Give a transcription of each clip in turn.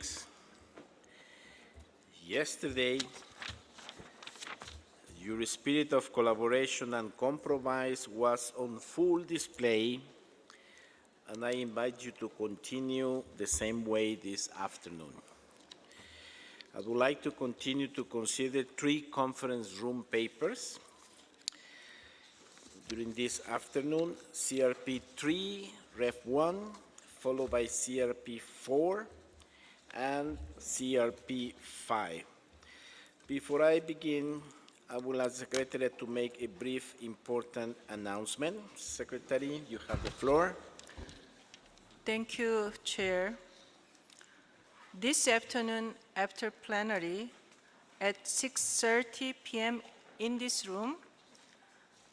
colleagues, yesterday your spirit of collaboration and compromise was on full display, and I invite you to continue the same way this afternoon. I would like to continue to consider 3 conference room papers during this afternoon: CRP 3, Ref 1, followed by CRP 4, and CRP 5. Before I begin, I will ask the Secretary to make a brief, important announcement. Secretary, you have the floor. Thank you, Chair. This afternoon, after plenary, at 6:30 p.m. in this room,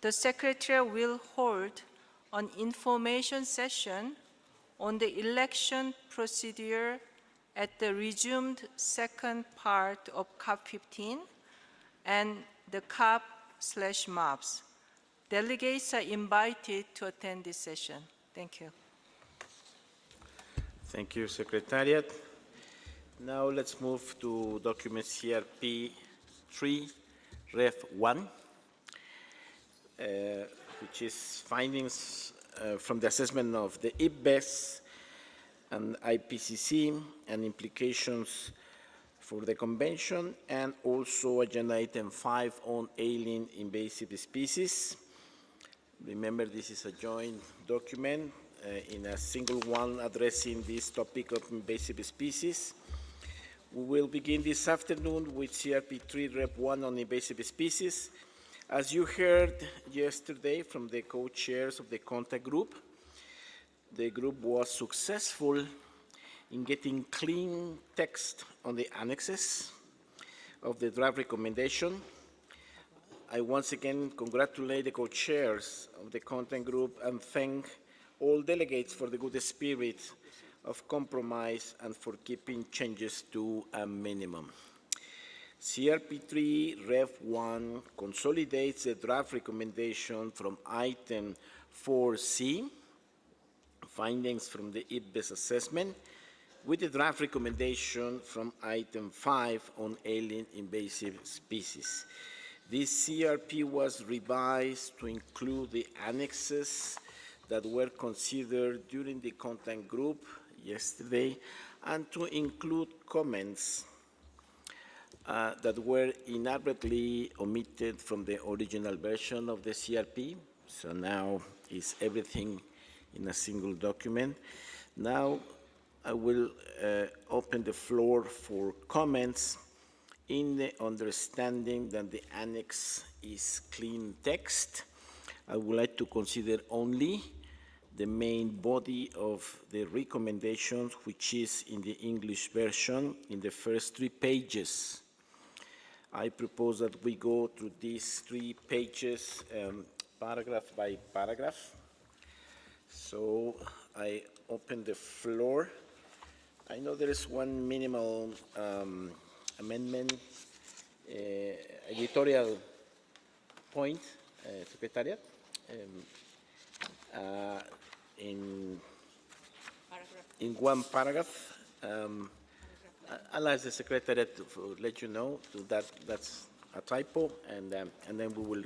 the Secretary will hold an information session on the election procedure at the resumed second part of COP15 and the COP/MOPS. Delegates are invited to attend this session. Thank you. Thank you, Secretariat. Now let's move to document CRP 3, Ref 1, which is findings from the assessment of the IPBES and IPCC and implications for the Convention, and also Agenda Item 5 on alien invasive species. Remember, this is a joint document in a single one addressing this topic of invasive species. We will begin this afternoon with CRP 3 Rep 1 on invasive species. As you heard yesterday from the co-chairs of the contact group, the group was successful in getting clean text on the annexes of the draft recommendation. I once again congratulate the co-chairs of the contact group and thank all delegates for the good spirit of compromise and for keeping changes to a minimum. CRP3 Ref 1 consolidates the draft recommendation from item 4C, findings from the IPBES assessment, with the draft recommendation from item 5 on alien invasive species. This CRP was revised to include the annexes that were considered during the contact group yesterday, and to include comments that were inadvertently omitted from the original version of the CRP. So now is everything in a single document. Now I will open the floor for comments in the understanding that the annex is clean text. I would like to consider only the main body of the recommendations, which is in the English version in the first 3 pages. I propose that we go through these 3 pages paragraph by paragraph. So I open the floor. I know there is one minimal amendment, editorial point, Secretariat. In one paragraph, I'll ask the Secretariat to let you know that that's a typo, and then we will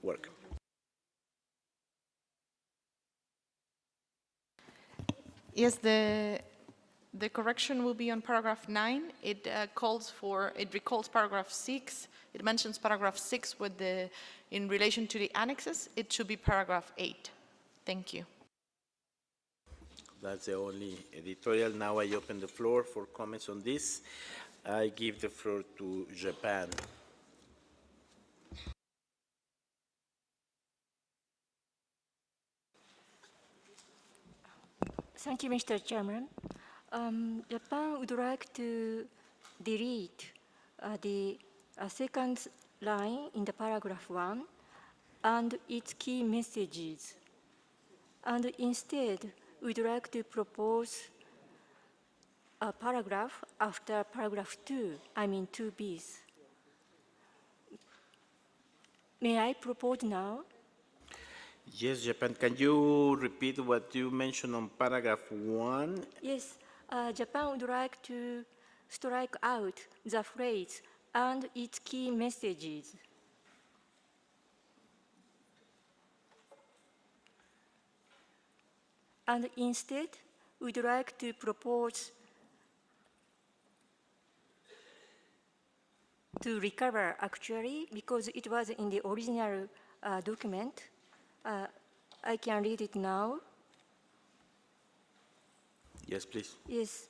work. Yes, the correction will be on paragraph 9. It recalls paragraph 6. It mentions paragraph 6 with in relation to the annexes. It should be paragraph 8. Thank you. That's the only editorial. Now I open the floor for comments on this. I give the floor to Japan. Thank you, Mr. Chairman. Japan would like to delete the second line in the paragraph 1 and its key messages, and instead we'd like to propose a paragraph after paragraph 2, I mean 2Bs. May I propose now? Yes, Japan. Can you repeat what you mentioned on paragraph 1? Yes, Japan would like to strike out the phrase and its key messages. And instead, we'd like to propose to recover actually, because it was in the original document. I can read it now. Yes, please. Yes,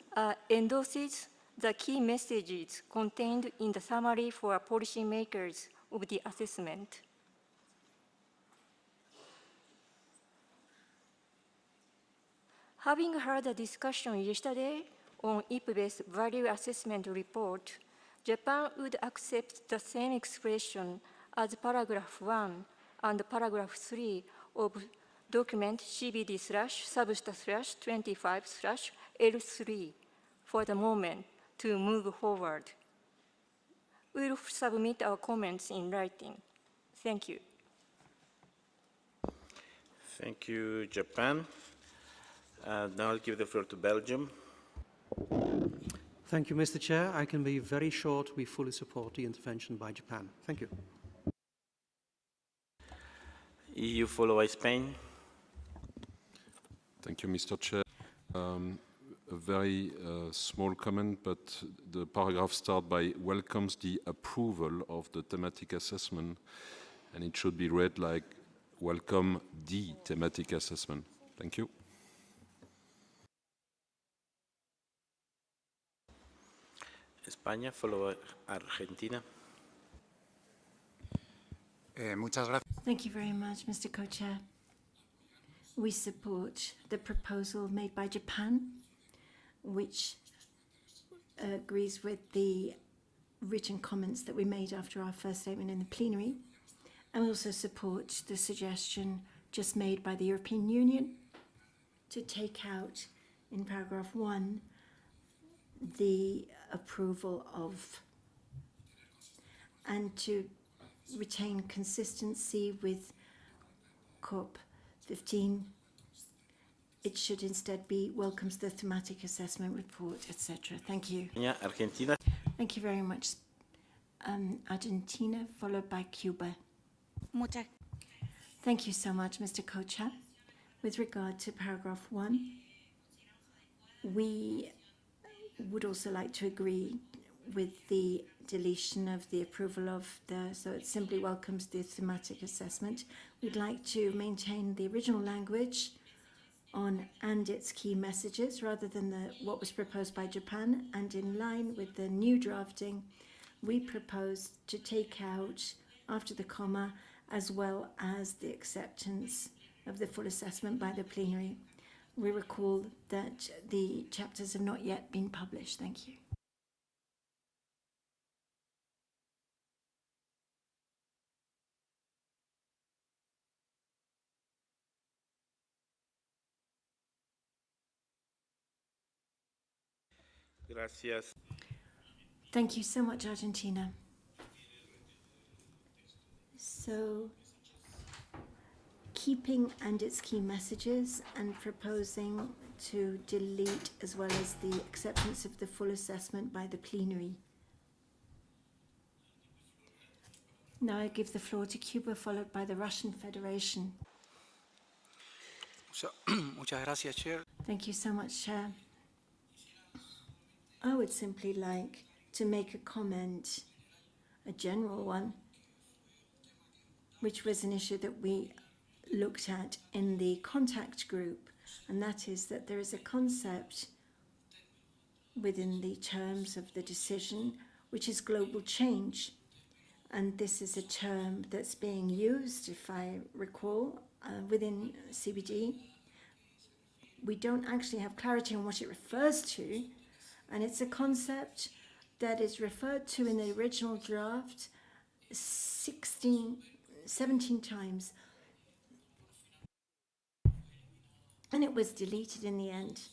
endorses the key messages contained in the summary for policymakers of the assessment. Having heard a discussion yesterday on IPBE's value assessment report, Japan would accept the same expression as paragraph 1 and paragraph 3 of document CBD-Substa/25/L3 for the moment to move forward. We'll submit our comments in writing. Thank you. Thank you, Japan. Now I'll give the floor to Belgium. Thank you, Mr. Chair. I can be very short. We fully support the intervention by Japan. Thank you. EU followed by Spain. Thank you, Mr. Chair. A very small comment, but the paragraph starts by welcomes the approval of the thematic assessment, and it should be read like welcome the thematic assessment. Thank you. España followed by Argentina. Muchas gracias. Thank you very much, Mr. Co-Chair. We support the proposal made by Japan, which agrees with the written comments that we made after our first statement in the plenary. And we also support the suggestion just made by the European Union to take out in paragraph 1 the approval of, and to retain consistency with COP15. It should instead be welcomes the thematic assessment report, etc. Thank you. Yeah, Argentina. Thank you very much. Argentina, followed by Cuba. Thank you so much, Mr. Co-Chair. With regard to paragraph 1, we would also like to agree with the deletion of the approval of so it simply welcomes the thematic assessment. We'd like to maintain the original language on and its key messages rather than what was proposed by Japan, and in line with the new drafting, we propose to take out after the comma as well as the acceptance of the full assessment by the plenary. We recall that the chapters have not yet been published. Thank you. Gracias. Thank you so much, Argentina. So, keeping and its key messages and proposing to delete as well as the acceptance of the full assessment by the plenary. Now I give the floor to Cuba, followed by the Russian Federation. Muchas gracias, Chair. Thank you so much, Chair. I would simply like to make a comment, a general one, which was an issue that we looked at in the contact group, and that is that there is a concept within the terms of the decision, which is global change. And this is a term that's being used, if I recall, within CBD. We don't actually have clarity on what it refers to, and it's a concept that is referred to in the original draft 17 times. And it was deleted in the end.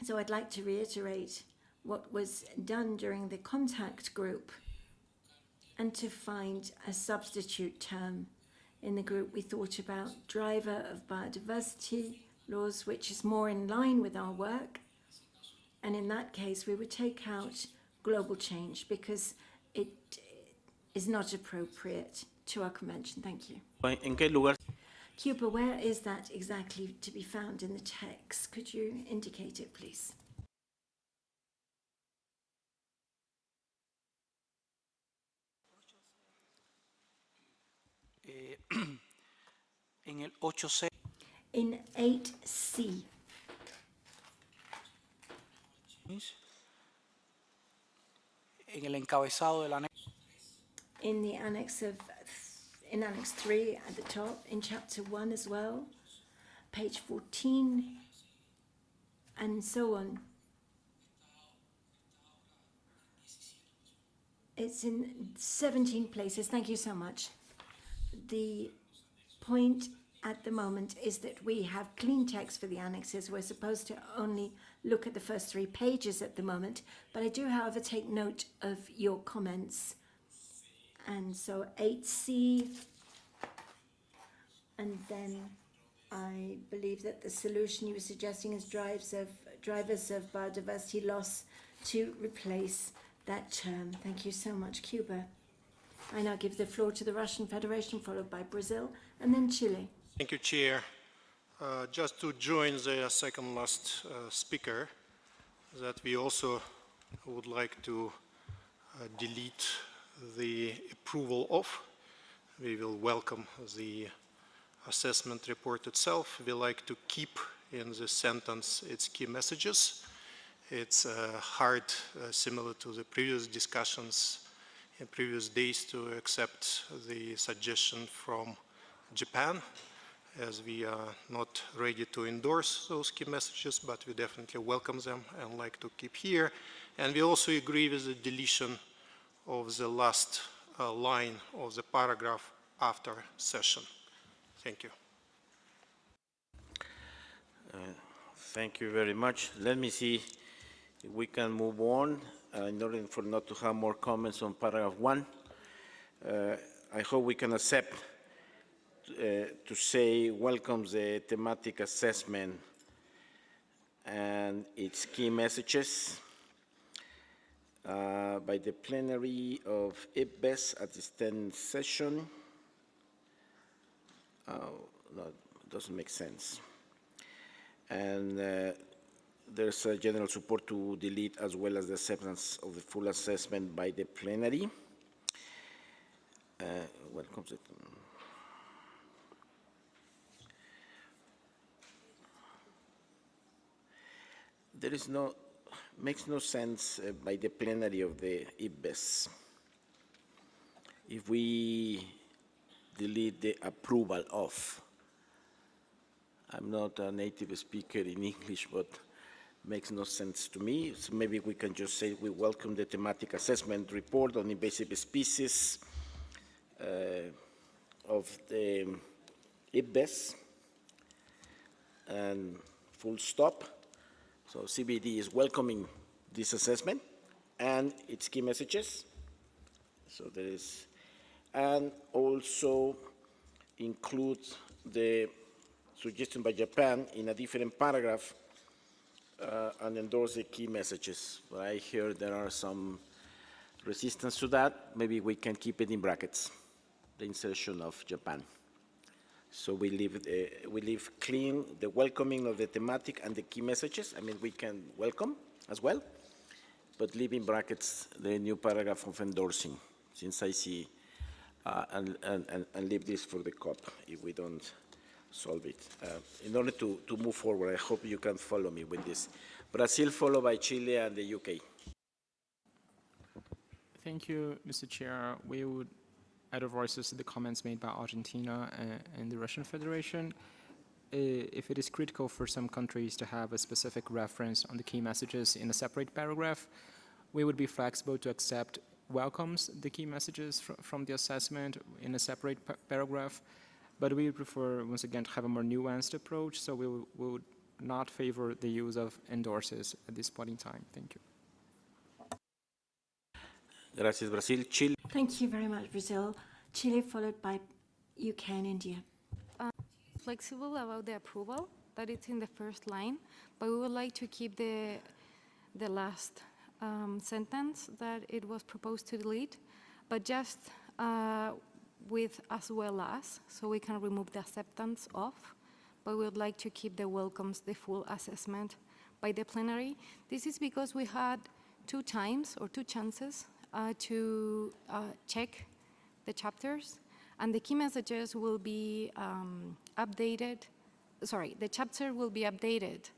So I'd like to reiterate what was done during the contact group and to find a substitute term. In the group, we thought about driver of biodiversity laws, which is more in line with our work. And in that case, we would take out global change because it is not appropriate to our convention. Thank you. ¿En qué lugar? Cuba, where is that exactly to be found in the text? Could you indicate it, please? En el 8C, In 8C. en el encabezado del anexo, In the annex in Annex 3 at the top, in Chapter 1 as well, page 14, and so on. It's in 17 places. Thank you so much. The point at the moment is that we have clean text for the annexes. We're supposed to only look at the first 3 pages at the moment, but I do, however, take note of your comments. And so 8C, and then I believe that the solution you were suggesting is drivers of biodiversity loss to replace that term. Thank you so much, Cuba. I now give the floor to the Russian Federation, followed by Brazil, and then Chile. Thank you, Chair. Just to join the second last speaker, that we also would like to delete the approval of. We will welcome the assessment report itself. We like to keep in the sentence its key messages. It's hard, similar to the previous discussions in previous days, to accept the suggestion from Japan, as we are not ready to endorse those key messages, but we definitely welcome them and like to keep here. And we also agree with the deletion of the last line of the paragraph after session. Thank you. Thank you very much. Let me see if we can move on in order for not to have more comments on paragraph 1. I hope we can accept to say welcomes the thematic assessment and its key messages by the plenary of IPBES at its 10th session. No, it doesn't make sense. And there's a general support to delete as well as the acceptance of the full assessment by the plenary. Welcomes it. There is no, makes no sense by the plenary of the IPBES if we delete the approval of. I'm not a native speaker in English, but makes no sense to me. So maybe we can just say we welcome the thematic assessment report on invasive species of the IPBES, and full stop. So CBD is welcoming this assessment and its key messages. So there is, and also include the suggestion by Japan in a different paragraph and endorse the key messages. But I hear there are some resistance to that. Maybe we can keep it in brackets, the insertion of Japan. So we leave clean the welcoming of the thematic and the key messages. I mean, we can welcome as well, but leave in brackets the new paragraph of endorsing, since I see, and leave this for the COP if we don't solve it. In order to move forward, I hope you can follow me with this. Brazil followed by Chile and the UK. Thank you, Mr. Chair. We would add our voices to the comments made by Argentina and the Russian Federation. If it is critical for some countries to have a specific reference on the key messages in a separate paragraph, we would be flexible to accept welcomes the key messages from the assessment in a separate paragraph, but we prefer, once again, to have a more nuanced approach, so we would not favor the use of endorses at this point in time. Thank you. Gracias, Brazil. Chile. Thank you very much, Brazil. Chile, followed by UK and India. Flexible about the approval, that it's in the first line, but we would like to keep the the last sentence that it was proposed to delete, but just with as well as, so we can remove the acceptance of, but we would like to keep the welcomes, the full assessment by the plenary. This is because we had two chances to check the chapters, and the key messages will be updated, the chapter will be updated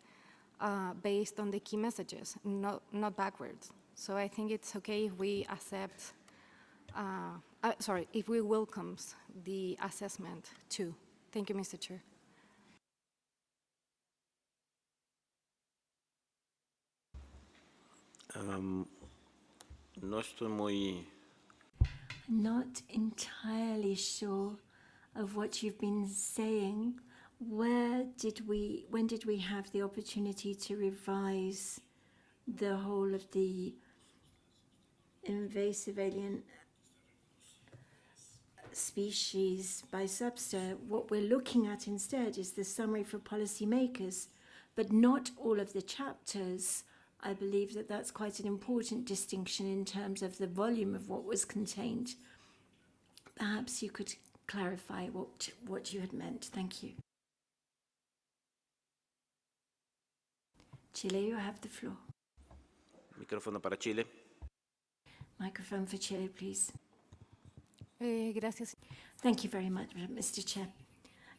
based on the key messages, not backwards. So I think it's okay if we accept, if we welcome the assessment too. Thank you, Mr. Chair. No estoy muy... Not entirely sure of what you've been saying. When did we have the opportunity to revise the whole of the invasive alien species by Subsidiary? What we're looking at instead is the summary for policymakers, but not all of the chapters. I believe that that's quite an important distinction in terms of the volume of what was contained. Perhaps you could clarify what you had meant. Thank you. Chile, you have the floor. Micrófono para Chile. Microphone for Chile, please. Gracias. Thank you very much, Mr. Chair.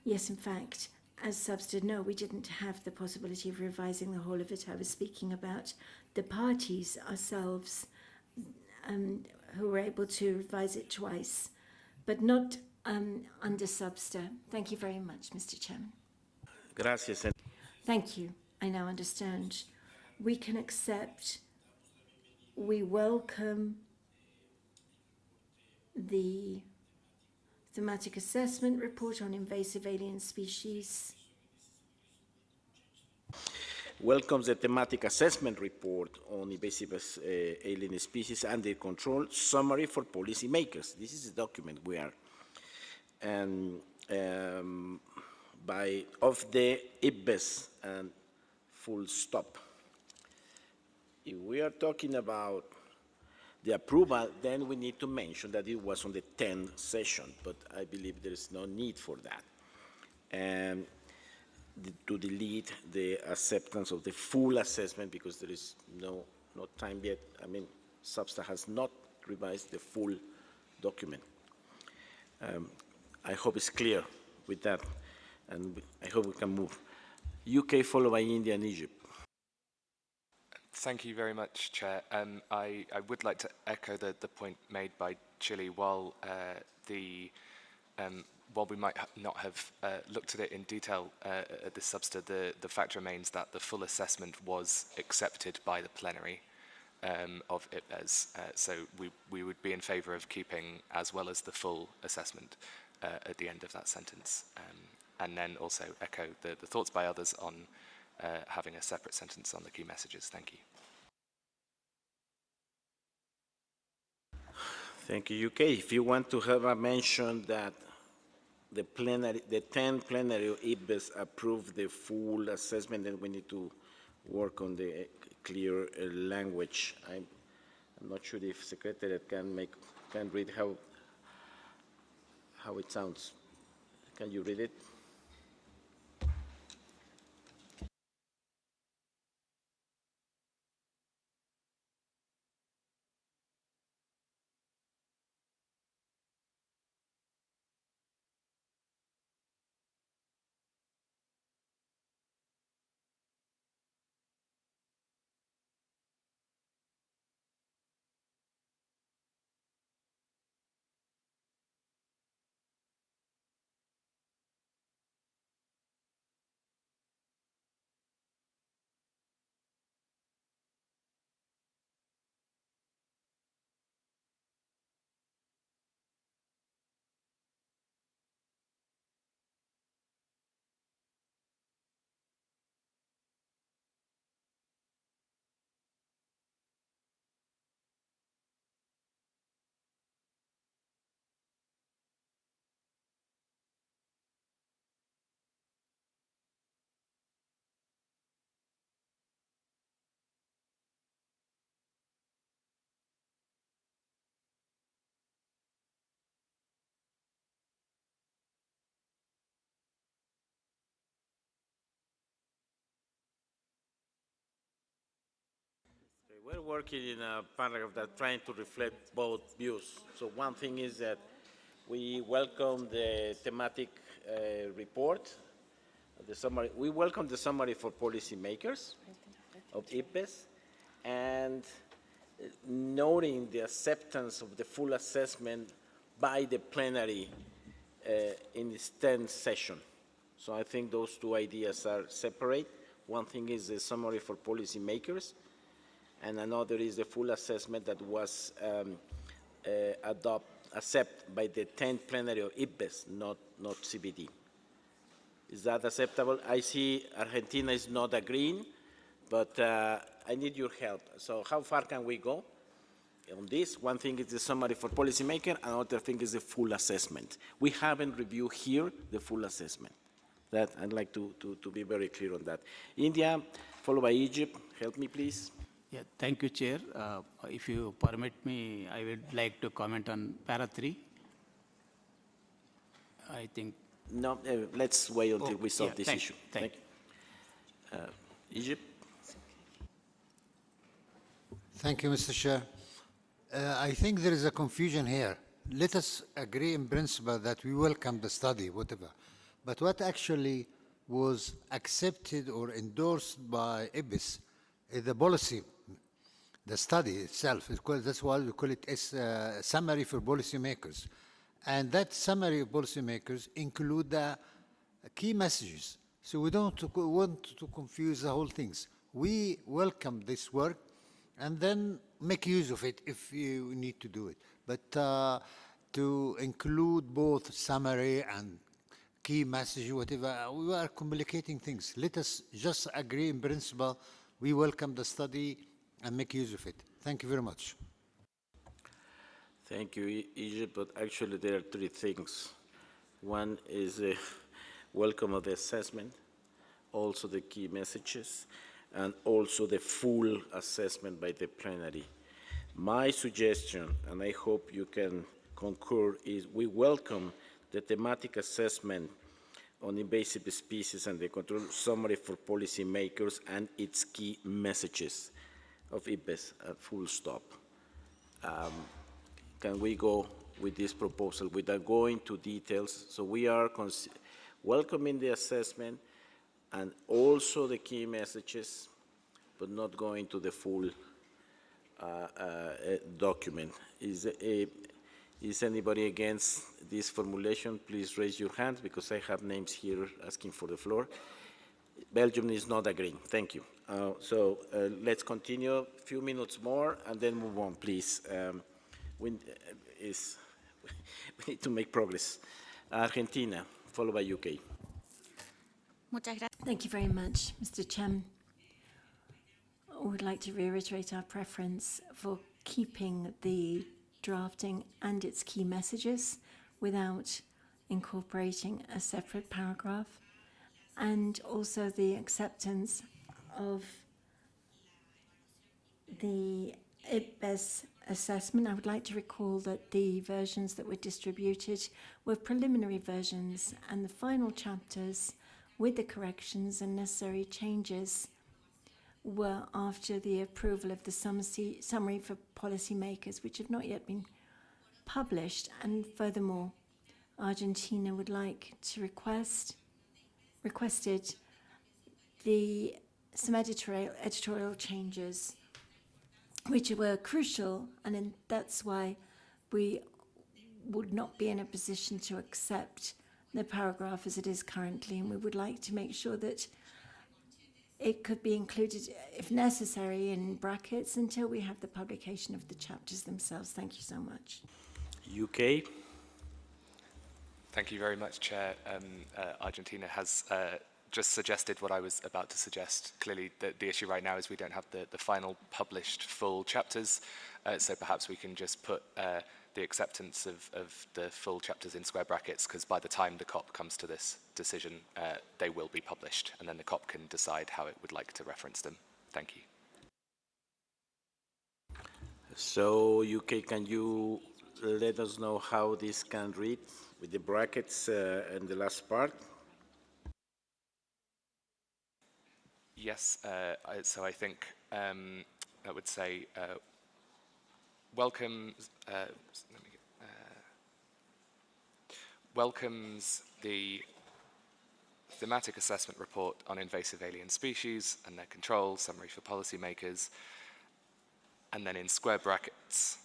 Yes, in fact, as Subsidiary, no, we didn't have the possibility of revising the whole of it. I was speaking about the parties ourselves who were able to revise it twice, but not under Subsidiary. Thank you very much, Mr. Chairman. Gracias. Thank you. I now understand. We can accept, we welcome the thematic assessment report on invasive alien species. Welcomes the thematic assessment report on invasive alien species and their control summary for policymakers. This is the document we are, and of the IPBES and full stop. If we are talking about the approval, then we need to mention that it was on the 10th session, but I believe there is no need for that. And to delete the acceptance of the full assessment because there is no time yet. I mean, Subsidiary has not revised the full document. I hope it's clear with that, and I hope we can move. UK followed by India and Egypt. Thank you very much, Chair. I would like to echo the point made by Chile. While while we might not have looked at it in detail at this Subsidiary, the fact remains that the full assessment was accepted by the plenary of IPBES. So we would be in favour of keeping as well as the full assessment at the end of that sentence. And then also echo the thoughts by others on having a separate sentence on the key messages. Thank you. Thank you, UK. If you want to have a mention that the 10th plenary of IPBES approved the full assessment, then we need to work on the clear language. I'm not sure if Secretariat can read how it sounds. Can you read it? We're working in a paragraph that's trying to reflect both views. So one thing is that we welcome the thematic report, the summary. We welcome the summary for policymakers of IPBES, and noting the acceptance of the full assessment by the plenary in its 10th session. So I think those two ideas are separate. One thing is the summary for policymakers, and another is the full assessment that was accepted by the 10th plenary of IPBES, not CBD. Is that acceptable? I see Argentina is not agreeing, but I need your help. So how far can we go on this? One thing is the summary for policymaker, another thing is the full assessment. We haven't reviewed here the full assessment. That I'd like to be very clear on that. India, followed by Egypt. Help me, please. Yeah, thank you, Chair. If you permit me, I would like to comment on para 3. I think. No, let's wait until we solve this issue. Thank you. Egypt. Thank you, Mr. Chair. I think there is a confusion here. Let us agree in principle that we welcome the study, whatever. But what actually was accepted or endorsed by IPBES is the policy, the study itself. That's why we call it a summary for policymakers. And that summary of policymakers include the key messages. So we don't want to confuse the whole things. We welcome this work and then make use of it if you need to do it. But to include both summary and key message, whatever, we are complicating things. Let us just agree in principle. We welcome the study and make use of it. Thank you very much. Thank you, Egypt, but actually there are three things. One is a welcome of the assessment, also the key messages, and also the full assessment by the plenary. My suggestion, and I hope you can concur, is we welcome the thematic assessment on invasive species and the control summary for policymakers and its key messages of IPBES, full stop. Can we go with this proposal without going to details? So we are welcoming the assessment and also the key messages, but not going to the full document. Is anybody against this formulation? Please raise your hand because I have names here asking for the floor. Belgium is not agreeing. Thank you. So let's continue a few minutes more and then move on, please. We need to make progress. Argentina, followed by UK. Thank you very much, Mr. Chairman. I would like to reiterate our preference for keeping the drafting and its key messages without incorporating a separate paragraph, and also the acceptance of the IPBES assessment. I would like to recall that the versions that were distributed were preliminary versions, and the final chapters with the corrections and necessary changes were after the approval of the summary for policymakers, which have not yet been published. And furthermore, Argentina would like to requested some editorial changes which were crucial, and that's why we would not be in a position to accept the paragraph as it is currently, and we would like to make sure that it could be included, if necessary, in brackets until we have the publication of the chapters themselves. Thank you so much. UK. Thank you very much, Chair. Argentina has just suggested what I was about to suggest. Clearly, the issue right now is we don't have the final published full chapters, so perhaps we can just put the acceptance of the full chapters in square brackets, because by the time the COP comes to this decision, they will be published, and then the COP can decide how it would like to reference them. Thank you. So, UK, can you let us know how this can read with the brackets and the last part? Yes, so I think that would say welcomes the thematic assessment report on invasive alien species and their control, summary for policymakers, and then in square brackets,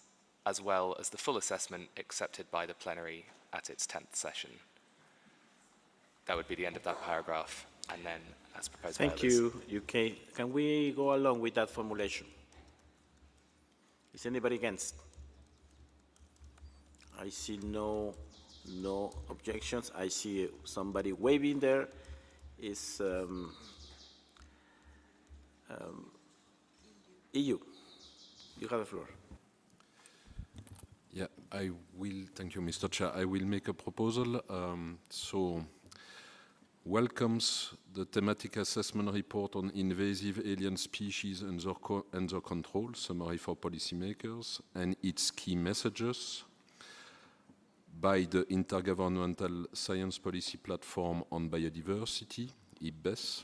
as well as the full assessment accepted by the plenary at its 10th session. That would be the end of that paragraph, and then as proposed by others. Thank you, UK. Can we go along with that formulation? Is anybody against? I see no objections. I see somebody waving there. Is EU. You have the floor. Yeah, I will, thank you, Mr. Chair. I will make a proposal. So, welcomes the thematic assessment report on invasive alien species and their control, summary for policymakers, and its key messages by the Intergovernmental Science Policy Platform on Biodiversity, IPBES,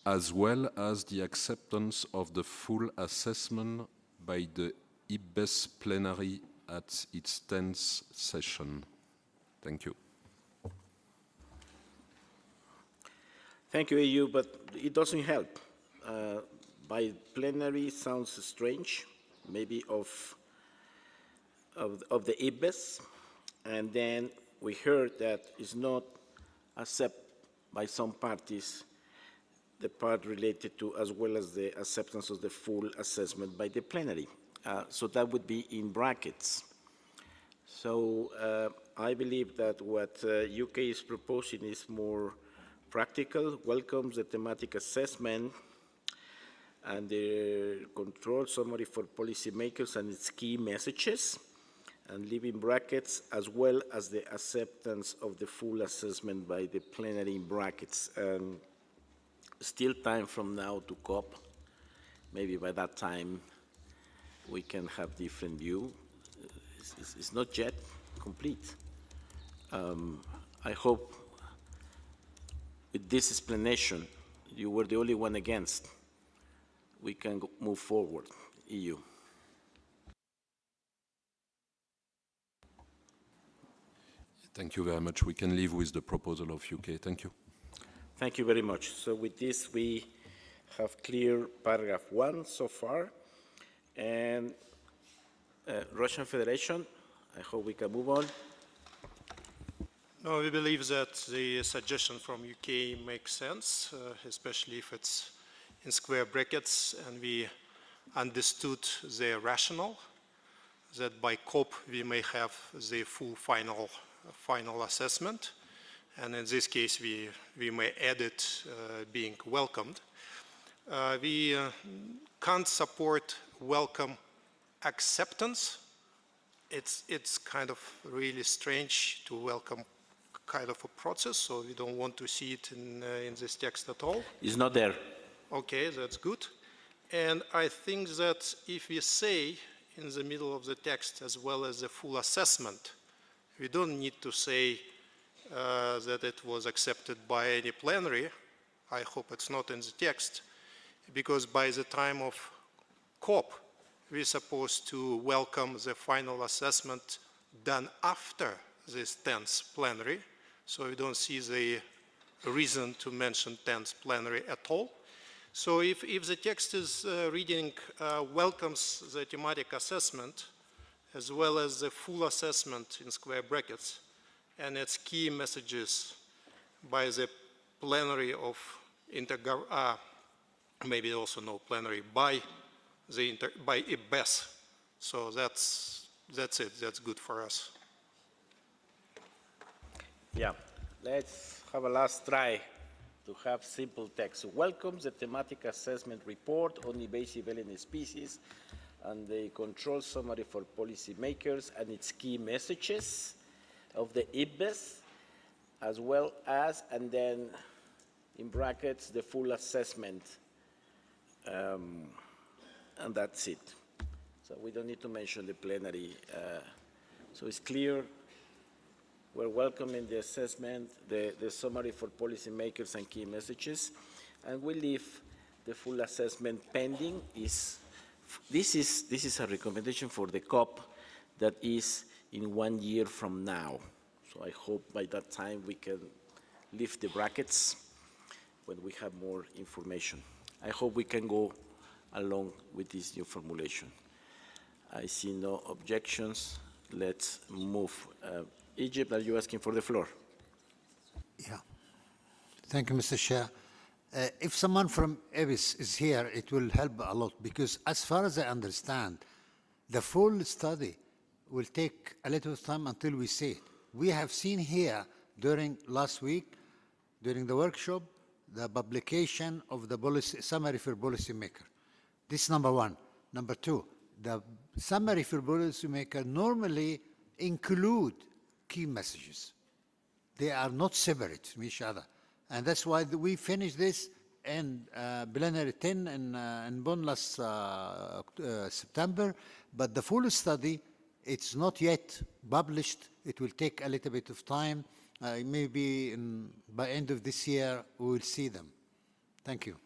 as well as the acceptance of the full assessment by the IPBES plenary at its 10th session. Thank you. Thank you, EU, but it doesn't help. By plenary sounds strange, maybe of the IPBES, and then we heard that it's not accepted by some parties, the part related to as well as the acceptance of the full assessment by the plenary. So that would be in brackets. So I believe that what UK is proposing is more practical, welcomes the thematic assessment and the control summary for policymakers and its key messages, and leave in brackets as well as the acceptance of the full assessment by the plenary in brackets. Still time from now to COP. Maybe by that time we can have different view. It's not yet complete. I hope with this explanation, you were the only one against, we can move forward, EU. Thank you very much. We can live with the proposal of UK. Thank you. Thank you very much. So with this, we have clear paragraph 1 so far. And Russian Federation, I hope we can move on. No, we believe that the suggestion from UK makes sense, especially if it's in square brackets, and we understood the rationale that by COP we may have the full final assessment, and in this case we may add it being welcomed. We can't support welcome acceptance. It's kind of really strange to welcome kind of a process, so we don't want to see it in this text at all. It's not there. Okay, that's good. And I think that if we say in the middle of the text as well as the full assessment, we don't need to say that it was accepted by any plenary. I hope it's not in the text, because by the time of COP, we're supposed to welcome the final assessment done after this 10th plenary. So we don't see the reason to mention 10th plenary at all. So if the text is reading welcomes the thematic assessment as well as the full assessment in square brackets and its key messages by the plenary of maybe also no plenary, by IPBES. So that's it, that's good for us. Yeah, let's have a last try to have simple text. Welcomes the thematic assessment report on invasive alien species and the control summary for policymakers and its key messages of the IPBES, as well as, and then in brackets, the full assessment, and that's it. So we don't need to mention the plenary. So it's clear. We're welcoming the assessment, the summary for policymakers and key messages, and we leave the full assessment pending is, this is a recommendation for the COP that is in 1 year from now. So I hope by that time we can lift the brackets when we have more information. I hope we can go along with this new formulation. I see no objections. Let's move. Egypt, are you asking for the floor? Yeah. Thank you, Mr. Chair. If someone from EBIS is here, it will help a lot, because as far as I understand, the full study will take a little time until we see it. We have seen here during last week, during the workshop, the publication of the policy, summary for policymaker. This is number one. Number two, the summary for policymaker normally include key messages. They are not separate from each other. And that's why we finished this in plenary 10 in Bonn last September. But the full study, it's not yet published. It will take a little bit of time. Maybe by end of this year, we will see them. Thank you.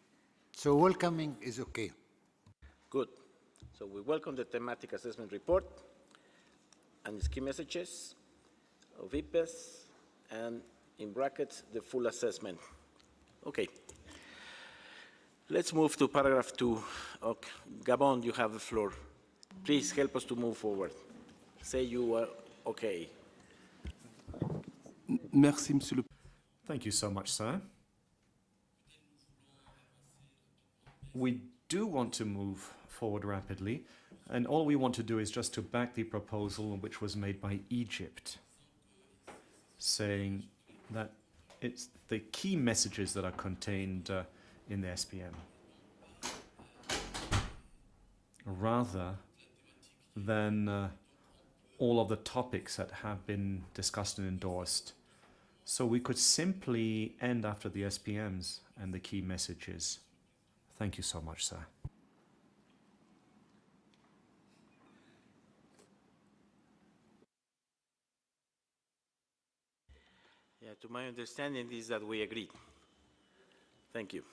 So welcoming is okay. Good. So we welcome the thematic assessment report and its key messages of IPES, and in brackets, the full assessment. Okay. Let's move to paragraph 2. Okay. Gabon, you have the floor. Please help us to move forward. Say you are okay. Merci, Monsieur le. Thank you so much, sir. We do want to move forward rapidly, and all we want to do is just to back the proposal which was made by Egypt, saying that it's the key messages that are contained in the SPM, rather than all of the topics that have been discussed and endorsed. So we could simply end after the SPMs and the key messages. Thank you so much, sir. Yeah, to my understanding is that we agreed. Thank you.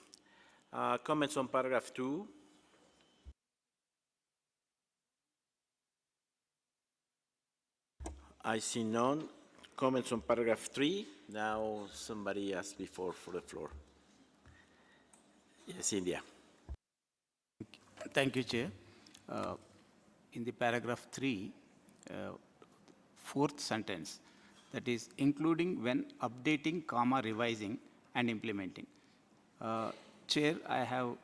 Comments on paragraph 2? I see none. Comments on paragraph 3? Now somebody asked before for the floor. Yes, India. Thank you, Chair. In the paragraph 3, fourth sentence, that is including when updating, comma, revising and implementing. Chair, I have,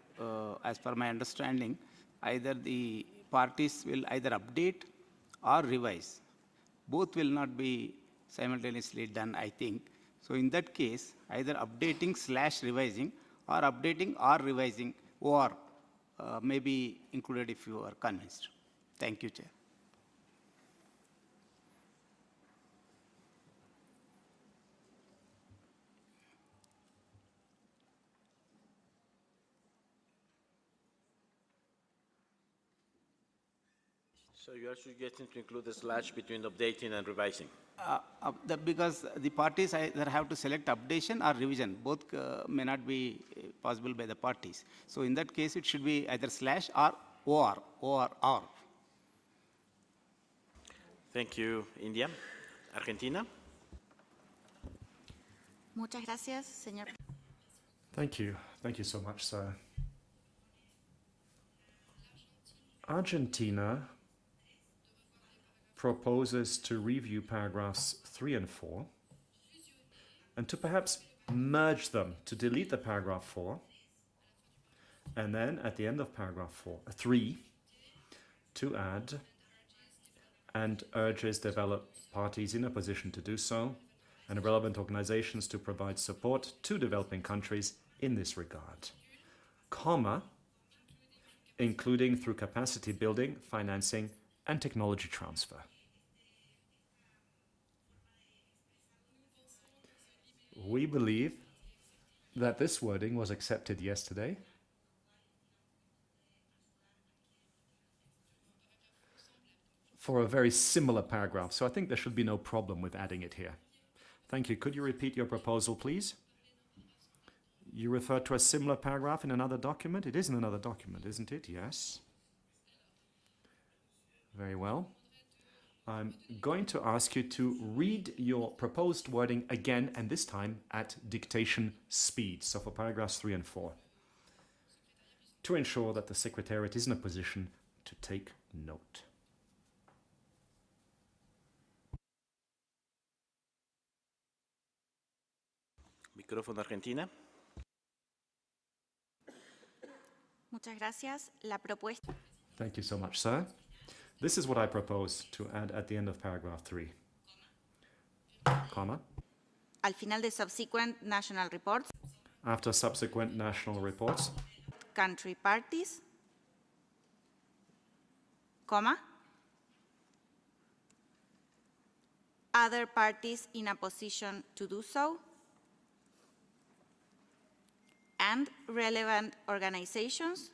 as per my understanding, either the parties will either update or revise. Both will not be simultaneously done, I think. So in that case, either updating/revising or updating or revising, or may be included if you are convinced. Thank you, Chair. So you are suggesting to include a slash between updating and revising? Because the parties either have to select updation or revision. Both may not be possible by the parties. So in that case, it should be either slash or or. Thank you, India. Argentina? Muchas gracias, señor. Thank you. Thank you so much, sir. Argentina proposes to review paragraphs 3 and 4 and to perhaps merge them, to delete the paragraph 4 and then at the end of paragraph 3 to add and urges developed parties in a position to do so and relevant organizations to provide support to developing countries in this regard, comma, including through capacity building, financing, and technology transfer. We believe that this wording was accepted yesterday. For a very similar paragraph, so I think there should be no problem with adding it here. Thank you. Could you repeat your proposal, please? You refer to a similar paragraph in another document? It is in another document, isn't it? Yes. Very well. I'm going to ask you to read your proposed wording again, and this time at dictation speed, so for paragraphs 3 and 4, to ensure that the Secretariat is in a position to take note. Micrófono Argentina. Muchas gracias. La propuesta. Thank you so much, sir. This is what I propose to add at the end of paragraph 3. Comma. Al final de subsequent national reports. After subsequent national reports. Country parties. Comma. Other parties in a position to do so. And relevant organizations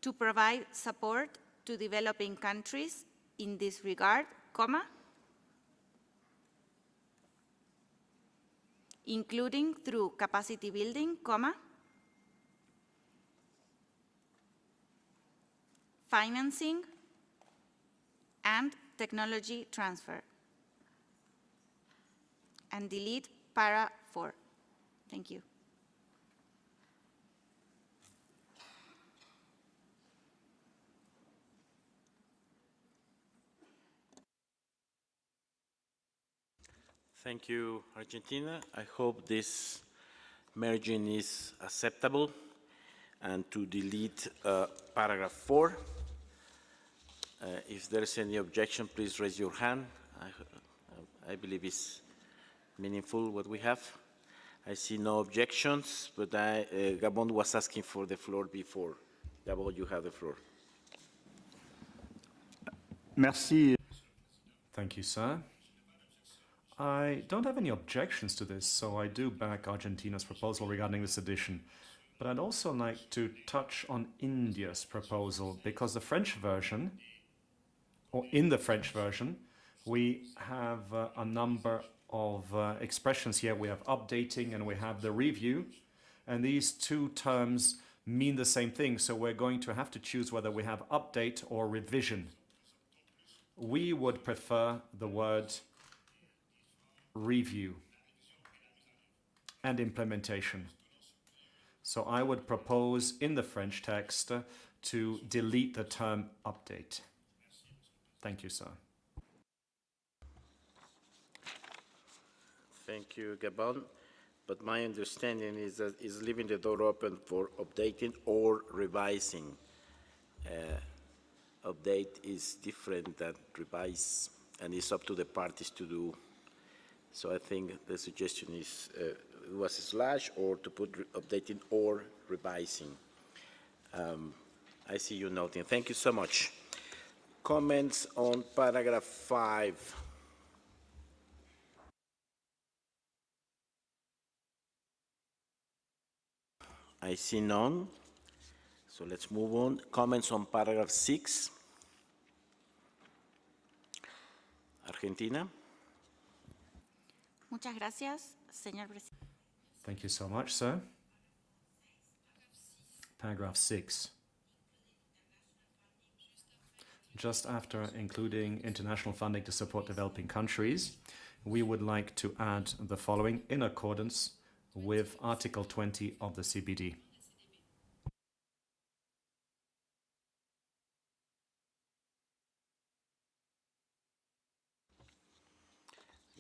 to provide support to developing countries in this regard, comma, including through capacity building, comma, financing, and technology transfer. And delete para 4. Thank you. Thank you, Argentina. I hope this merging is acceptable. And to delete paragraph 4. If there's any objection, please raise your hand. I believe it's meaningful what we have. I see no objections, but Gabon was asking for the floor before. Gabon, you have the floor. Merci. Thank you, sir. I don't have any objections to this, so I do back Argentina's proposal regarding this addition. But I'd also like to touch on India's proposal, because the French version, or in the French version, we have a number of expressions here. We have updating and we have the review, and these two terms mean the same thing, so we're going to have to choose whether we have update or revision. We would prefer the word review and implementation. So I would propose in the French text to delete the term update. Thank you, sir. Thank you, Gabon. But my understanding is that is leaving the door open for updating or revising. Update is different than revise, and it's up to the parties to do. So I think the suggestion is was a slash or to put updating or revising. I see you noting. Thank you so much. Comments on paragraph 5. I see none. So let's move on. Comments on paragraph 6. Argentina. Muchas gracias, señor presidente. Thank you so much, sir. Paragraph 6. Just after including international funding to support developing countries, we would like to add the following in accordance with Article 20 of the CBD.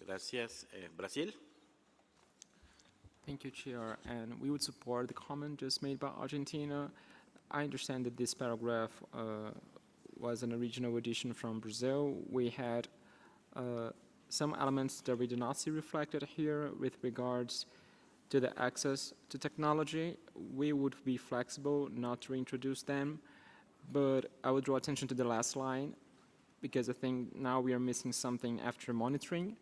Gracias. Brazil. Thank you, Chair. And we would support the comment just made by Argentina. I understand that this paragraph was an original addition from Brazil. We had some elements that we do not see reflected here with regards to the access to technology. We would be flexible not to reintroduce them, but I would draw attention to the last line because I think now we are missing something after monitoring.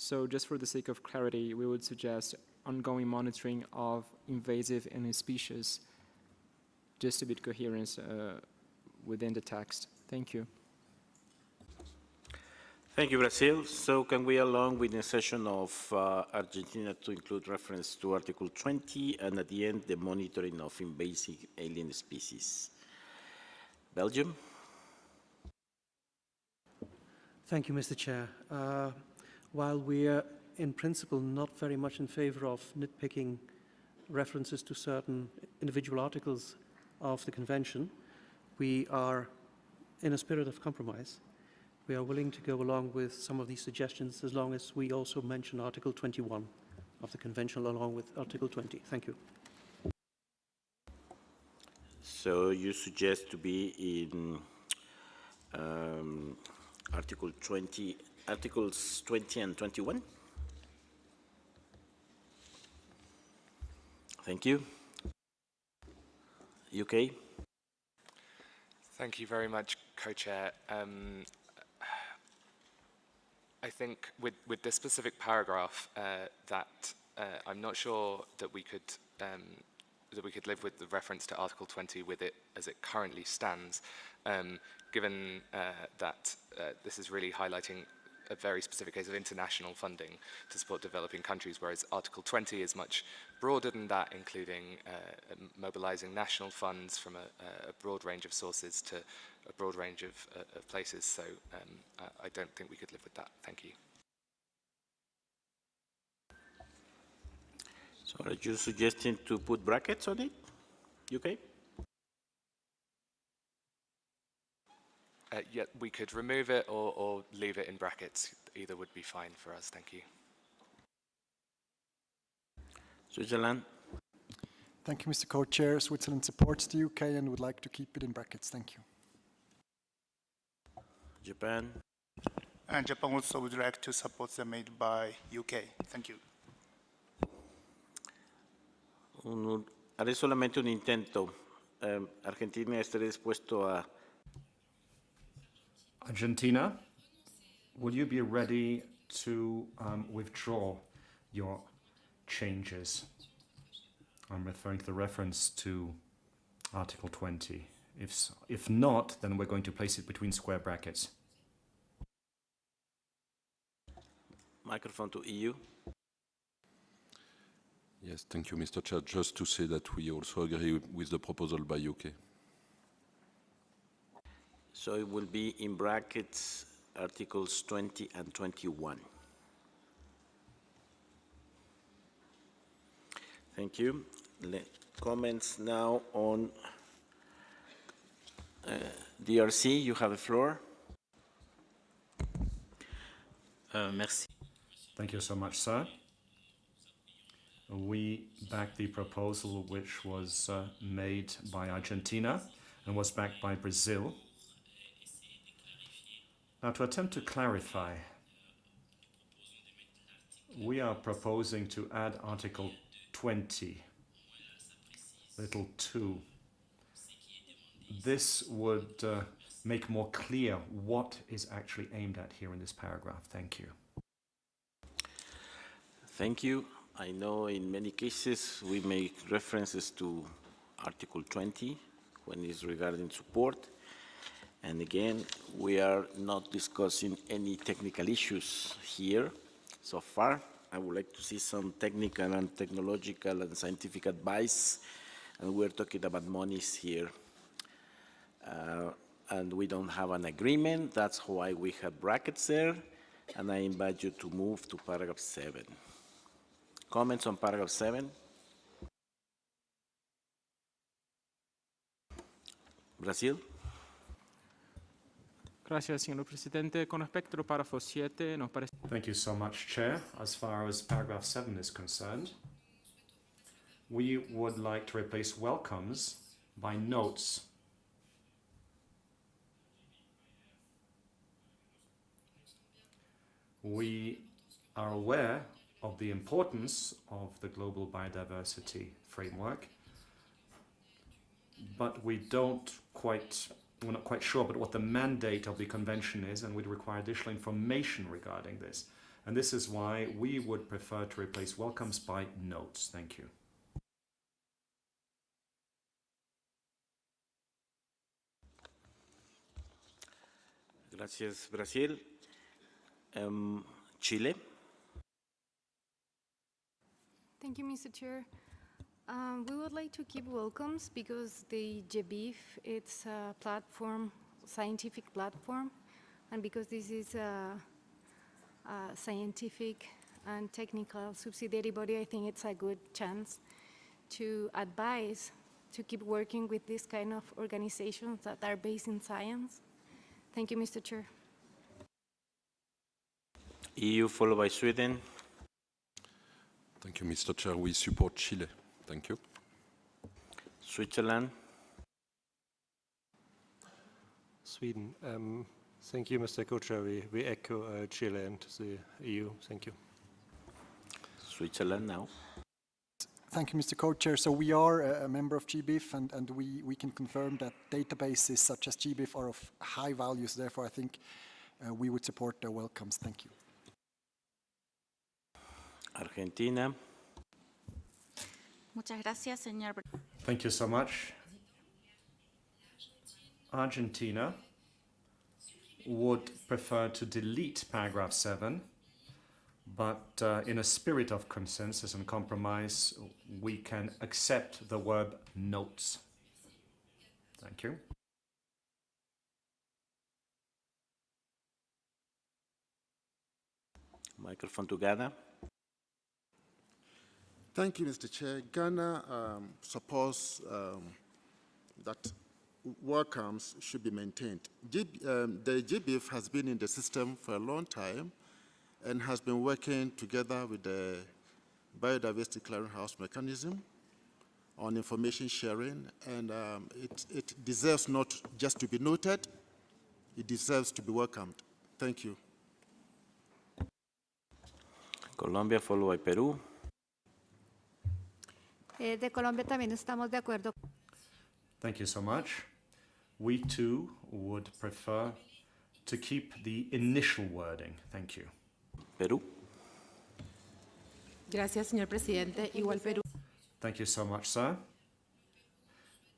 So just for the sake of clarity, we would suggest ongoing monitoring of invasive and species, just a bit coherence within the text. Thank you. Thank you, Brazil. So can we, along with the session of Argentina, to include reference to Article 20, and at the end, the monitoring of invasive alien species? Belgium? Thank you, Mr. Chair. While we are in principle not very much in favor of nitpicking references to certain individual articles of the Convention, we are, in a spirit of compromise, we are willing to go along with some of these suggestions as long as we also mention Article 21 of the Convention along with Article 20. Thank you. So you suggest to be in Articles 20 and 21? Thank you. UK? Thank you very much, Co-Chair. I think with this specific paragraph, that I'm not sure that we could live with the reference to Article 20 with it as it currently stands, given that this is really highlighting a very specific case of international funding to support developing countries, whereas Article 20 is much broader than that, including mobilizing national funds from a broad range of sources to a broad range of places. So I don't think we could live with that. Thank you. So are you suggesting to put brackets on it, UK? Yeah, we could remove it or leave it in brackets. Either would be fine for us. Thank you. Switzerland? Thank you, Mr. Co-Chair. Switzerland supports the UK and would like to keep it in brackets. Thank you. Japan? And Japan also would like to support the made by UK. Thank you. Haré solamente un intento. Argentina estará dispuesto a... Argentina, will you be ready to withdraw your changes? I'm referring to the reference to Article 20. If not, then we're going to place it between square brackets. Microphone to EU. Yes, thank you, Mr. Chair. Just to say that we also agree with the proposal by UK. So it will be in brackets Articles 20 and 21. Thank you. Comments now on DRC. You have the floor. Merci. Thank you so much, sir. We back the proposal which was made by Argentina and was backed by Brazil. Now, to attempt to clarify, we are proposing to add Article 20, little 2. This would make more clear what is actually aimed at here in this paragraph. Thank you. Thank you. I know in many cases we make references to Article 20 when it's regarding support. And again, we are not discussing any technical issues here so far. I would like to see some technical and technological and scientific advice. And we're talking about monies here. And we don't have an agreement. That's why we have brackets there. And I invite you to move to paragraph 7. Comments on paragraph 7? Brazil? Gracias, señor presidente. Con respecto al párrafo 7, nos parece... Thank you so much, Chair. As far as paragraph 7 is concerned, we would like to replace welcomes by notes. We are aware of the importance of the global biodiversity framework, but we're not quite sure about what the mandate of the convention is, and we'd require additional information regarding this. And this is why we would prefer to replace welcomes by notes. Thank you. Gracias, Brazil. Chile. Thank you, Mr. Chair. We would like to keep welcomes because the GBIF, it's a platform, scientific platform, and because this is a scientific and technical subsidiary body, I think it's a good chance to advise to keep working with this kind of organizations that are based in science. Thank you, Mr. Chair. EU followed by Sweden. Thank you, Mr. Chair. We support Chile. Thank you. Switzerland. Sweden. Thank you, Mr. Co-Chair. We echo Chile and the EU. Thank you. Switzerland now. Thank you, Mr. Co-Chair. So we are a member of GBIF, and we can confirm that databases such as GBIF are of high values. Therefore, I think we would support their welcomes. Thank you. Argentina. Muchas gracias, señor. Thank you so much. Argentina would prefer to delete paragraph 7, but in a spirit of consensus and compromise, we can accept the verb notes. Thank you. Microphone to Ghana. Thank you, Mr. Chair. Ghana supports that welcomes should be maintained. The GBIF has been in the system for a long time and has been working together with the Biodiversity Clearinghouse mechanism on information sharing, and it deserves not just to be noted, it deserves to be welcomed. Thank you. Colombia followed by Peru. De Colombia también estamos de acuerdo. Thank you so much. We too would prefer to keep the initial wording. Thank you. Peru. Gracias, señor presidente. Igual Perú. Thank you so much, sir.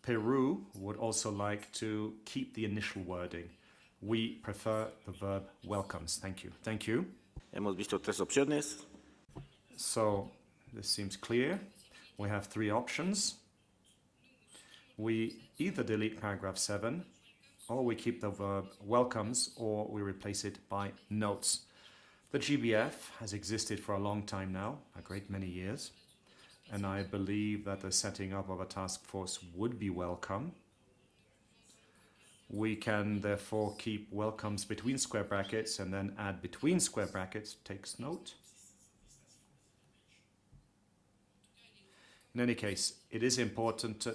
Peru would also like to keep the initial wording. We prefer the verb welcomes. Thank you. Thank you. Hemos visto tres opciones. So this seems clear. We have three options. We either delete paragraph 7, or we keep the verb welcomes, or we replace it by notes. The GBF has existed for a long time now, a great many years, and I believe that the setting up of a task force would be welcome. We can therefore keep welcomes between square brackets and then add between square brackets takes note. In any case, it is important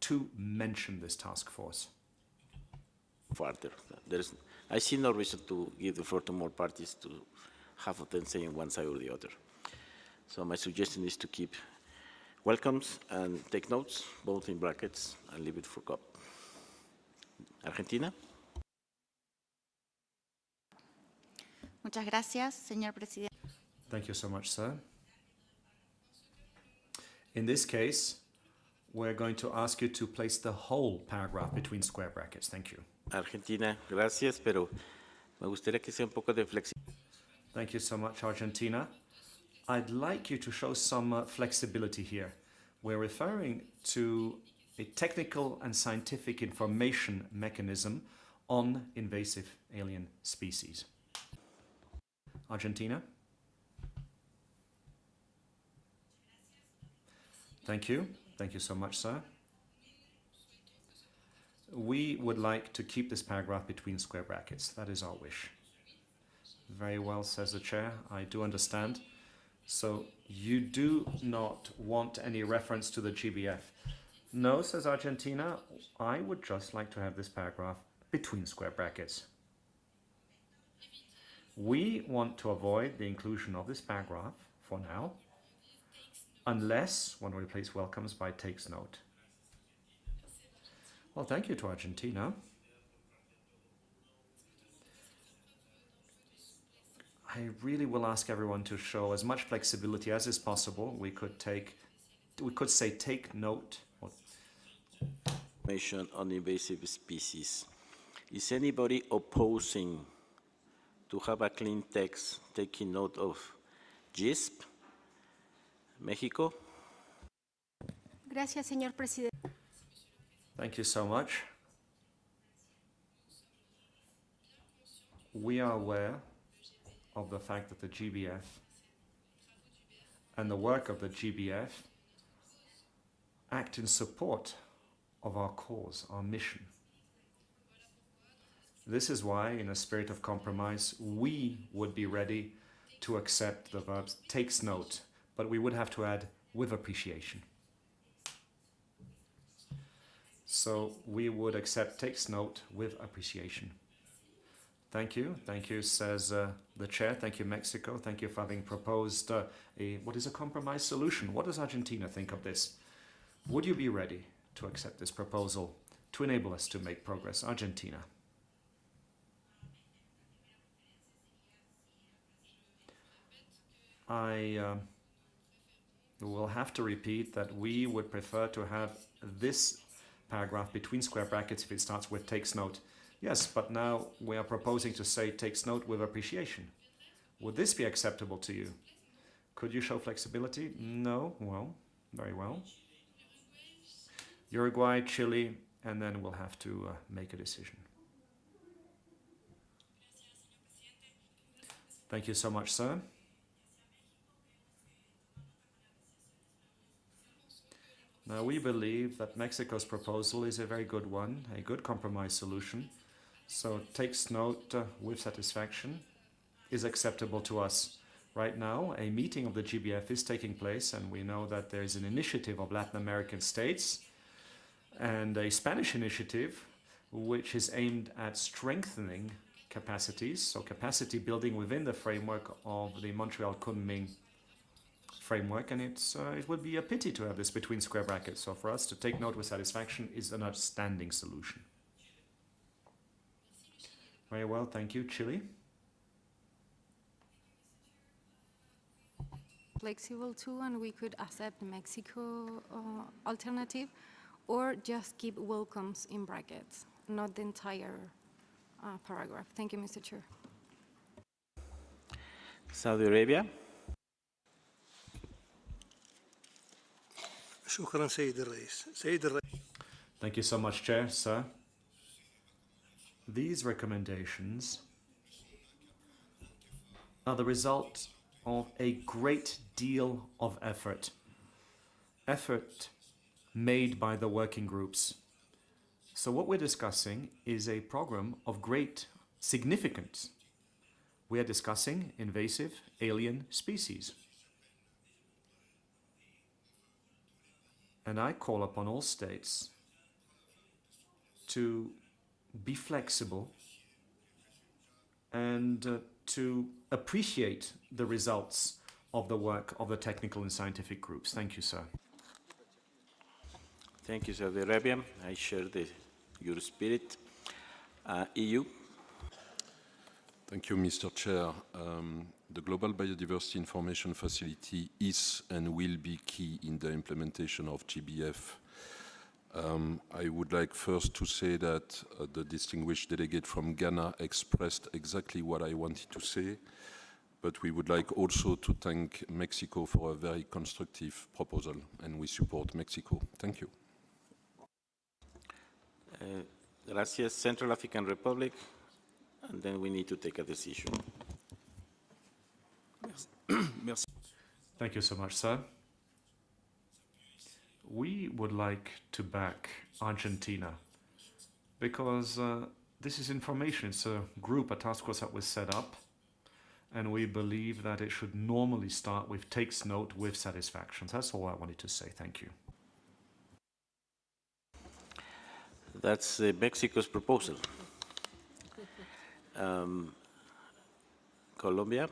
to mention this task force. Further, I see no reason to give the floor to more parties to half of them saying one side or the other. So my suggestion is to keep welcomes and take notes, both in brackets, and leave it for COP. Argentina. Muchas gracias, señor presidente. Thank you so much, sir. In this case, we're going to ask you to place the whole paragraph between square brackets. Thank you. Argentina, gracias, pero me gustaría que sea un poco de flexibilidad. Thank you so much, Argentina. I'd like you to show some flexibility here. We're referring to a technical and scientific information mechanism on invasive alien species. Argentina. Thank you. Thank you so much, sir. We would like to keep this paragraph between square brackets. That is our wish. Very well, says the chair. I do understand. So you do not want any reference to the GBF. No, says Argentina. I would just like to have this paragraph between square brackets. We want to avoid the inclusion of this paragraph for now, unless one replaces welcomes by takes note. Well, thank you to Argentina. I really will ask everyone to show as much flexibility as is possible. We could say take note. Information on invasive species. Is anybody opposing to have a clean text taking note of GISP. Mexico. Gracias, señor presidente. Thank you so much. We are aware of the fact that the GBF and the work of the GBF act in support of our cause, our mission. This is why, in a spirit of compromise, we would be ready to accept the verbs takes note, but we would have to add with appreciation. So we would accept takes note with appreciation. Thank you, says the chair. Thank you, Mexico. Thank you for having proposed what is a compromise solution. What does Argentina think of this? Would you be ready to accept this proposal to enable us to make progress? Argentina. I will have to repeat that we would prefer to have this paragraph between square brackets if it starts with takes note. Yes, but now we are proposing to say takes note with appreciation. Would this be acceptable to you? Could you show flexibility? No? Well, very well. Uruguay, Chile, and then we'll have to make a decision. Thank you so much, sir. Now, we believe that Mexico's proposal is a very good one, a good compromise solution. So takes note with satisfaction is acceptable to us. Right now, a meeting of the GBF is taking place, and we know that there is an initiative of Latin American states and a Spanish initiative which is aimed at strengthening capacities, so capacity building within the framework of the Montreal Kunming framework, and it would be a pity to have this between square brackets. So for us to take note with satisfaction is an outstanding solution. Very well, thank you. Chile? Flexible too, and we could accept Mexico alternative, or just keep welcomes in brackets, not the entire paragraph. Thank you, Mr. Chair. Saudi Arabia. Thank you so much, Chair, sir. These recommendations are the result of a great deal of effort made by the working groups. So what we're discussing is a program of great significance. We are discussing invasive alien species. And I call upon all states to be flexible and to appreciate the results of the work of the technical and scientific groups. Thank you, sir. Thank you, Saudi Arabia. I share your spirit. EU. Thank you, Mr. Chair. The Global Biodiversity Information Facility is and will be key in the implementation of GBF. I would like first to say that the distinguished delegate from Ghana expressed exactly what I wanted to say, but we would like also to thank Mexico for a very constructive proposal, and we support Mexico. Thank you. Gracias, Central African Republic, and then we need to take a decision. Thank you so much, sir. We would like to back Argentina because this is information. It's a group, a task force that was set up, and we believe that it should normally start with takes note with satisfaction. That's all I wanted to say. Thank you. That's Mexico's proposal. Colombia.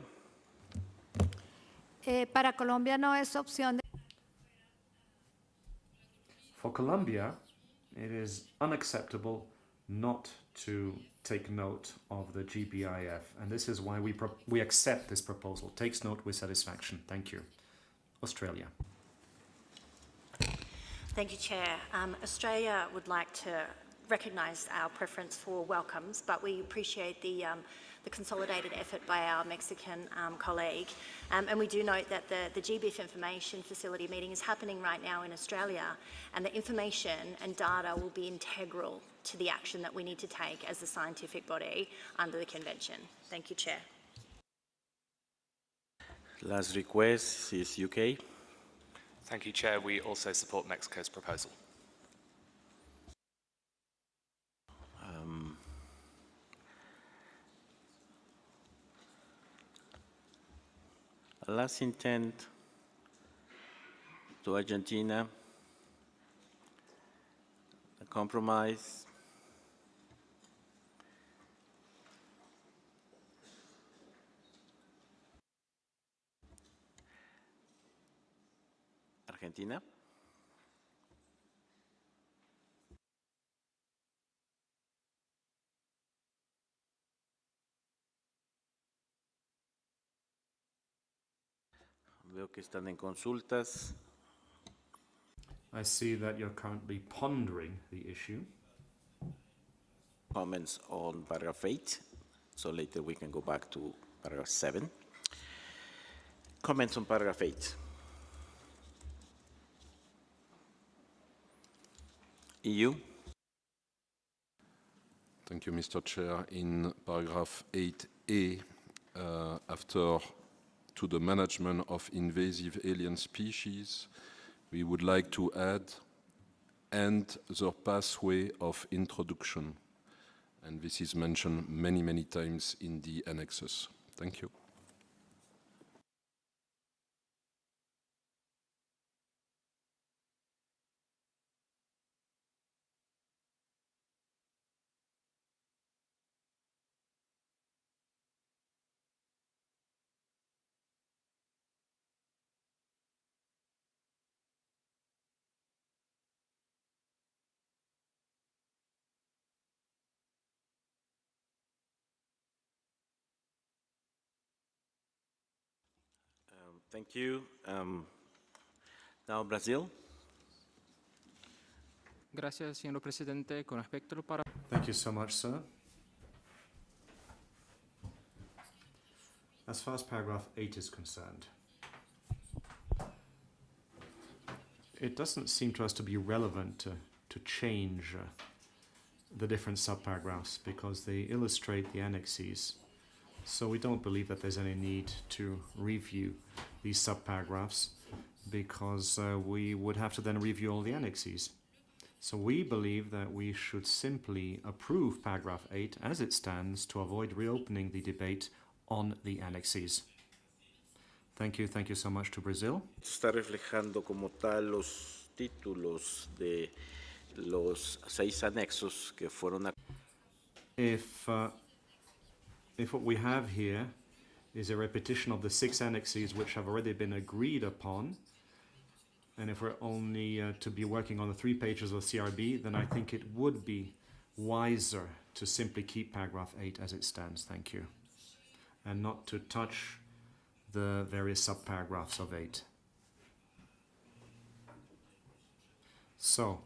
Para Colombia no es opción. For Colombia, it is unacceptable not to take note of the GBIF, and this is why we accept this proposal. Takes note with satisfaction. Thank you. Australia. Thank you, Chair. Australia would like to recognise our preference for welcomes, but we appreciate the consolidated effort by our Mexican colleague. And we do note that the GBIF information facility meeting is happening right now in Australia, and the information and data will be integral to the action that we need to take as a scientific body under the convention. Thank you, Chair. Last request is UK. Thank you, Chair. We also support Mexico's proposal. Last intent to Argentina, a compromise. Argentina. Veo que están en consultas. I see that you're currently pondering the issue. Comments on paragraph 8, so later we can go back to paragraph 7. Comments on paragraph 8. EU. Thank you, Mr. Chair. In paragraph 8A, after to the management of invasive alien species, we would like to add and the pathway of introduction. And this is mentioned many, many times in the annexes. Thank you. Thank you. Now Brazil. Gracias, señor presidente. Con respecto para... Thank you so much, sir. As far as paragraph 8 is concerned, it doesn't seem to us to be relevant to change the different subparagraphs because they illustrate the annexes. So we don't believe that there's any need to review these subparagraphs because we would have to then review all the annexes. So we believe that we should simply approve paragraph 8 as it stands to avoid reopening the debate on the annexes. Thank you so much to Brazil. Está reflejando como tal los títulos de los 6 anexos que fueron. If what we have here is a repetition of the 6 annexes which have already been agreed upon, and if we're only to be working on the 3 pages of CRB, then I think it would be wiser to simply keep paragraph 8 as it stands. Thank you. And not to touch the various subparagraphs of 8. So,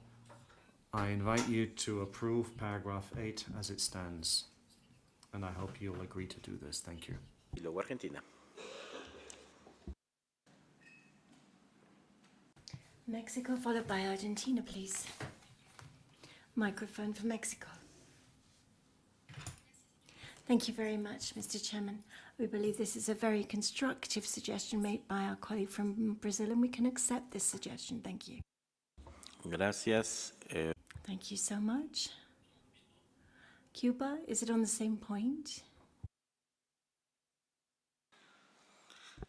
I invite you to approve paragraph 8 as it stands. And I hope you'll agree to do this. Thank you. Y luego Argentina. Mexico, followed by Argentina, please. Microphone for Mexico. Thank you very much, Mr. Chairman. We believe this is a very constructive suggestion made by our colleague from Brazil, and we can accept this suggestion. Thank you. Gracias. Thank you so much. Cuba, is it on the same point?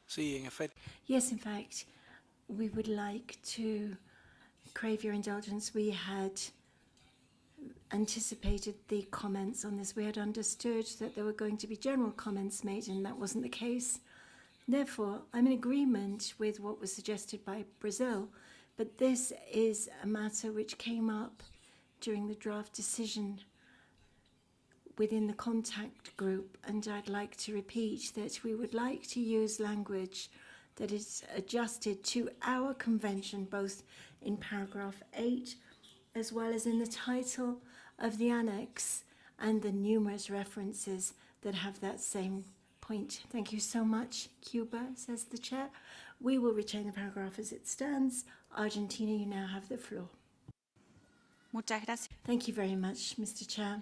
Sí, en efecto. Yes, in fact, we would like to crave your indulgence. We had anticipated the comments on this. We had understood that there were going to be general comments made, and that wasn't the case. Therefore, I'm in agreement with what was suggested by Brazil, but this is a matter which came up during the draft decision within the contact group, and I'd like to repeat that we would like to use language that is adjusted to our convention, both in paragraph 8 as well as in the title of the annex and the numerous references that have that same point. Thank you so much, Cuba, says the chair. We will retain the paragraph as it stands. Argentina, you now have the floor. Muchas gracias. Thank you very much, Mr. Chair.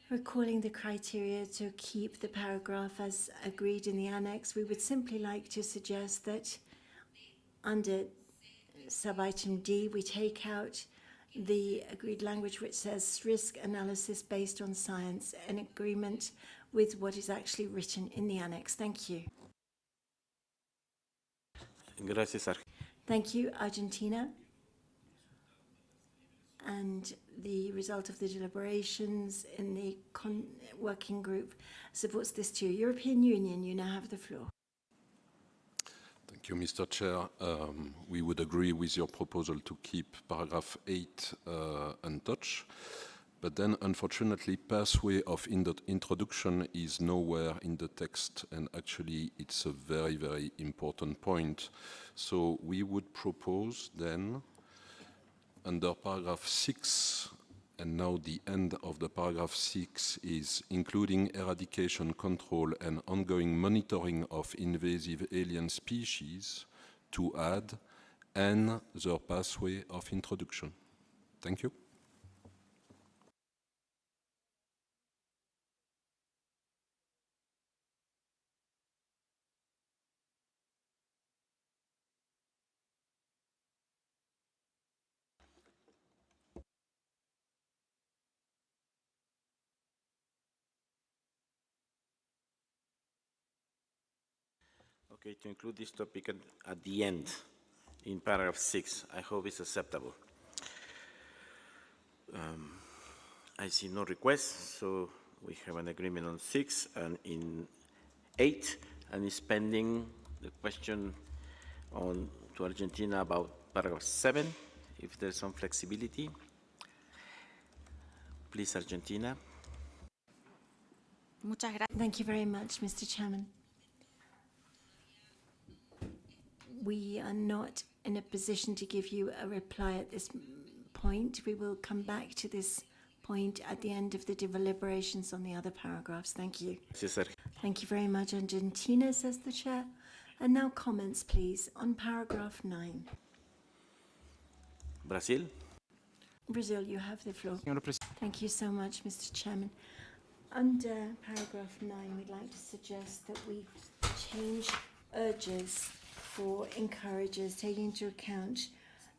Recalling the criteria to keep the paragraph as agreed in the annex, we would simply like to suggest that under sub-item D, we take out the agreed language which says risk analysis based on science, in agreement with what is actually written in the annex. Thank you. Gracias, Thank you, Argentina. And the result of the deliberations in the working group supports this too. European Union, you now have the floor. Thank you, Mr. Chair. We would agree with your proposal to keep paragraph 8 untouched, but then unfortunately pathway of introduction is nowhere in the text, and actually it's a very, very important point. So we would propose then under paragraph 6, and now the end of the paragraph 6 is including eradication, control, and ongoing monitoring of invasive alien species, to add and the pathway of introduction. Thank you. Okay, to include this topic at the end, in paragraph 6, I hope it's acceptable. I see no requests, so we have an agreement on 6 and in 8, and it's pending the question on to Argentina about paragraph 7, if there's some flexibility. Please, Argentina. Muchas gracias. Thank you very much, Mr. Chairman. We are not in a position to give you a reply at this point. We will come back to this point at the end of the deliberations on the other paragraphs. Thank you. Thank you very much, Argentina, says the chair. And now comments, please, on paragraph 9. Brazil. Brazil, you have the floor. Thank you so much, Mr. Chairman. Under paragraph 9, we'd like to suggest that we change urges for encourages, taking into account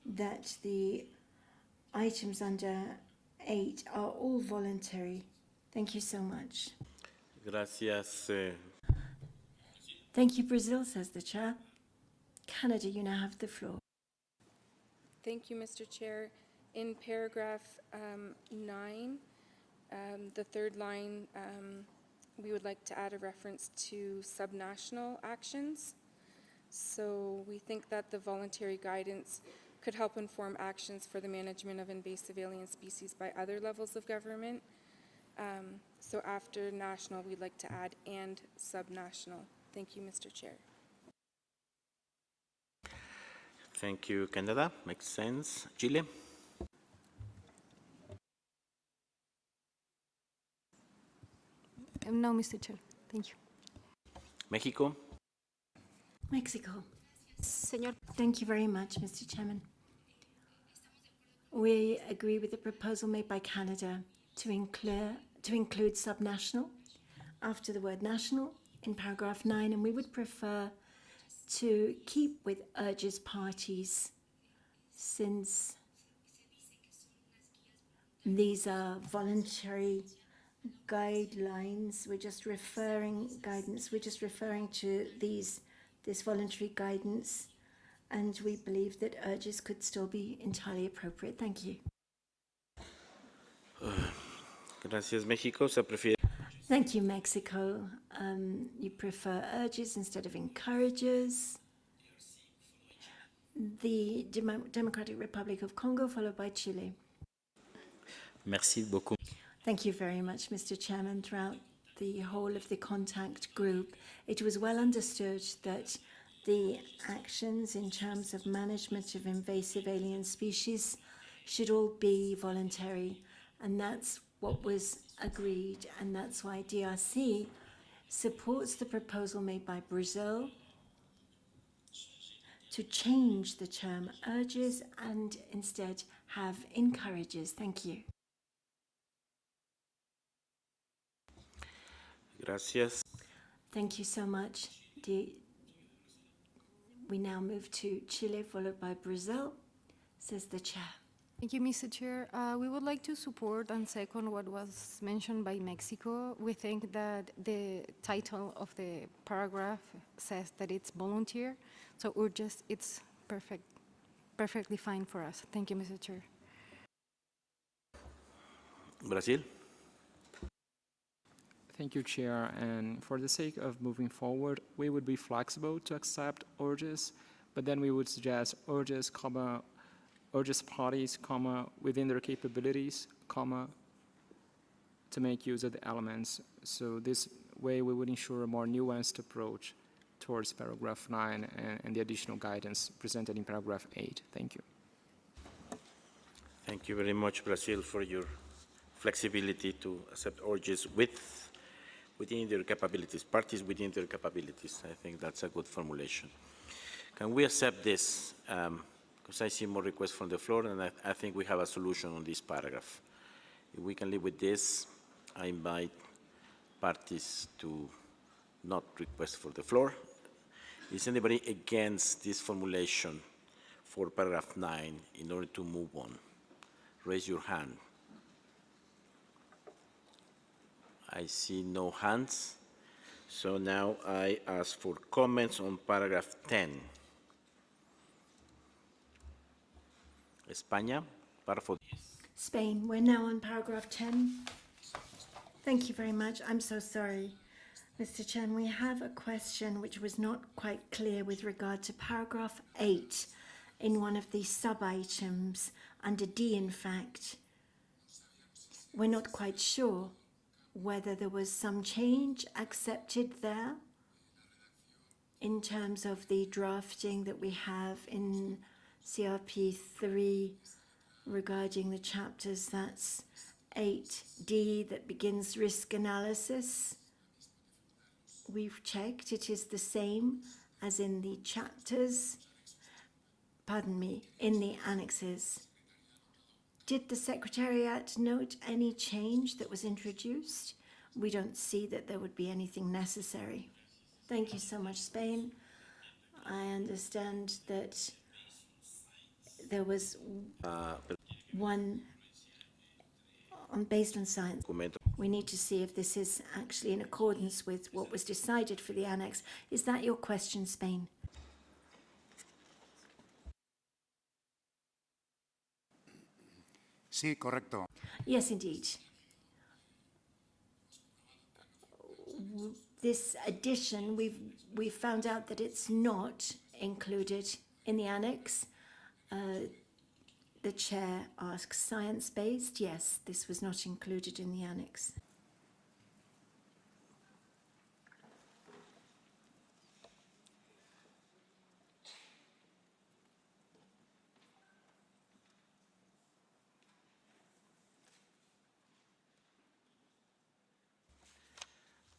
that the items under 8 are all voluntary. Thank you so much. Gracias. Thank you, Brazil, says the chair. Canada, you now have the floor. Thank you, Mr. Chair. In paragraph 9, the third line, we would like to add a reference to subnational actions. So we think that the voluntary guidance could help inform actions for the management of invasive alien species by other levels of government. So after national, we'd like to add and subnational. Thank you, Mr. Chair. Thank you, Canada. Makes sense. Chile. No, Mr. Chair. Thank you. Mexico. Mexico. Señor. Thank you very much, Mr. Chairman. We agree with the proposal made by Canada to include subnational after the word national in paragraph 9, and we would prefer to keep with urges parties, since these are voluntary guidelines. We're just referring to this voluntary guidance, and we believe that urges could still be entirely appropriate. Thank you. Gracias, México. Se prefiere. Thank you, Mexico. You prefer urges instead of encourages. The Democratic Republic of Congo, followed by Chile. Merci beaucoup. Thank you very much, Mr. Chairman. Throughout the whole of the contact group, it was well understood that the actions in terms of management of invasive alien species should all be voluntary. And that's what was agreed. And that's why DRC supports the proposal made by Brazil to change the term urges and instead have encourages. Thank you. Gracias. Thank you so much. We now move to Chile, followed by Brazil, says the chair. Thank you, Mr. Chair. We would like to support and second what was mentioned by Mexico. We think that the title of the paragraph says that it's volunteer, so it's perfectly fine for us. Thank you, Mr. Chair. Brazil. Thank you, Chair. And for the sake of moving forward, we would be flexible to accept urges, but then we would suggest urges, urges parties, within their capabilities, to make use of the elements. So this way we would ensure a more nuanced approach towards paragraph 9 and the additional guidance presented in paragraph 8. Thank you. Thank you very much, Brazil, for your flexibility to accept urges within their capabilities, parties within their capabilities. I think that's a good formulation. Can we accept this? Because I see more requests from the floor, and I think we have a solution on this paragraph. If we can live with this, I invite parties to not request for the floor. Is anybody against this formulation for paragraph 9 in order to move on? Raise your hand. I see no hands. So now I ask for comments on paragraph 10. España, párrafo. Spain, we're now on paragraph 10. Thank you very much. I'm so sorry, Mr. Chen. We have a question which was not quite clear with regard to paragraph 8 in one of the sub-items under D, in fact. We're not quite sure whether there was some change accepted there in terms of the drafting that we have in CRP 3 regarding the chapters. That's 8D that begins risk analysis. We've checked, it is the same as in the chapters, in the annexes. Did the Secretariat note any change that was introduced? We don't see that there would be anything necessary. Thank you so much, Spain. I understand that there was one based on science. We need to see if this is actually in accordance with what was decided for the annex. Is that your question, Spain? Sí, correcto. Yes, indeed. This addition, we've found out that it's not included in the annex. The chair asks, science-based? Yes, this was not included in the annex.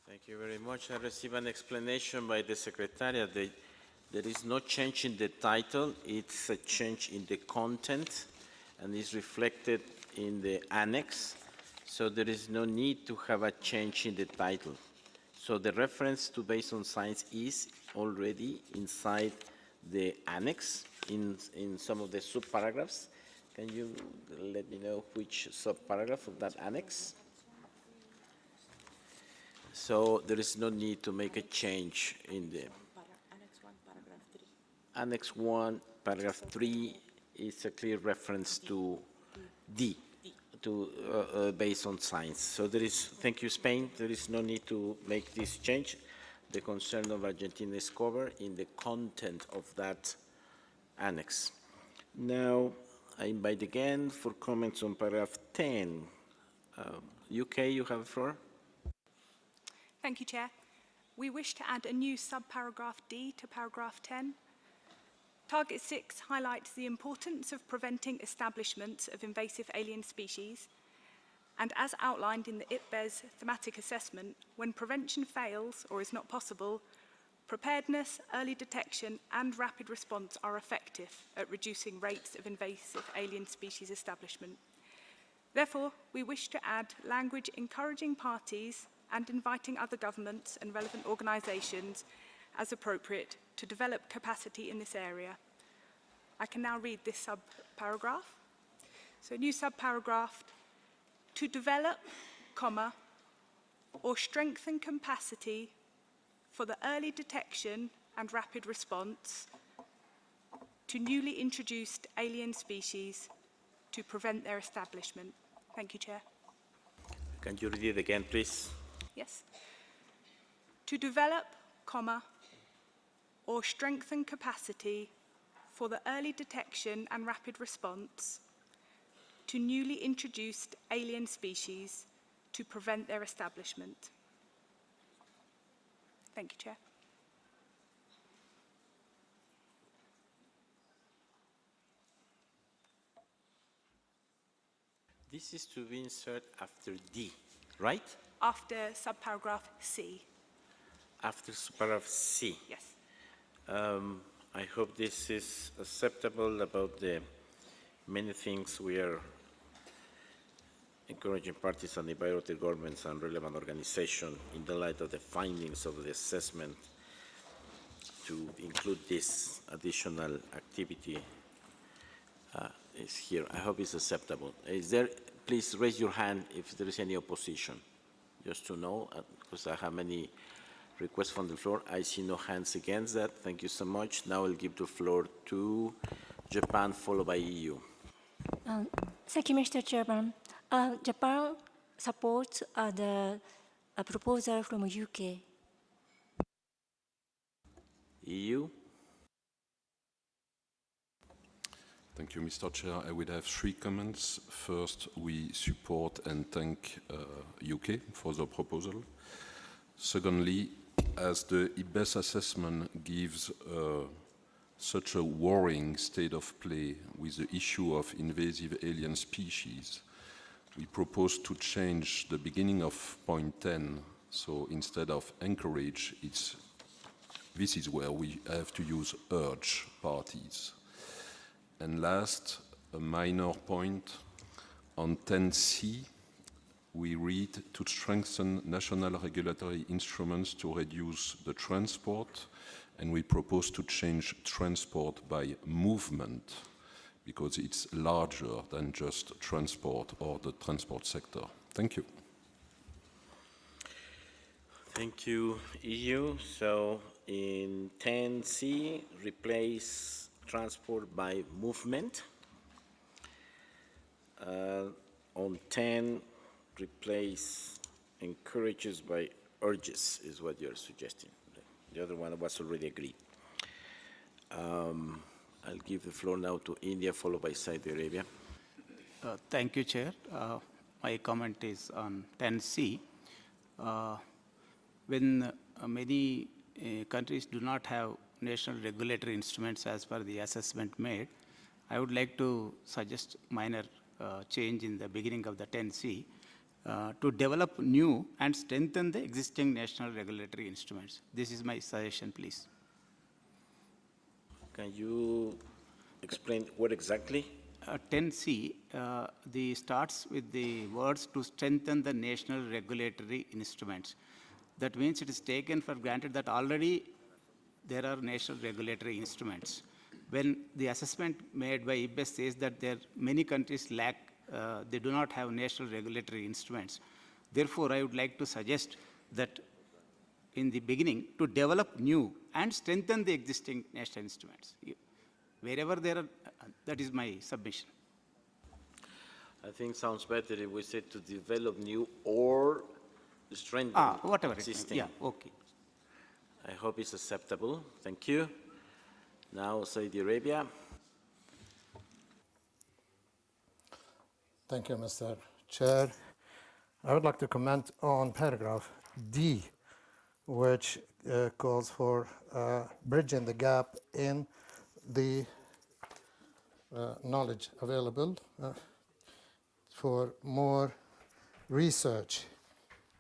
Thank you very much. I received an explanation by the Secretariat that there is no change in the title, it's a change in the content and is reflected in the annex. So there is no need to have a change in the title. So the reference to based on science is already inside the annex in some of the sub-paragraphs. Can you let me know which sub-paragraph of that annex? So there is no need to make a change in the Annex 1, paragraph 3 is a clear reference to D, to based on science. So there is, thank you, Spain. There is no need to make this change. The concern of Argentina is covered in the content of that annex. Now, I invite again for comments on paragraph 10. UK, you have the floor. Thank you, Chair. We wish to add a new subparagraph D to paragraph 10. Target 6 highlights the importance of preventing establishment of invasive alien species, and as outlined in the IPBES thematic assessment, when prevention fails or is not possible, preparedness, early detection and rapid response are effective at reducing rates of invasive alien species establishment. Therefore, we wish to add language encouraging parties and inviting other governments and relevant organisations as appropriate to develop capacity in this area. I can now read this sub-paragraph. So, new sub-paragraph, to develop, or strengthen capacity for the early detection and rapid response to newly introduced alien species to prevent their establishment. Thank you, Chair. Can you read it again, please? Yes. To develop, or strengthen capacity for the early detection and rapid response to newly introduced alien species to prevent their establishment. Thank you, Chair. This is to be inserted after D, right? After subparagraph C. After subparagraph C. Yes. I hope this is acceptable about the many things we are encouraging parties and environmental governments and relevant organizations in the light of the findings of the assessment to include this additional activity is here. I hope it's acceptable. Is there, please raise your hand if there is any opposition, just to know, because I have many requests from the floor. I see no hands against that. Thank you so much. Now I'll give the floor to Japan, followed by EU. Thank you, Mr. Chairman. Japan supports the proposal from UK. EU. Thank you, Mr. Chair. I would have 3 comments. First, we support and thank UK for the proposal. Secondly, as the IPBES assessment gives such a worrying state of play with the issue of invasive alien species, we propose to change the beginning of point 10. So instead of encourage, this is where we have to use urge parties. And last, a minor point, on 10C, we read to strengthen national regulatory instruments to reduce the transport, and we propose to change transport by movement, because it's larger than just transport or the transport sector. Thank you. Thank you, EU. So in 10C, replace transport by movement. On 10, replace encourages by urges is what you're suggesting. The other one was already agreed. I'll give the floor now to India, followed by Saudi Arabia. Thank you, Chair. My comment is on 10C. When many countries do not have national regulatory instruments as per the assessment made, I would like to suggest minor change in the beginning of the 10C to develop new and strengthen the existing national regulatory instruments. This is my suggestion, please. Can you explain what exactly? 10C starts with the words to strengthen the national regulatory instruments. That means it is taken for granted that already there are national regulatory instruments. When the assessment made by IPBES says that many countries lack, they do not have national regulatory instruments. Therefore, I would like to suggest that in the beginning to develop new and strengthen the existing national instruments. Wherever there are, that is my submission. I think sounds better if we say to develop new or strengthen whatever existing. Yeah, okay. I hope it's acceptable. Thank you. Now, Saudi Arabia. Thank you, Mr. Chair. I would like to comment on paragraph D, which calls for bridging the gap in the knowledge available for more research.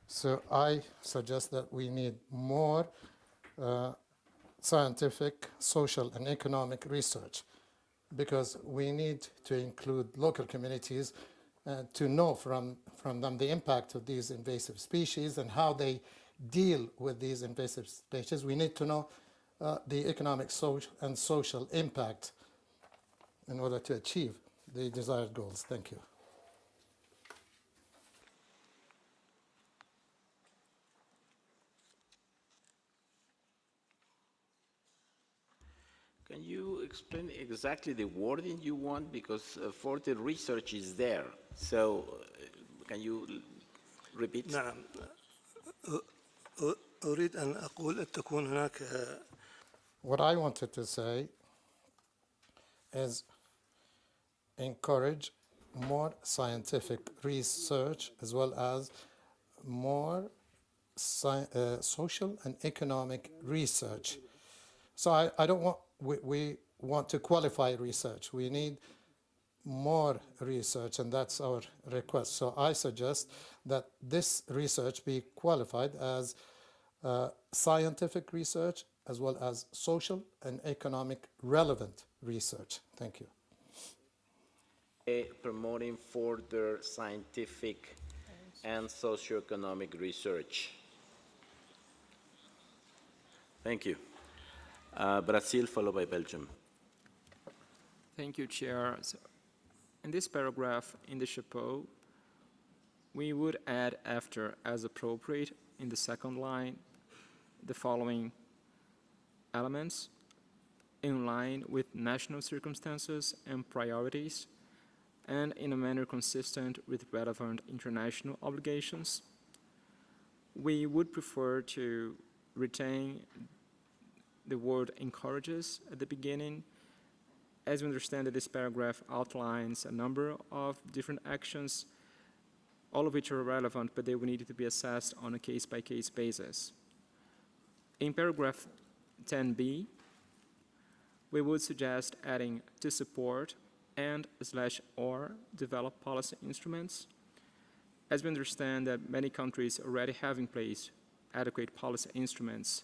So I suggest that we need more scientific, social, and economic research, because we need to include local communities to know from them the impact of these invasive species and how they deal with these invasive species. We need to know the economic and social impact in order to achieve the desired goals. Thank you. Can you explain exactly the wording you want? Because for the research is there. So can you repeat? نعم. أريد أن أقول أن تكون هناك What I wanted to say is encourage more scientific research as well as more social and economic research. So I don't want, we want to qualify research. We need more research, and that's our request. So I suggest that this research be qualified as scientific research as well as social and economic relevant research. Thank you. Promoting further scientific and socioeconomic research. Thank you. Brazil, followed by Belgium. Thank you, Chair. So in this paragraph in the chapeau, we would add after as appropriate in the second line the following elements: in line with national circumstances and priorities, and in a manner consistent with relevant international obligations. We would prefer to retain the word encourages at the beginning, as we understand that this paragraph outlines a number of different actions, all of which are relevant, but they will need to be assessed on a case-by-case basis. In paragraph 10b, we would suggest adding to support and/or develop policy instruments, as we understand that many countries already have in place adequate policy instruments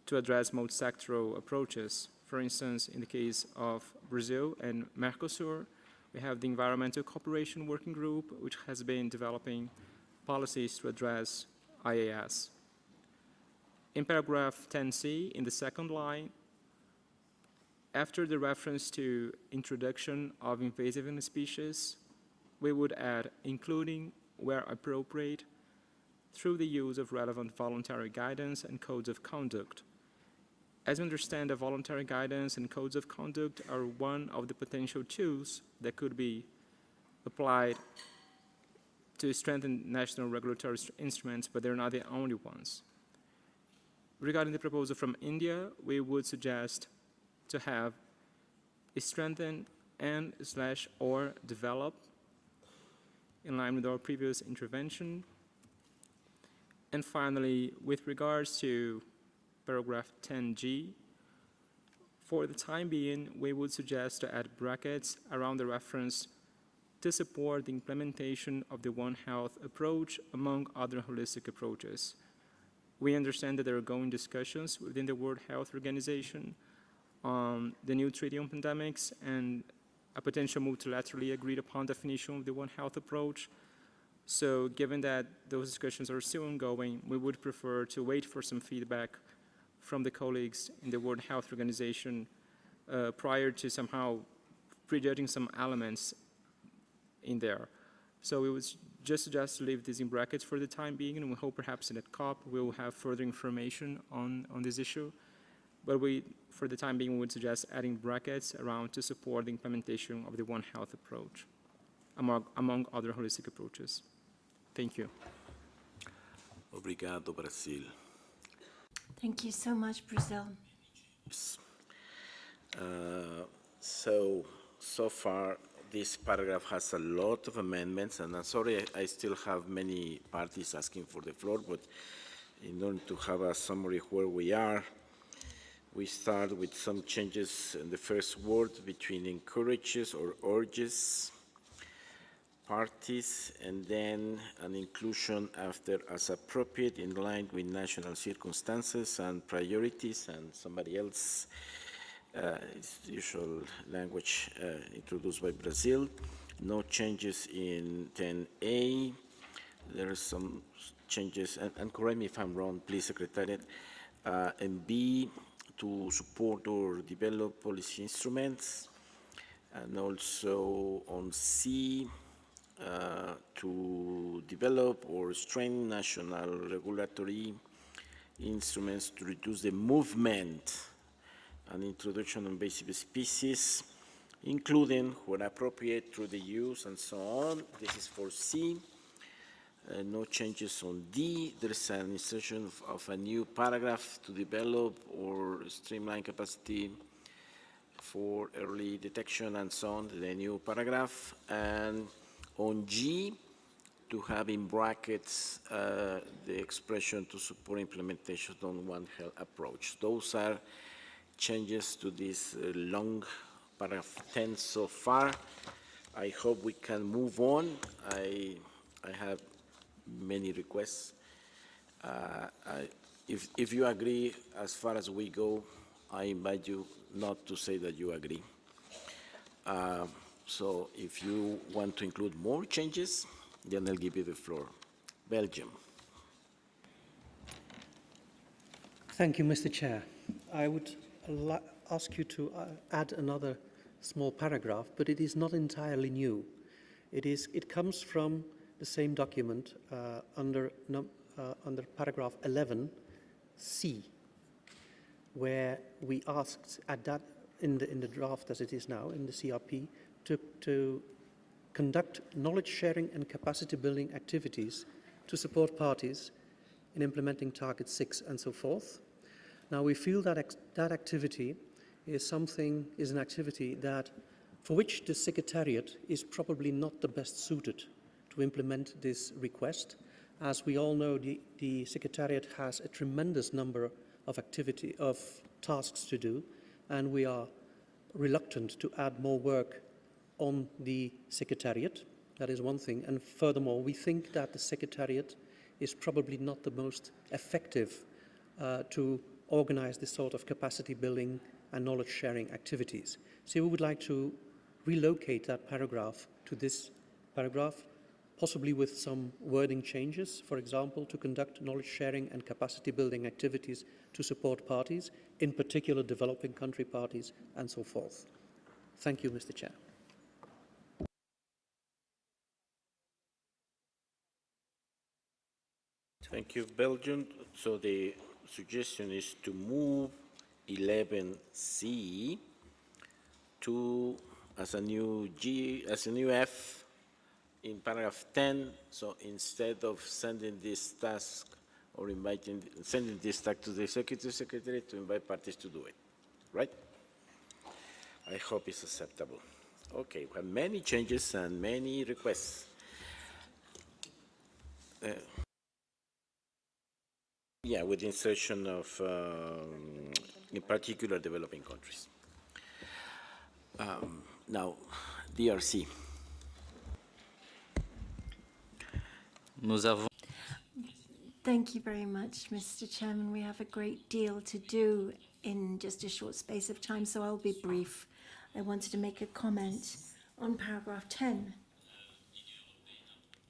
to address multi-sectoral approaches. For instance, in the case of Brazil and Mercosur, we have the Environmental Cooperation Working Group, which has been developing policies to address IAS. In paragraph 10c, in the second line, after the reference to introduction of invasive species, we would add including, where appropriate, through the use of relevant voluntary guidance and codes of conduct. As we understand, the voluntary guidance and codes of conduct are one of the potential tools that could be applied to strengthen national regulatory instruments, but they're not the only ones. Regarding the proposal from India, we would suggest to have a strengthen and/or develop in line with our previous intervention. And finally, with regards to paragraph 10g, for the time being, we would suggest to add brackets around the reference to support the implementation of the One Health approach among other holistic approaches. We understand that there are ongoing discussions within the World Health Organization on the new treaty on pandemics and a potential multilaterally agreed upon definition of the One Health approach. So given that those discussions are still ongoing, we would prefer to wait for some feedback from the colleagues in the World Health Organization prior to somehow prejudging some elements in there. So we would just suggest to leave this in brackets for the time being, and we hope perhaps in that COP we will have further information on this issue. But for the time being, we would suggest adding brackets around to support the implementation of the One Health approach, among other holistic approaches. Thank you. Obrigado, Brazil. Thank you so much, Brazil. Yes. So far, this paragraph has a lot of amendments, and I'm sorry I still have many parties asking for the floor, but in order to have a summary where we are, We start with some changes in the first word between encourages or urges parties, and then an inclusion after as appropriate in line with national circumstances and priorities, and somebody else, it's the usual language introduced by Brazil. No changes in 10A. There are some changes, and correct me if I'm wrong, please, Secretariat, and B, to support or develop policy instruments, and also on C, to develop or strengthen national regulatory instruments to reduce the movement and introduction of invasive species, including, where appropriate, through the use and so on. This is for C. No changes on D. There is an insertion of a new paragraph to develop or streamline capacity for early detection and so on, the new paragraph. And on G, to have in brackets the expression to support implementation on One Health approach. Those are changes to this long paragraph 10 so far. I hope we can move on. I have many requests. If you agree, as far as we go, I invite you not to say that you agree. So if you want to include more changes, then I'll give you the floor. Belgium. Thank you, Mr. Chair. I would ask you to add another small paragraph, but it is not entirely new. It comes from the same document under paragraph 11C, where we asked at that in the draft as it is now in the CRP to conduct knowledge sharing and capacity building activities to support parties in implementing Target 6 and so forth. Now we feel that that activity is an activity that for which the Secretariat is probably not the best suited to implement this request. As we all know, the Secretariat has a tremendous number of tasks to do, and we are reluctant to add more work on the Secretariat. That is one thing. And furthermore, we think that the Secretariat is probably not the most effective to organize this sort of capacity building and knowledge sharing activities. So we would like to relocate that paragraph to this paragraph, possibly with some wording changes, for example, to conduct knowledge sharing and capacity building activities to support parties, in particular developing country parties, and so forth. Thank you, Mr. Chair. Thank you, Belgium. So the suggestion is to move 11C to as a new F in paragraph 10. So instead of sending this task or sending this task to the Executive Secretary, to invite parties to do it, right? I hope it's acceptable. Okay, we have many changes and many requests. Yeah, with the insertion of, in particular, developing countries. Now, DRC. Thank you very much, Mr. Chairman. We have a great deal to do in just a short space of time, so I'll be brief. I wanted to make a comment on paragraph 10.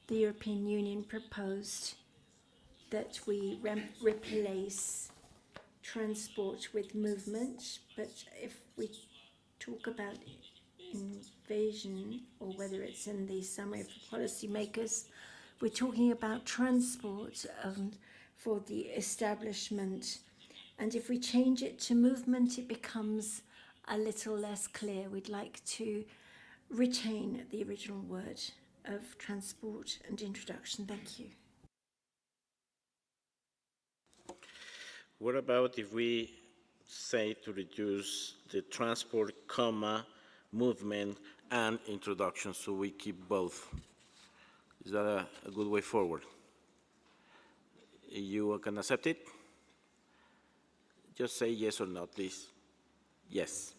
The European Union proposed that we replace transport with movement, but if we talk about invasion, or whether it's in the summary for policymakers, we're talking about transport for the establishment. And if we change it to movement, it becomes a little less clear. We'd like to retain the original word of transport and introduction. Thank you. What about if we say to reduce the transport, movement, and introduction, so we keep both? Is that a good way forward? You can accept it? Just say yes or no, please. Yes.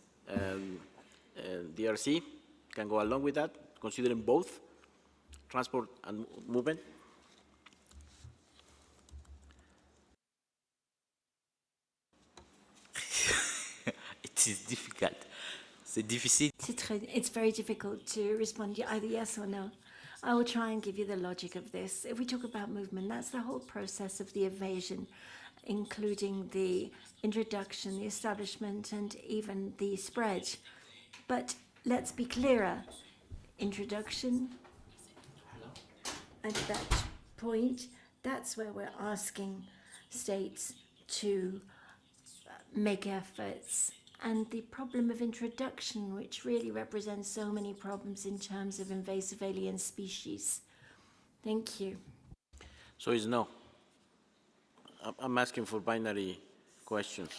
DRC can go along with that, considering both transport and movement. It is difficult. C'est difficile. It's very difficult to respond either yes or no. I will try and give you the logic of this. If we talk about movement, that's the whole process of the evasion, including the introduction, the establishment, and even the spread. But let's be clearer. Introduction, at that point, that's where we're asking states to make efforts. And the problem of introduction, which really represents so many problems in terms of invasive alien species. Thank you. So it's no. I'm asking for binary questions,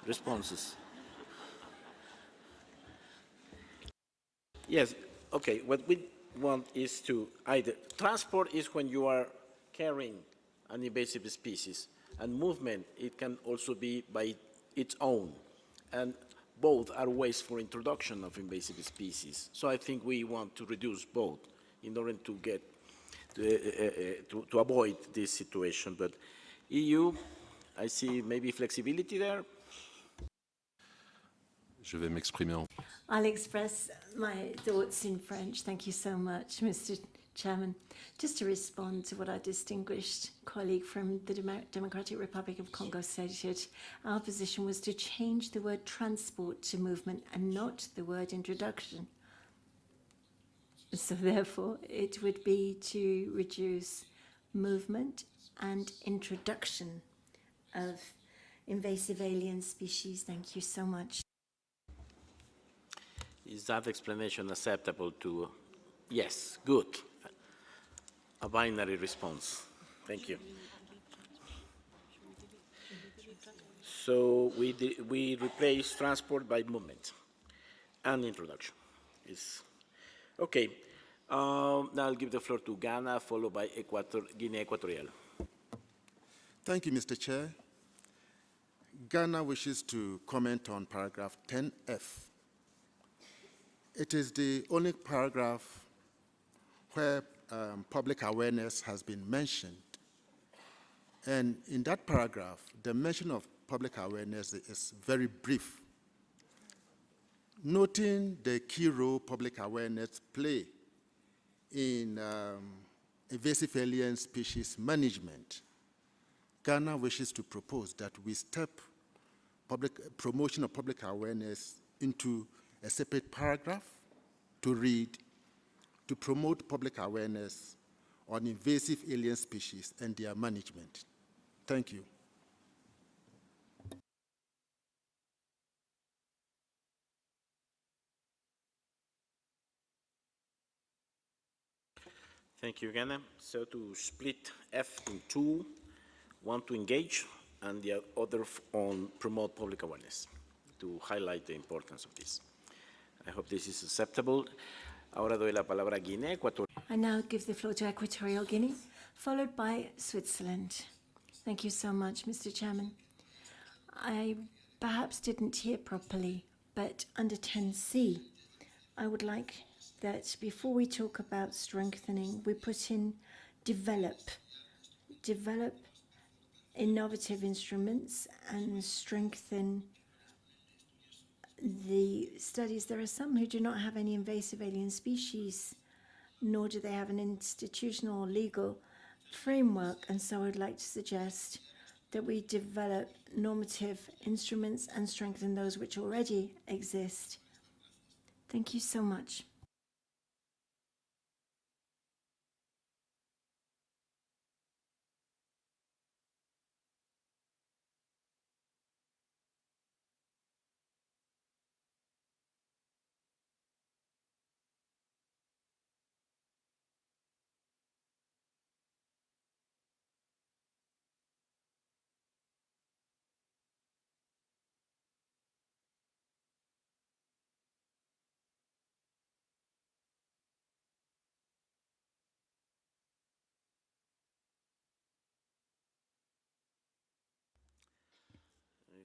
responses. Yes, okay, what we want is to either, transport is when you are carrying an invasive species, and movement, it can also be by its own. And both are ways for introduction of invasive species. So I think we want to reduce both in order to get, to avoid this situation. But EU, I see maybe flexibility there. Je vais m'exprimer en I'll express my thoughts in French. Thank you so much, Mr. Chairman. Just to respond to what our distinguished colleague from the Democratic Republic of Congo stated, our position was to change the word transport to movement and not the word introduction. So therefore, it would be to reduce movement and introduction of invasive alien species. Thank you so much. Is that explanation acceptable to, yes, good. A binary response. Thank you. So we replace transport by movement and introduction. Okay. Now I'll give the floor to Ghana, followed by Guinea Equatorial. Thank you, Mr. Chair. Ghana wishes to comment on paragraph 10F. It is the only paragraph where public awareness has been mentioned. And in that paragraph, the mention of public awareness is very brief. Noting the key role public awareness play in invasive alien species management, Ghana wishes to propose that we step promotion of public awareness into a separate paragraph to read, to promote public awareness on invasive alien species and their management. Thank you. Thank you, Ghana. So to split F in two, one to engage and the other on promote public awareness, to highlight the importance of this. I hope this is acceptable. Ahora doy la palabra a Guinea Equatorial. I now give the floor to Equatorial Guinea, followed by Switzerland. Thank you so much, Mr. Chairman. I perhaps didn't hear properly, but under 10C, I would like that before we talk about strengthening, we put in develop innovative instruments and strengthen the studies. There are some who do not have any invasive alien species, nor do they have an institutional or legal framework. And so I'd like to suggest that we develop normative instruments and strengthen those which already exist. Thank you so much.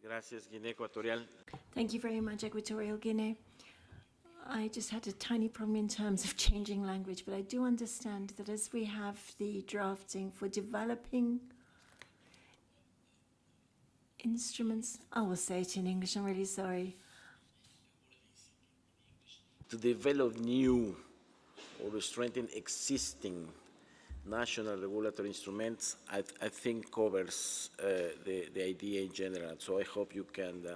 Gracias, Guinea Ecuatorial. Thank you very much, Equatorial Guinea. I just had a tiny problem in terms of changing language, but I do understand that as we have the drafting for developing instruments, I will say it in English, I'm really sorry. To develop new or strengthen existing national regulatory instruments, I think covers the idea in general. So I hope you can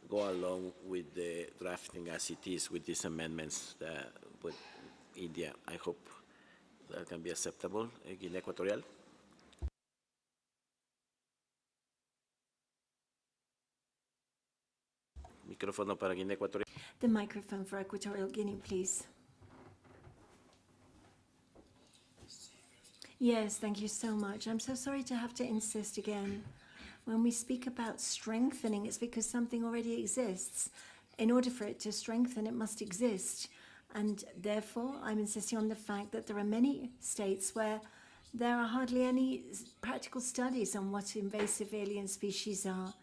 go along with the drafting as it is with these amendments with India. I hope that can be acceptable. Guinea Ecuatorial. Micrófono para Guinea Ecuatorial. The microphone for Equatorial Guinea, please. Yes, thank you so much. I'm so sorry to have to insist again. When we speak about strengthening, it's because something already exists. In order for it to strengthen, it must exist. And therefore, I'm insisting on the fact that there are many states where there are hardly any practical studies on what invasive alien species are.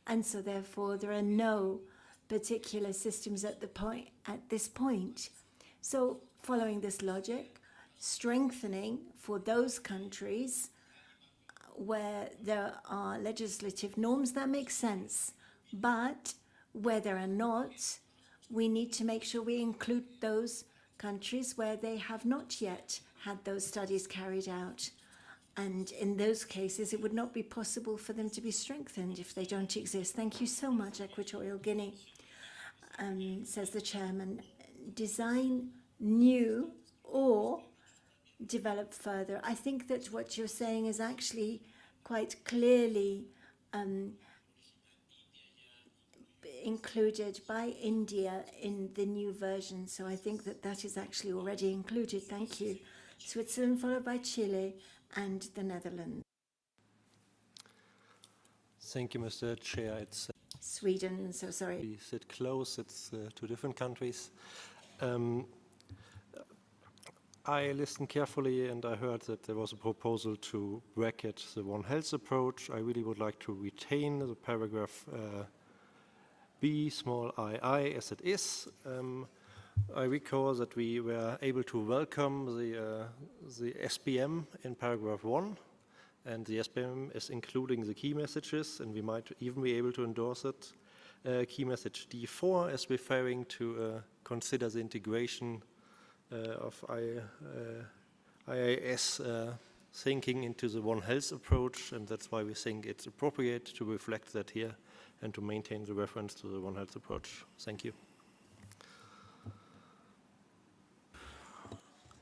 And so therefore, there are no particular systems at this point. So following this logic, strengthening for those countries where there are legislative norms, that makes sense. But where there are not, we need to make sure we include those countries where they have not yet had those studies carried out. And in those cases, it would not be possible for them to be strengthened if they don't exist. Thank you so much, Equatorial Guinea. Says the chairman, design new or develop further. I think that what you're saying is actually quite clearly included by India in the new version. So I think that that is actually already included. Thank you. Switzerland followed by Chile and the Netherlands. Thank you, Mr. Chair. It's Sweden, so sorry. we sit close. It's two different countries. I listened carefully and I heard that there was a proposal to bracket the One Health approach. I really would like to retain the paragraph B, small ii, as it is. I recall that we were able to welcome the SPM in paragraph 1, and the SPM is including the key messages, and we might even be able to endorse it. Key message D4 is referring to consider the integration of IIS thinking into the One Health approach, and that's why we think it's appropriate to reflect that here and to maintain the reference to the One Health approach. Thank you.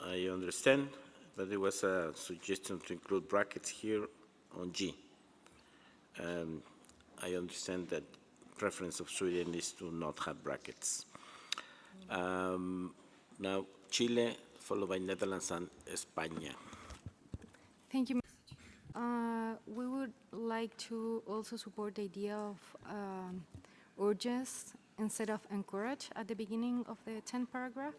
I understand that there was a suggestion to include brackets here on G. I understand that preference of Sweden is to not have brackets. Now, Chile, followed by Netherlands and España. Thank you. We would like to also support the idea of urges instead of encourage at the beginning of the 10th paragraph.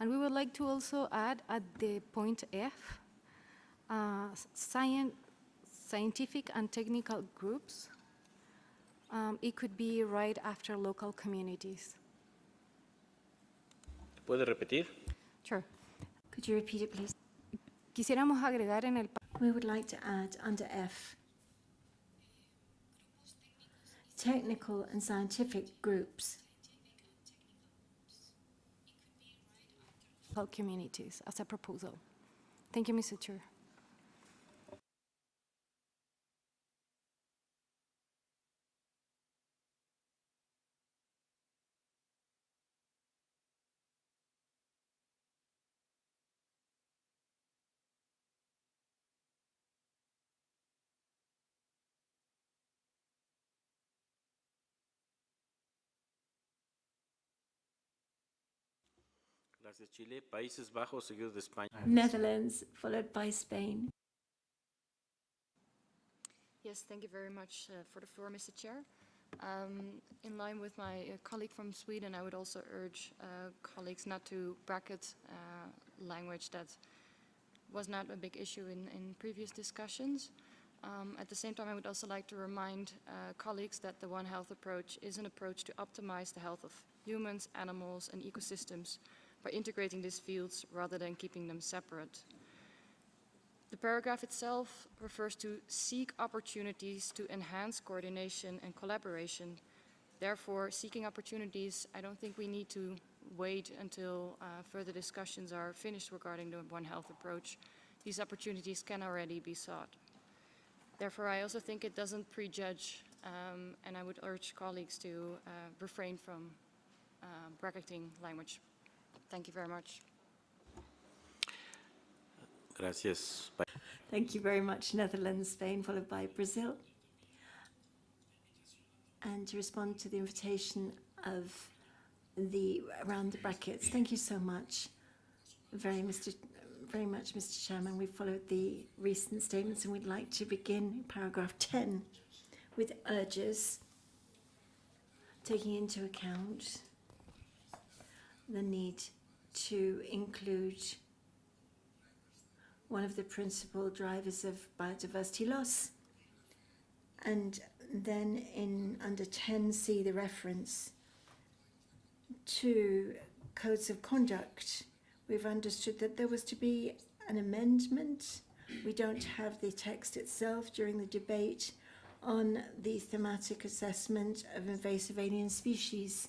And we would like to also add at the point F, scientific and technical groups. It could be right after local communities. ¿Puede repetir? Sure. Could you repeat it, please? Quisiéramos agregar en el... We would like to add under F, technical and scientific groups. Communities as a proposal. Thank you, Mr. Chair. Gracias, Chile. Países Bajos, seguido de España. Netherlands, followed by Spain. Yes, thank you very much for the floor, Mr. Chair. In line with my colleague from Sweden, I would also urge colleagues not to bracket language that was not a big issue in previous discussions. At the same time, I would also like to remind colleagues that the One Health approach is an approach to optimize the health of humans, animals, and ecosystems by integrating these fields rather than keeping them separate. The paragraph itself refers to seek opportunities to enhance coordination and collaboration. Therefore, seeking opportunities, I don't think we need to wait until further discussions are finished regarding the One Health approach. These opportunities can already be sought. Therefore, I also think it doesn't prejudge, and I would urge colleagues to refrain from bracketing language. Thank you very much. Gracias. Thank you very much, Netherlands, Spain, followed by Brazil. And to respond to the invitation of around the brackets, thank you so much. Very much, Mr. Chairman. We followed the recent statements and we'd like to begin paragraph 10 with urges, taking into account the need to include one of the principal drivers of biodiversity loss. And then under 10C, the reference to codes of conduct, we've understood that there was to be an amendment. We don't have the text itself during the debate on the thematic assessment of invasive alien species.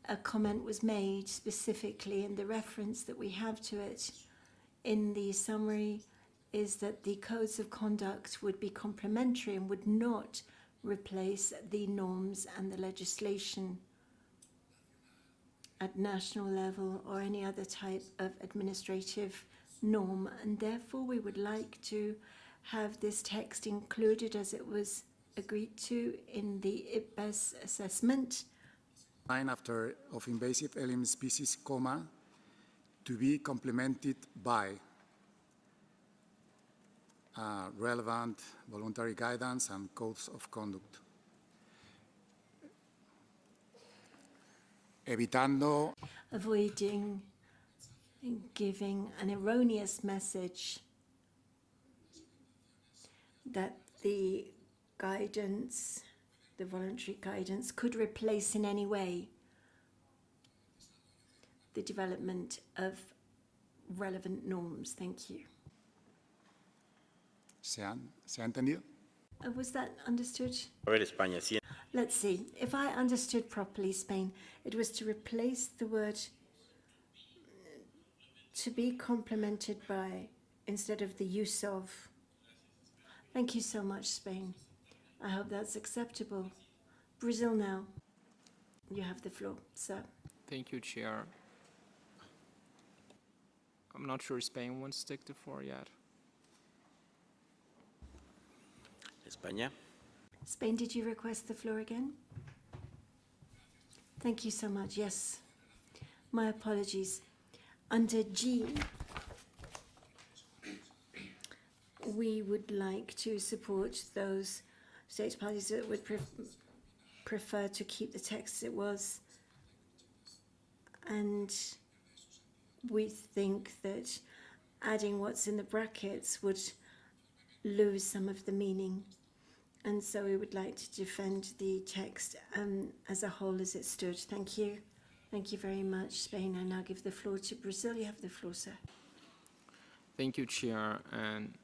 A comment was made specifically, and the reference that we have to it in the summary is that the codes of conduct would be complementary and would not replace the norms and the legislation at national level or any other type of administrative norm. And therefore, we would like to have this text included as it was agreed to in the IPBES assessment. Line after of invasive alien species, comma, to be complemented by relevant voluntary guidance and codes of conduct. Evitando. Avoiding giving an erroneous message that the guidance, the voluntary guidance, could replace in any way the development of relevant norms. Thank you. ¿Se ha entendido? Was that understood? A ver, España, sí. Let's see. If I understood properly, Spain, it was to replace the word to be complemented by instead of the use of. Thank you so much, Spain. I hope that's acceptable. Brazil now. You have the floor, sir. Thank you, Chair. I'm not sure Spain wants to take the floor yet. España. Spain, did you request the floor again? Thank you so much. Yes. My apologies. Under G, we would like to support those states parties that would prefer to keep the text as it was. And we think that adding what's in the brackets would lose some of the meaning. And so we would like to defend the text as a whole as it stood. Thank you. Thank you very much, Spain. I now give the floor to Brazil. You have the floor, sir. Thank you, Chair. And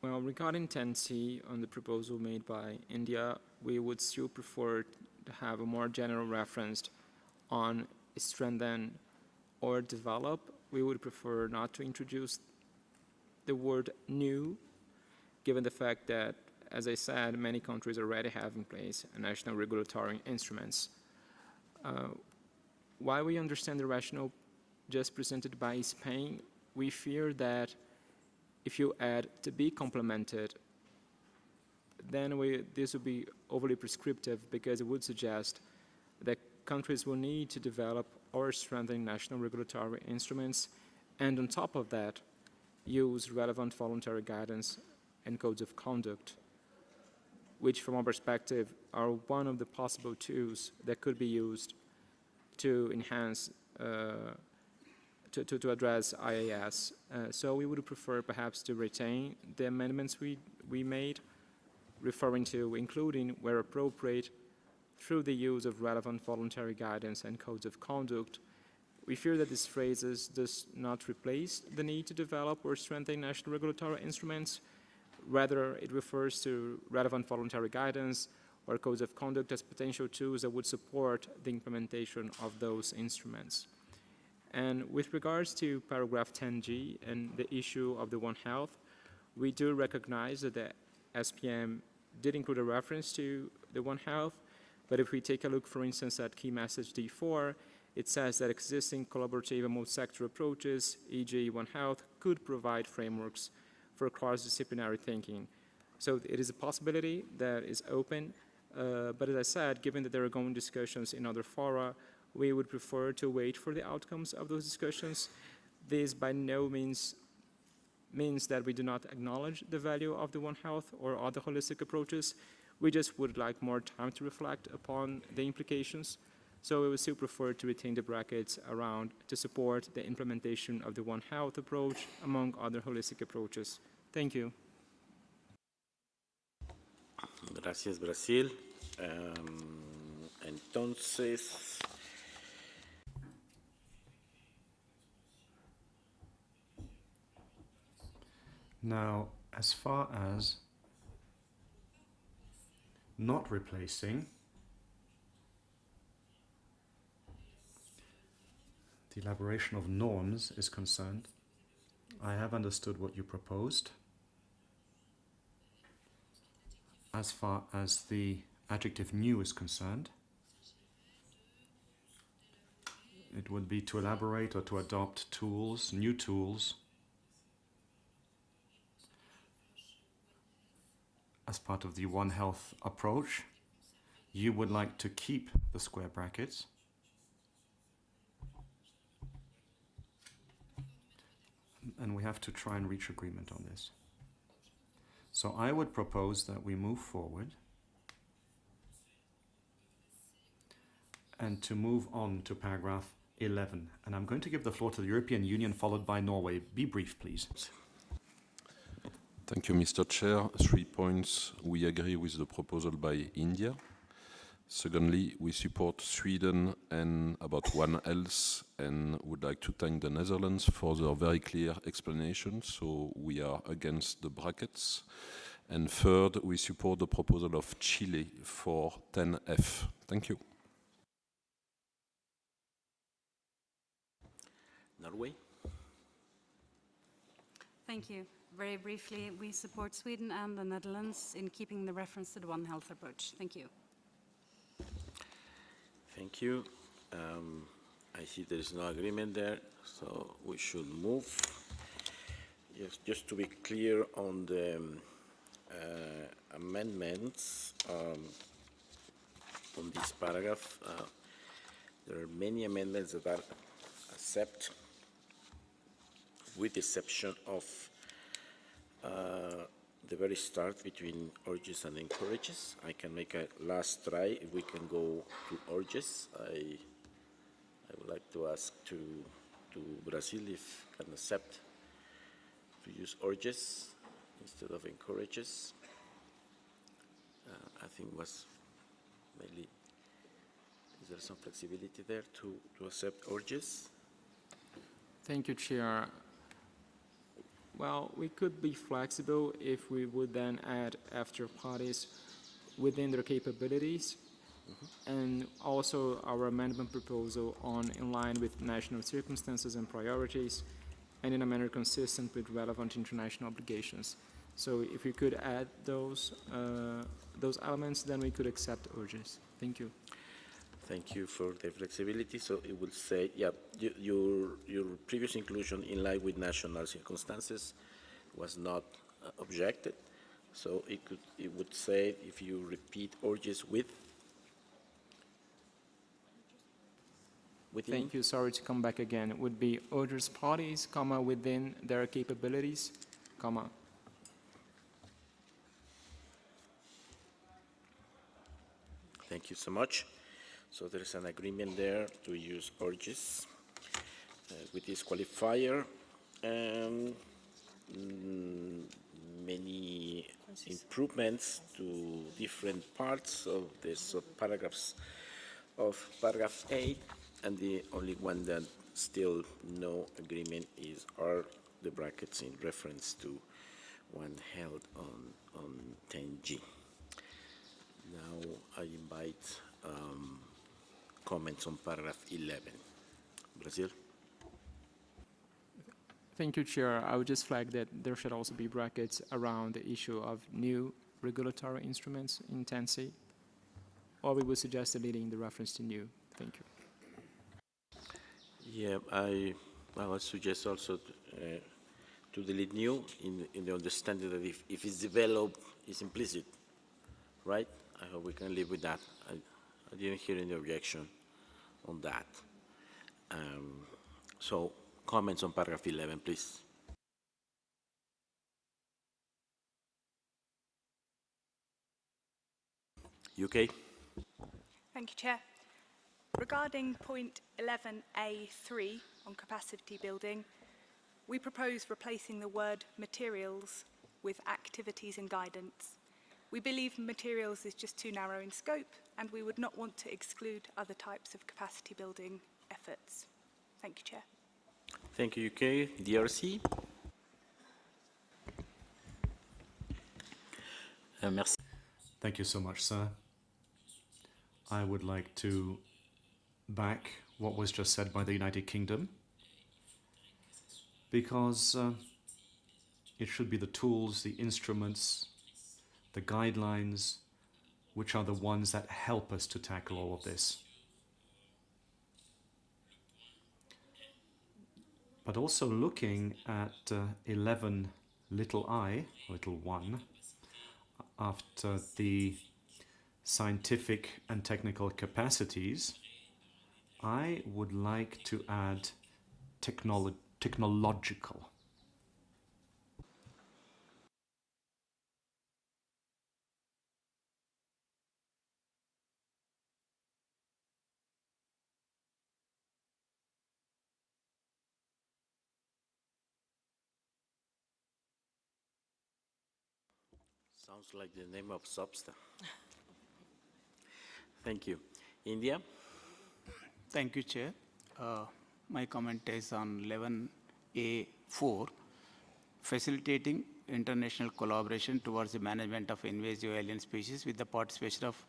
well, regarding 10C on the proposal made by India, we would still prefer to have a more general reference on strengthen or develop. We would prefer not to introduce the word new, given the fact that, as I said, many countries already have in place national regulatory instruments. While we understand the rationale just presented by Spain, we fear that if you add to be complemented, then this would be overly prescriptive, because it would suggest that countries will need to develop or strengthen national regulatory instruments, and on top of that, use relevant voluntary guidance and codes of conduct, which from our perspective are one of the possible tools that could be used to enhance to address IAS. So we would prefer perhaps to retain the amendments we made, referring to including, where appropriate, through the use of relevant voluntary guidance and codes of conduct. We fear that these phrases does not replace the need to develop or strengthen national regulatory instruments. Rather, it refers to relevant voluntary guidance or codes of conduct as potential tools that would support the implementation of those instruments. And with regards to paragraph 10G and the issue of the One Health, we do recognize that the SPM did include a reference to the One Health, but if we take a look, for instance, at key message D4, it says that existing collaborative and multi-sector approaches, e.g. One Health, could provide frameworks for cross-disciplinary thinking. So it is a possibility that is open, but as I said, given that there are ongoing discussions in other fora, we would prefer to wait for the outcomes of those discussions. This by no means that we do not acknowledge the value of the One Health or other holistic approaches. We just would like more time to reflect upon the implications. So we would still prefer to retain the brackets around to support the implementation of the One Health approach among other holistic approaches. Thank you. Gracias, Brasil. Entonces, now, as far as not replacing the elaboration of norms is concerned, I have understood what you proposed. As far as the adjective new is concerned, it would be to elaborate or to adopt tools, new tools, as part of the One Health approach. You would like to keep the square brackets. And we have to try and reach agreement on this. So I would propose that we move forward and to move on to paragraph 11. And I'm going to give the floor to the European Union, followed by Norway. Be brief, please. Thank you, Mr. Chair. 3 points. We agree with the proposal by India. Secondly, we support Sweden and about One Health and would like to thank the Netherlands for their very clear explanation. So we are against the brackets. And third, we support the proposal of Chile for 10F. Thank you. Norway. Thank you. Very briefly, we support Sweden and the Netherlands in keeping the reference to the One Health approach. Thank you. Thank you. I see there is no agreement there, so we should move. Just to be clear on the amendments on this paragraph, there are many amendments that are accepted, with the exception of the very start between urges and encourages. I can make a last try if we can go to urges. I would like to ask to Brazil if can accept to use urges instead of encourages. I think was mainly, is there some flexibility there to accept urges? Thank you, Chair. Well, we could be flexible if we would then add after parties within their capabilities, and also our amendment proposal on in line with national circumstances and priorities, and in a manner consistent with relevant international obligations. So if we could add those elements, then we could accept urges. Thank you. Thank you for the flexibility. So it will say, yeah, your previous inclusion in line with national circumstances was not objected. So it would say, if you repeat urges within. Thank you. Sorry to come back again. It would be urges parties, comma, within their capabilities, comma. Thank you so much. So there is an agreement there to use urges. with this qualifier. Mm, many improvements to different parts of the subparagraphs of paragraph 8, and the only one that still no agreement are the brackets in reference to one held on 10G. Now I invite comments on paragraph 11. Brazil. Thank you, Chair. I would just flag that there should also be brackets around the issue of new regulatory instruments in 10C, or we would suggest deleting the reference to new. Thank you. Yeah, I would suggest also to delete new in the understanding that if it's developed, it's implicit, right? I hope we can live with that. I didn't hear any objection on that. So comments on paragraph 11, please. UK. Thank you, Chair. Regarding point 11A3 on capacity building, we propose replacing the word materials with activities and guidance. We believe materials is just too narrow in scope, and we would not want to exclude other types of capacity building efforts. Thank you, Chair. Thank you, UK. DRC. Merci. Thank you so much, sir. I would like to back what was just said by the United Kingdom, because it should be the tools, the instruments, the guidelines, which are the ones that help us to tackle all of this. But also looking at 11 little I, little 1, after the scientific and technical capacities, I would like to add technological. Sounds like the name of Substa. Thank you. India. Thank you, Chair. My comment is on 11A4, facilitating international collaboration towards the management of invasive alien species with the participation of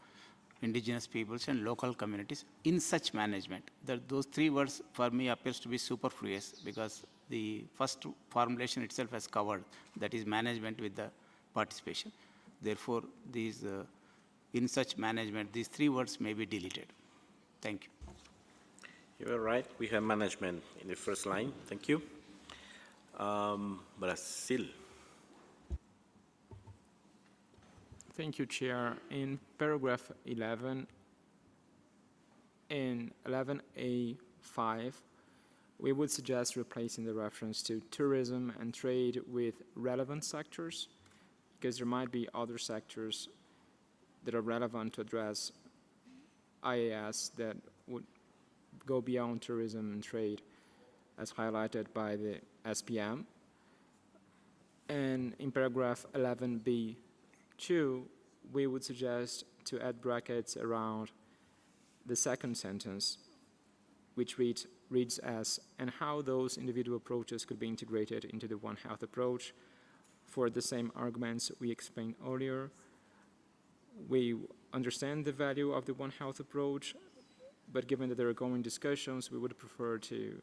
indigenous peoples and local communities in such management. Those three words for me appears to be superfluous, because the first formulation itself has covered, that is management with the participation. Therefore, these in such management, these three words may be deleted. Thank you. You are right. We have management in the first line. Thank you. Brazil. Thank you, Chair. In paragraph 11, in 11A5, we would suggest replacing the reference to tourism and trade with relevant sectors, because there might be other sectors that are relevant to address IAS that would go beyond tourism and trade, as highlighted by the SPM. And in paragraph 11B2, we would suggest to add brackets around the second sentence, which reads as, and how those individual approaches could be integrated into the One Health approach. For the same arguments we explained earlier, we understand the value of the One Health approach, but given that there are ongoing discussions, we would prefer to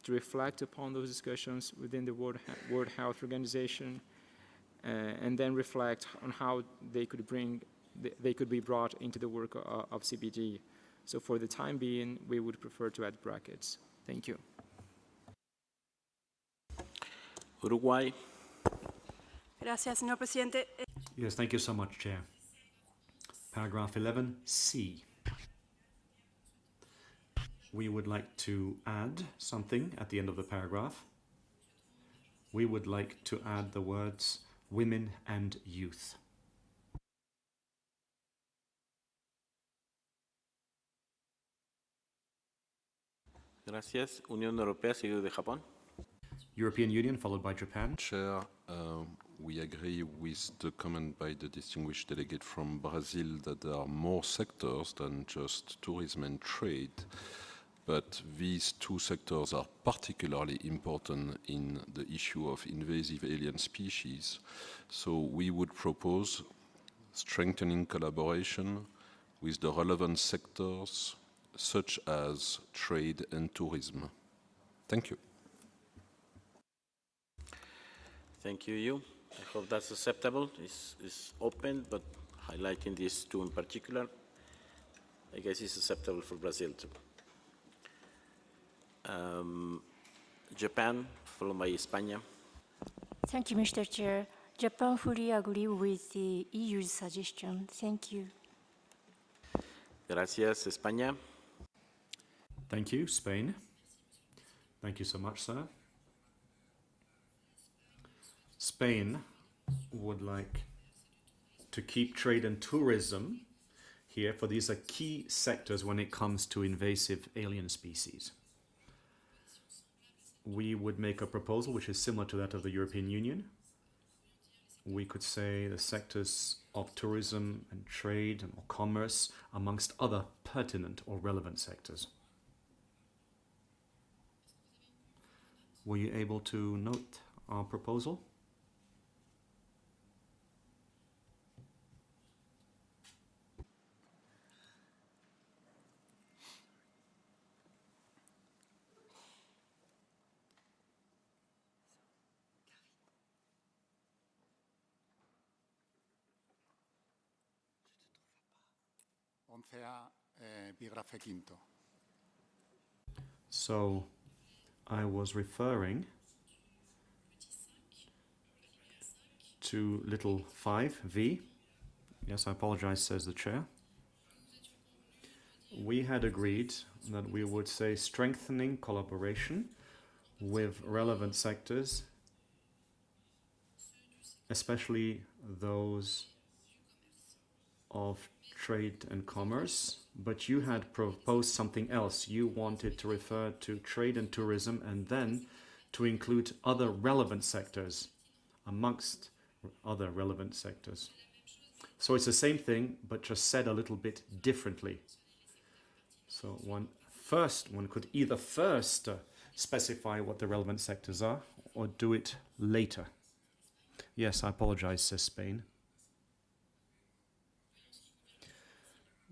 reflect upon those discussions within the World Health Organization, and then reflect on how they could be brought into the work of CBD. So for the time being, we would prefer to add brackets. Thank you. Uruguay. Gracias, señor presidente. Yes, thank you so much, Chair. Paragraph 11C. We would like to add something at the end of the paragraph. We would like to add the words women and youth. Gracias. Unión Europea, seguido de Japón. European Union, followed by Japan. Chair, we agree with the comment by the distinguished delegate from Brazil that there are more sectors than just tourism and trade, but these two sectors are particularly important in the issue of invasive alien species. So we would propose strengthening collaboration with the relevant sectors such as trade and tourism. Thank you. Thank you. I hope that's acceptable. It's open, but highlighting these two in particular, I guess it's acceptable for Brazil too. Japan, followed by España. Thank you, Mr. Chair. Japan fully agree with the EU's suggestion. Thank you. Gracias, España. Thank you, Spain. Thank you so much, sir. Spain would like to keep trade and tourism here, for these are key sectors when it comes to invasive alien species. We would make a proposal which is similar to that of the European Union. We could say the sectors of tourism and trade or commerce amongst other pertinent or relevant sectors. Were you able to note our proposal? So I was referring to little 5V. Yes, I apologize, says the chair. We had agreed that we would say strengthening collaboration with relevant sectors, especially those of trade and commerce, but you had proposed something else. You wanted to refer to trade and tourism and then to include other relevant sectors amongst other relevant sectors. So it's the same thing, but just said a little bit differently. So one could either first specify what the relevant sectors are or do it later. Yes, I apologize, says Spain.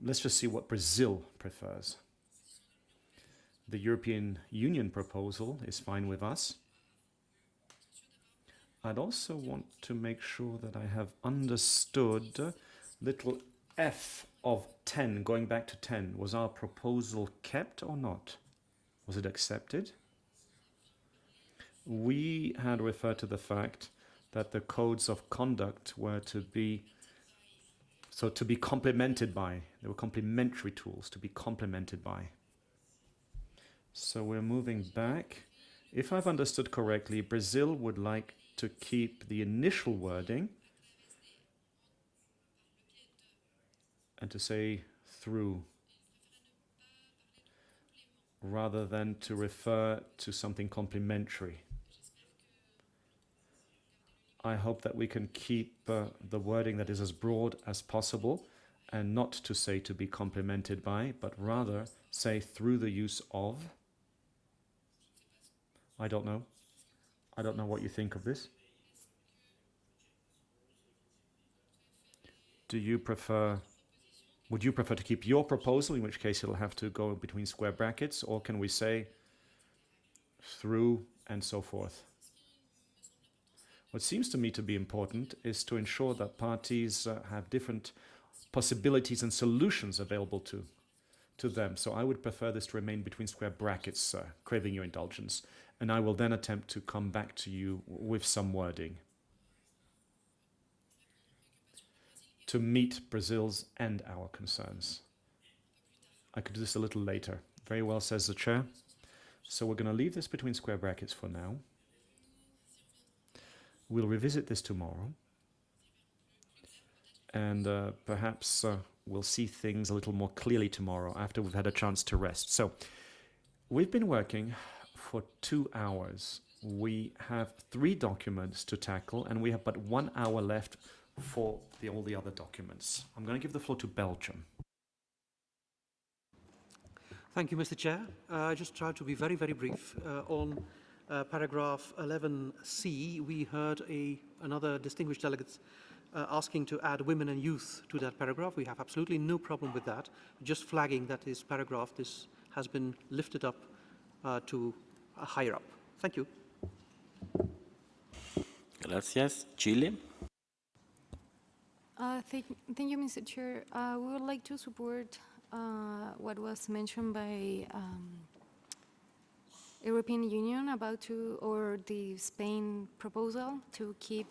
Let's just see what Brazil prefers. The European Union proposal is fine with us. I'd also want to make sure that I have understood little f of 10, going back to 10. Was our proposal kept or not? Was it accepted? We had referred to the fact that the codes of conduct were to be complemented by. They were complementary tools to be complemented by. So we're moving back. If I've understood correctly, Brazil would like to keep the initial wording and to say through, rather than to refer to something complementary. I hope that we can keep the wording that is as broad as possible and not to say to be complemented by, but rather say through the use of. I don't know. I don't know what you think of this. Would you prefer to keep your proposal, in which case it'll have to go between square brackets, or can we say through and so forth? What seems to me to be important is to ensure that parties have different possibilities and solutions available to them. So I would prefer this to remain between square brackets, craving your indulgence. And I will then attempt to come back to you with some wording to meet Brazil's and our concerns. I could do this a little later. Very well, says the chair. So we're going to leave this between square brackets for now. We'll revisit this tomorrow. And perhaps we'll see things a little more clearly tomorrow after we've had a chance to rest. So We've been working for 2 hours. We have 3 documents to tackle, and we have but 1 hour left for all the other documents. I'm going to give the floor to Belgium. Thank you, Mr. Chair. I just try to be very, very brief. On paragraph 11C, we heard another distinguished delegate asking to add women and youth to that paragraph. We have absolutely no problem with that. Just flagging that this paragraph has been lifted up to higher up. Thank you. Gracias. Chile. Thank you, Mr. Chair. We would like to support what was mentioned by European Union or the Spain proposal to keep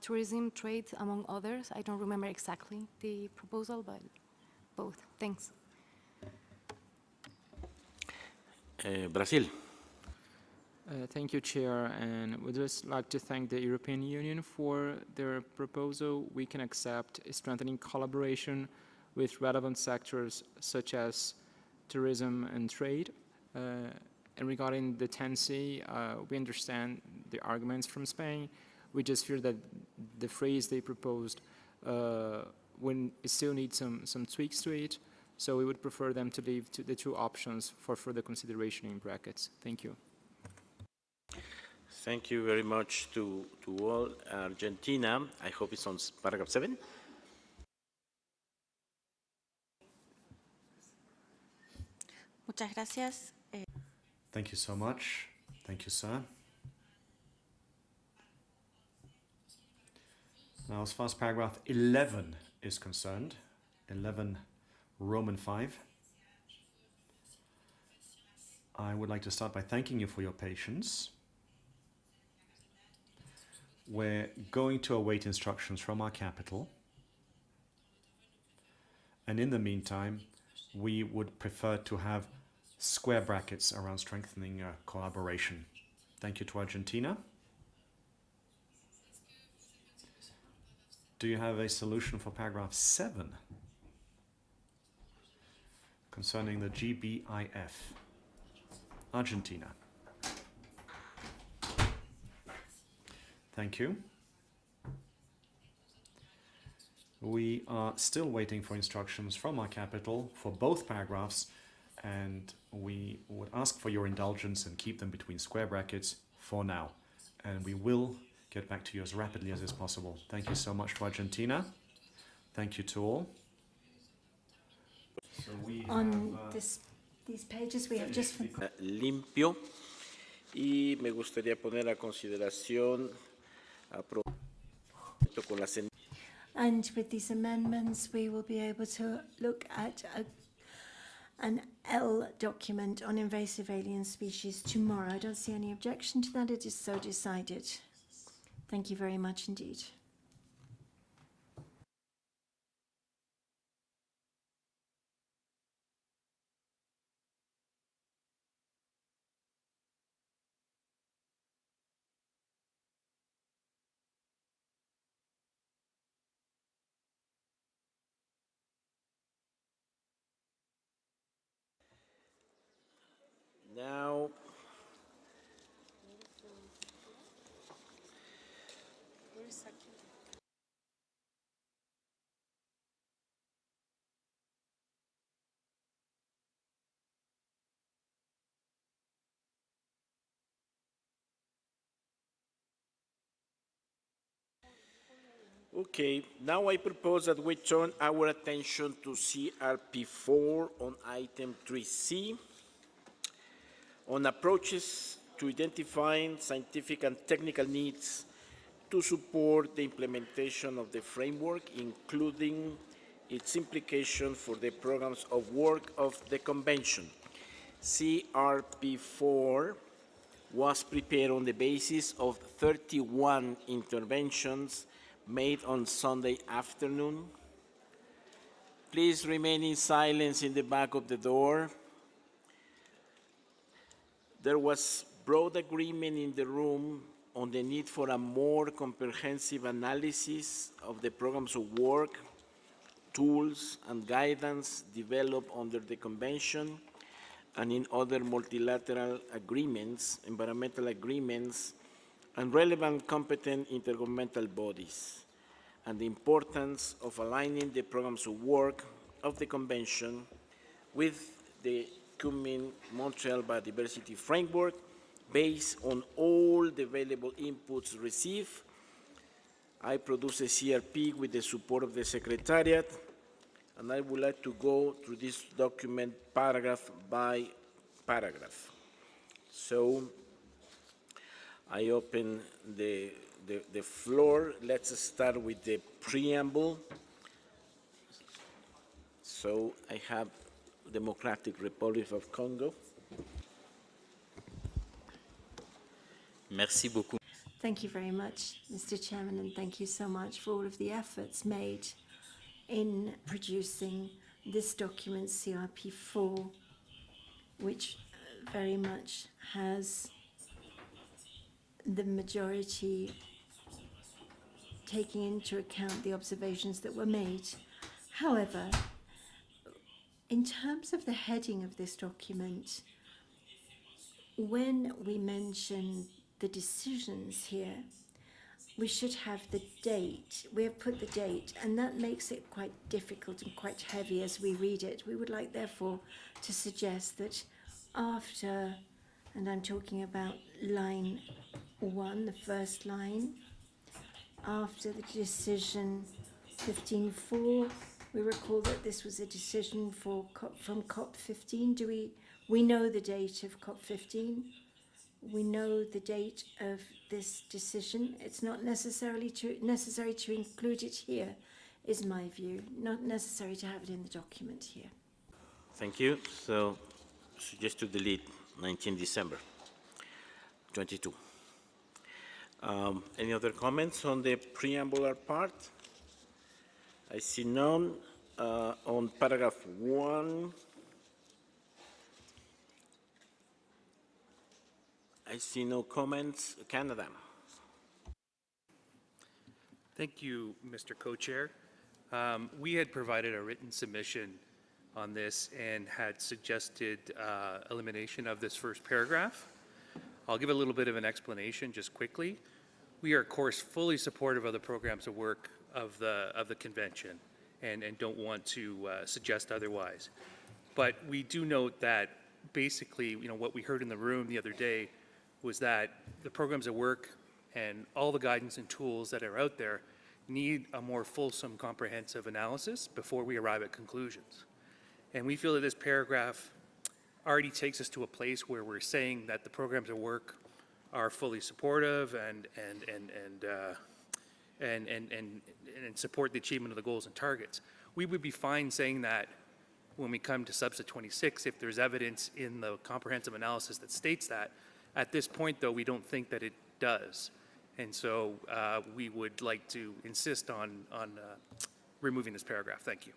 tourism, trade, among others. I don't remember exactly the proposal, but both. Thanks. Brazil. Thank you, Chair, and we'd just like to thank the European Union for their proposal. We can accept strengthening collaboration with relevant sectors such as tourism and trade. And regarding the 10C, we understand the arguments from Spain. We just fear that the phrase they proposed it still needs some tweaks to it. So we would prefer them to leave the 2 options for further consideration in brackets. Thank you. Thank you very much to all. Argentina, I hope it's on paragraph 7. Muchas gracias. Thank you so much. Thank you, sir. Now, as far as paragraph 11 is concerned, 11 Roman 5, I would like to start by thanking you for your patience. We're going to await instructions from our capital. And in the meantime, we would prefer to have square brackets around strengthening collaboration. Thank you to Argentina. Do you have a solution for paragraph 7 concerning the GBIF? Argentina. Thank you. We are still waiting for instructions from our capital for both paragraphs, and we would ask for your indulgence and keep them between square brackets for now. And we will get back to you as rapidly as is possible. Thank you so much to Argentina. Thank you to all. So on these pages we have just... Limpio. Y me gustaría poner a consideración con las... And with these amendments, we will be able to look at an L document on invasive alien species tomorrow. I don't see any objection to that. It is so decided. Thank you very much indeed. Now, okay, now I propose that we turn our attention to CRP4 on item 3C, on approaches to identifying scientific and technical needs to support the implementation of the framework, including its implication for the programs of work of the Convention. CRP4 was prepared on the basis of 31 interventions made on Sunday afternoon. Please remain in silence in the back of the door. There was broad agreement in the room on the need for a more comprehensive analysis of the programs of work, tools, and guidance developed under the Convention, and in other multilateral agreements, environmental agreements, and relevant competent intergovernmental bodies, and the importance of aligning the programs of work of the Convention with the Kunming-Montreal Biodiversity Framework based on all the available inputs received. I produce a CRP with the support of the Secretariat, and I would like to go through this document paragraph by paragraph. So I open the floor. Let's start with the preamble. So I have Democratic Republic of Congo. Merci beaucoup. Thank you very much, Mr. Chairman, and thank you so much for all of the efforts made in producing this document, CRP4, which very much has the majority taking into account the observations that were made. However, in terms of the heading of this document, when we mention the decisions here, we should have the date. We have put the date, and that makes it quite difficult and quite heavy as we read it. We would like, therefore, to suggest that after, and I'm talking about line 1, the first line, after the decision 15.4, we recall that this was a decision from COP15. We know the date of COP15. We know the date of this decision. It's not necessary to include it here, is my view. Not necessary to have it in the document here. Thank you. So, suggest to delete 19 December 22. Any other comments on the preambular part? I see none. On paragraph 1, I see no comments. Canada. Thank you, Mr. Co-Chair. We had provided a written submission on this and had suggested elimination of this first paragraph. I'll give a little bit of an explanation just quickly. We are, of course, fully supportive of the programs of work of the convention and don't want to suggest otherwise. But we do note that basically, what we heard in the room the other day was that the programs of work and all the guidance and tools that are out there need a more fulsome, comprehensive analysis before we arrive at conclusions. And we feel that this paragraph already takes us to a place where we're saying that the programs of work are fully supportive and support the achievement of the goals and targets. We would be fine saying that when we come to Substat 26 if there's evidence in the comprehensive analysis that states that. At this point, though, we don't think that it does. And so we would like to insist on removing this paragraph. Thank you.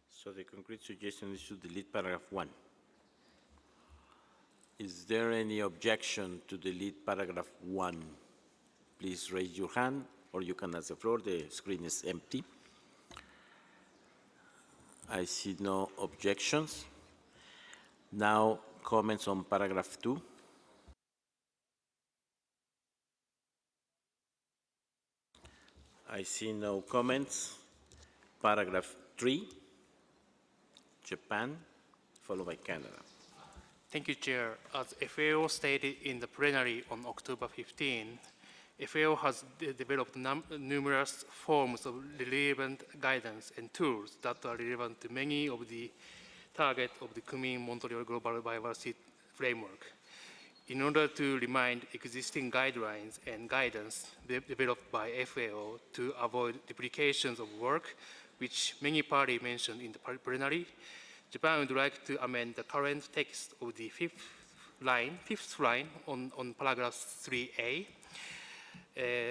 So the concrete suggestion is to delete paragraph 1. Is there any objection to delete paragraph 1? Please raise your hand, or you can ask the floor. The screen is empty. I see no objections. Now, comments on paragraph 2. I see no comments. Paragraph 3. Japan, followed by Canada. Thank you, Chair. As FAO stated in the plenary on October 15, FAO has developed numerous forms of relevant guidance and tools that are relevant to many of the targets of the Kunming-Montreal Global Biodiversity Framework. In order to remind existing guidelines and guidance developed by FAO to avoid duplications of work, which many parties mentioned in the plenary, Japan would like to amend the current text of the fifth line on paragraph 3A.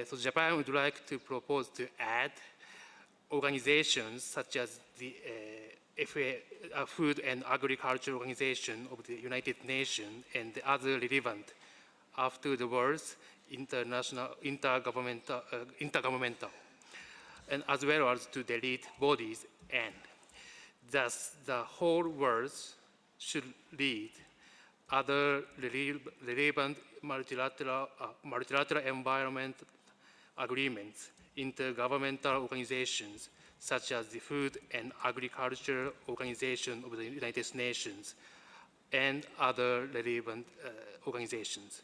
So Japan would like to propose to add organizations such as the Food and Agriculture Organization of the United Nations and the other relevant after the words intergovernmental, and as well as to delete bodies and. Thus, the whole words should read other relevant multilateral environment agreements, intergovernmental organizations, such as the Food and Agriculture Organization of the United Nations, and other relevant organizations.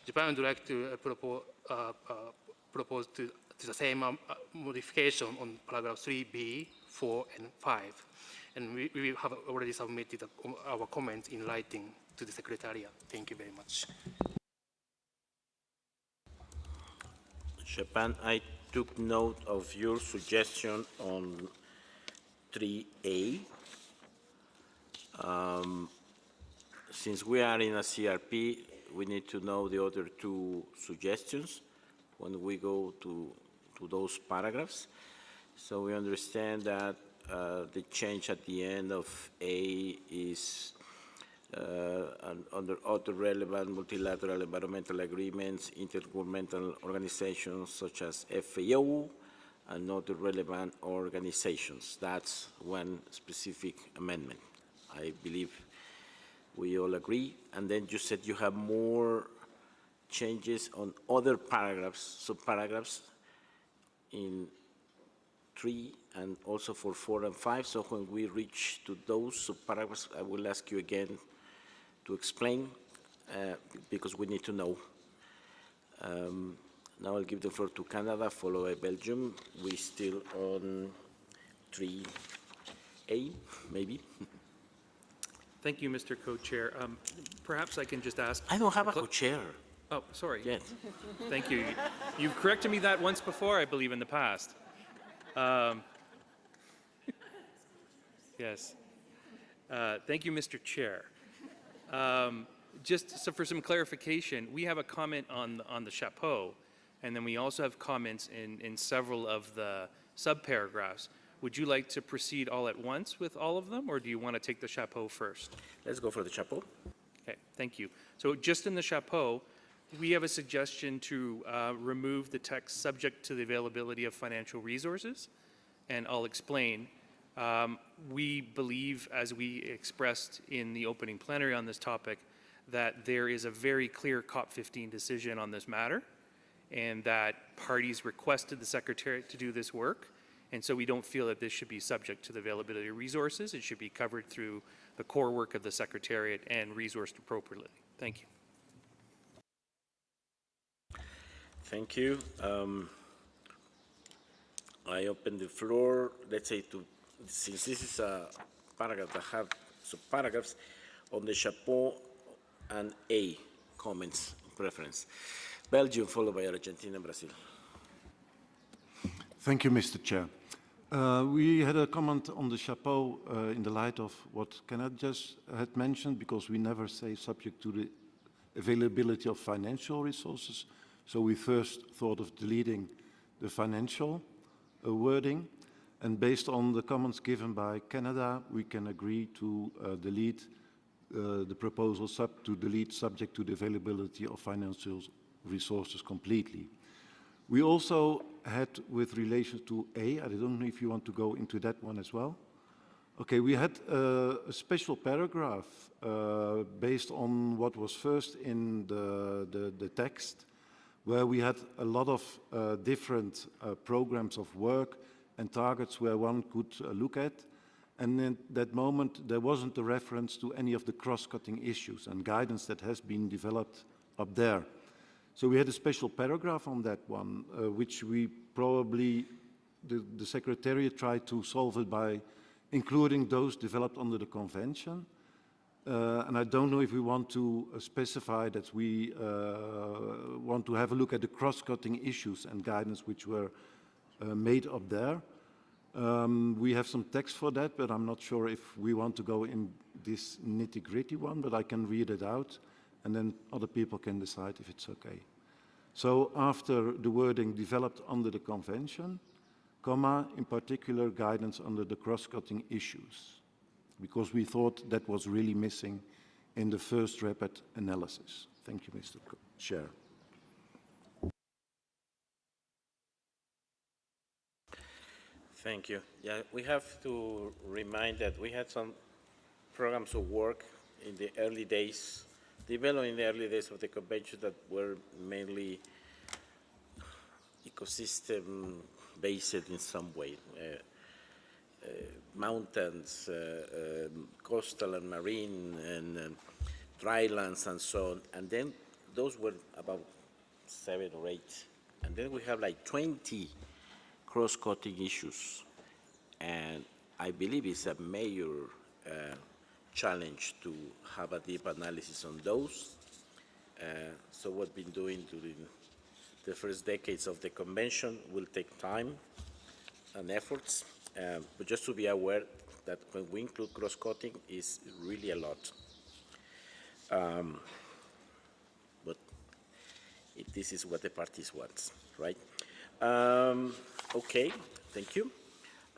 Japan would like to propose to the same modification on paragraph 3b, 4, and 5. And we have already submitted our comments in writing to the Secretariat. Thank you very much. Japan, I took note of your suggestion on 3A. Since we are in a CRP, we need to know the other two suggestions when we go to those paragraphs. So we understand that the change at the end of A is under other relevant multilateral environmental agreements, intergovernmental organizations such as FAO and other relevant organizations. That's one specific amendment. I believe we all agree. And then you said you have more changes on other paragraphs, subparagraphs in 3 and also for 4 and 5. So when we reach to those subparagraphs, I will ask you again to explain because we need to know. Now I'll give the floor to Canada, followed by Belgium. We're still on 3A, maybe. Thank you, Mr. Co-Chair. Perhaps I can just ask... I don't have a co-chair. Oh, sorry. Yes. Thank you. You've corrected me that once before, I believe, in the past. Yes. Thank you, Mr. Chair. Just so for some clarification, we have a comment on the chapeau, and then we also have comments in several of the subparagraphs. Would you like to proceed all at once with all of them, or do you want to take the chapeau first? Let's go for the chapeau. Okay, thank you. So just in the chapeau, we have a suggestion to remove the text subject to the availability of financial resources, and I'll explain. We believe, as we expressed in the opening plenary on this topic, that there is a very clear COP15 decision on this matter, and that parties requested the Secretariat to do this work, and so we don't feel that this should be subject to the availability of resources. It should be covered through the core work of the Secretariat and resourced appropriately. Thank you. Thank you. I open the floor, let's say, since this is a paragraph that have subparagraphs on the chapeau and A comments preference. Belgium, followed by Argentina and Brazil. Thank you, Mr. Chair. We had a comment on the chapeau in the light of what Kenneth just had mentioned, because we never say subject to the availability of financial resources. So we first thought of deleting the financial wording. And based on the comments given by Canada, we can agree to delete the proposal to delete subject to the availability of financial resources completely. We also had, with relation to A, I don't know if you want to go into that one as well. Okay, we had a special paragraph based on what was first in the text, where we had a lot of different programs of work and targets where one could look at. And in that moment, there wasn't a reference to any of the cross-cutting issues and guidance that has been developed up there. So we had a special paragraph on that one, which we probably, the Secretariat tried to solve it by including those developed under the convention. And I don't know if we want to specify that we want to have a look at the cross-cutting issues and guidance which were made up there. We have some text for that, but I'm not sure if we want to go in this nitty-gritty one, but I can read it out, and then other people can decide if it's okay. So after the wording developed under the convention, comma, in particular guidance under the cross-cutting issues, because we thought that was really missing in the first rapid analysis. Thank you, Mr. Cook. Chair. Thank you. Yeah, we have to remind that we had some programs of work in the early days, developed in the early days of the convention that were mainly ecosystem-based in some way. Mountains, coastal and marine, and drylands and so on. And then those were about 7 or 8. And then we have like 20 cross-cutting issues. And I believe it's a major challenge to have a deep analysis on those. So what we've been doing during the first decades of the convention will take time and efforts. But just to be aware that when we include cross-cutting, is really a lot. But this is what the parties want, right? Okay, thank you.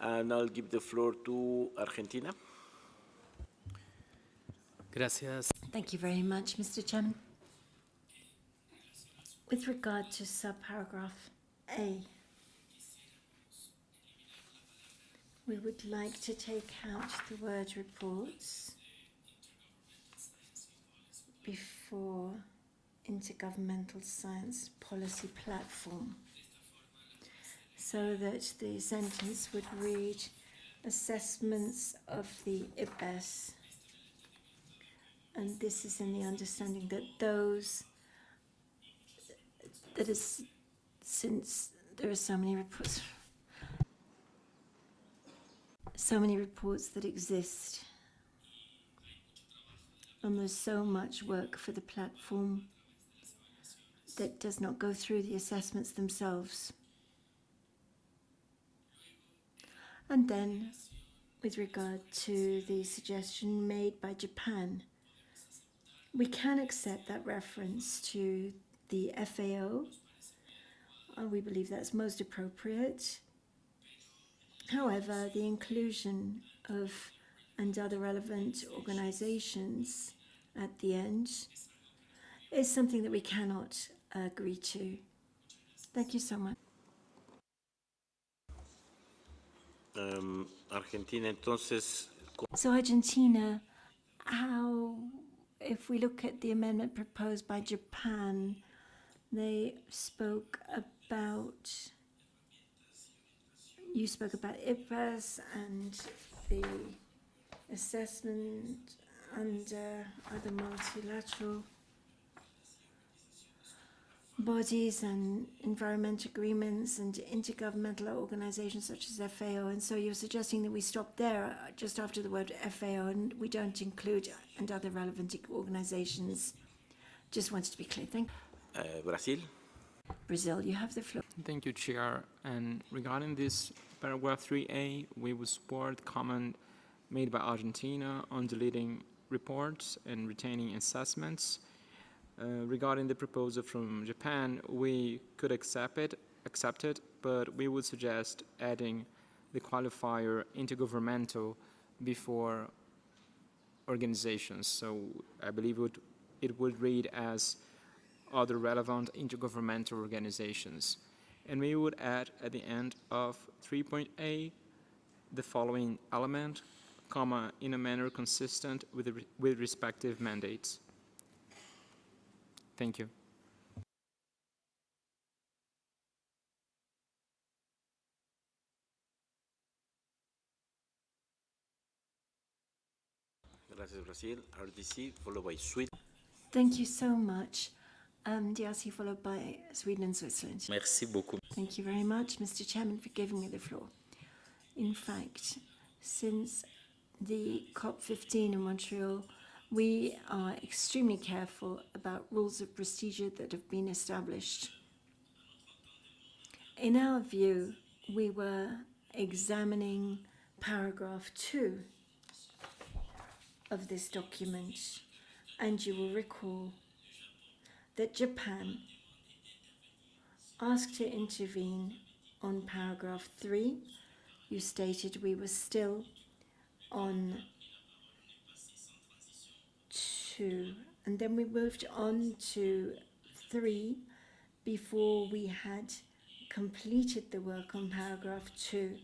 And I'll give the floor to Argentina. Gracias. Thank you very much, Mr. Chairman. With regard to subparagraph A, we would like to take out the word reports before intergovernmental science policy platform, so that the sentence would read assessments of the IPBES. And this is in the understanding that those, that is, since there are so many reports that exist, and there's so much work for the platform that does not go through the assessments themselves. And then, with regard to the suggestion made by Japan, we can accept that reference to the FAO. We believe that's most appropriate. However, the inclusion of and other relevant organizations at the end is something that we cannot agree to. Thank you so much. Argentina, entonces. So Argentina, if we look at the amendment proposed by Japan, they spoke about, you spoke about IPBES and the assessment under other multilateral bodies and environment agreements and intergovernmental organizations such as FAO. And so you're suggesting that we stop there just after the word FAO and we don't include and other relevant organizations. Just wanted to be clear. Thank you. Brazil. Brazil, you have the floor. Thank you, Chair. And regarding this paragraph 3A, we will support the comment made by Argentina on deleting reports and retaining assessments. Regarding the proposal from Japan, we could accept it, but we would suggest adding the qualifier intergovernmental before organizations. So I believe it would read as other relevant intergovernmental organizations. And we would add at the end of 3.A the following element, comma, in a manner consistent with respective mandates. Thank you. Gracias, Brazil. RDC, followed by Sweden. Thank you so much. DRC followed by Sweden and Switzerland. Merci beaucoup. Thank you very much, Mr. Chairman, for giving me the floor. In fact, since the COP15 in Montreal, we are extremely careful about rules of procedure that have been established. In our view, we were examining paragraph 2 of this document, and you will recall that Japan asked to intervene on paragraph 3. You stated we were still on 2, and then we moved on to 3 before we had completed the work on paragraph 2.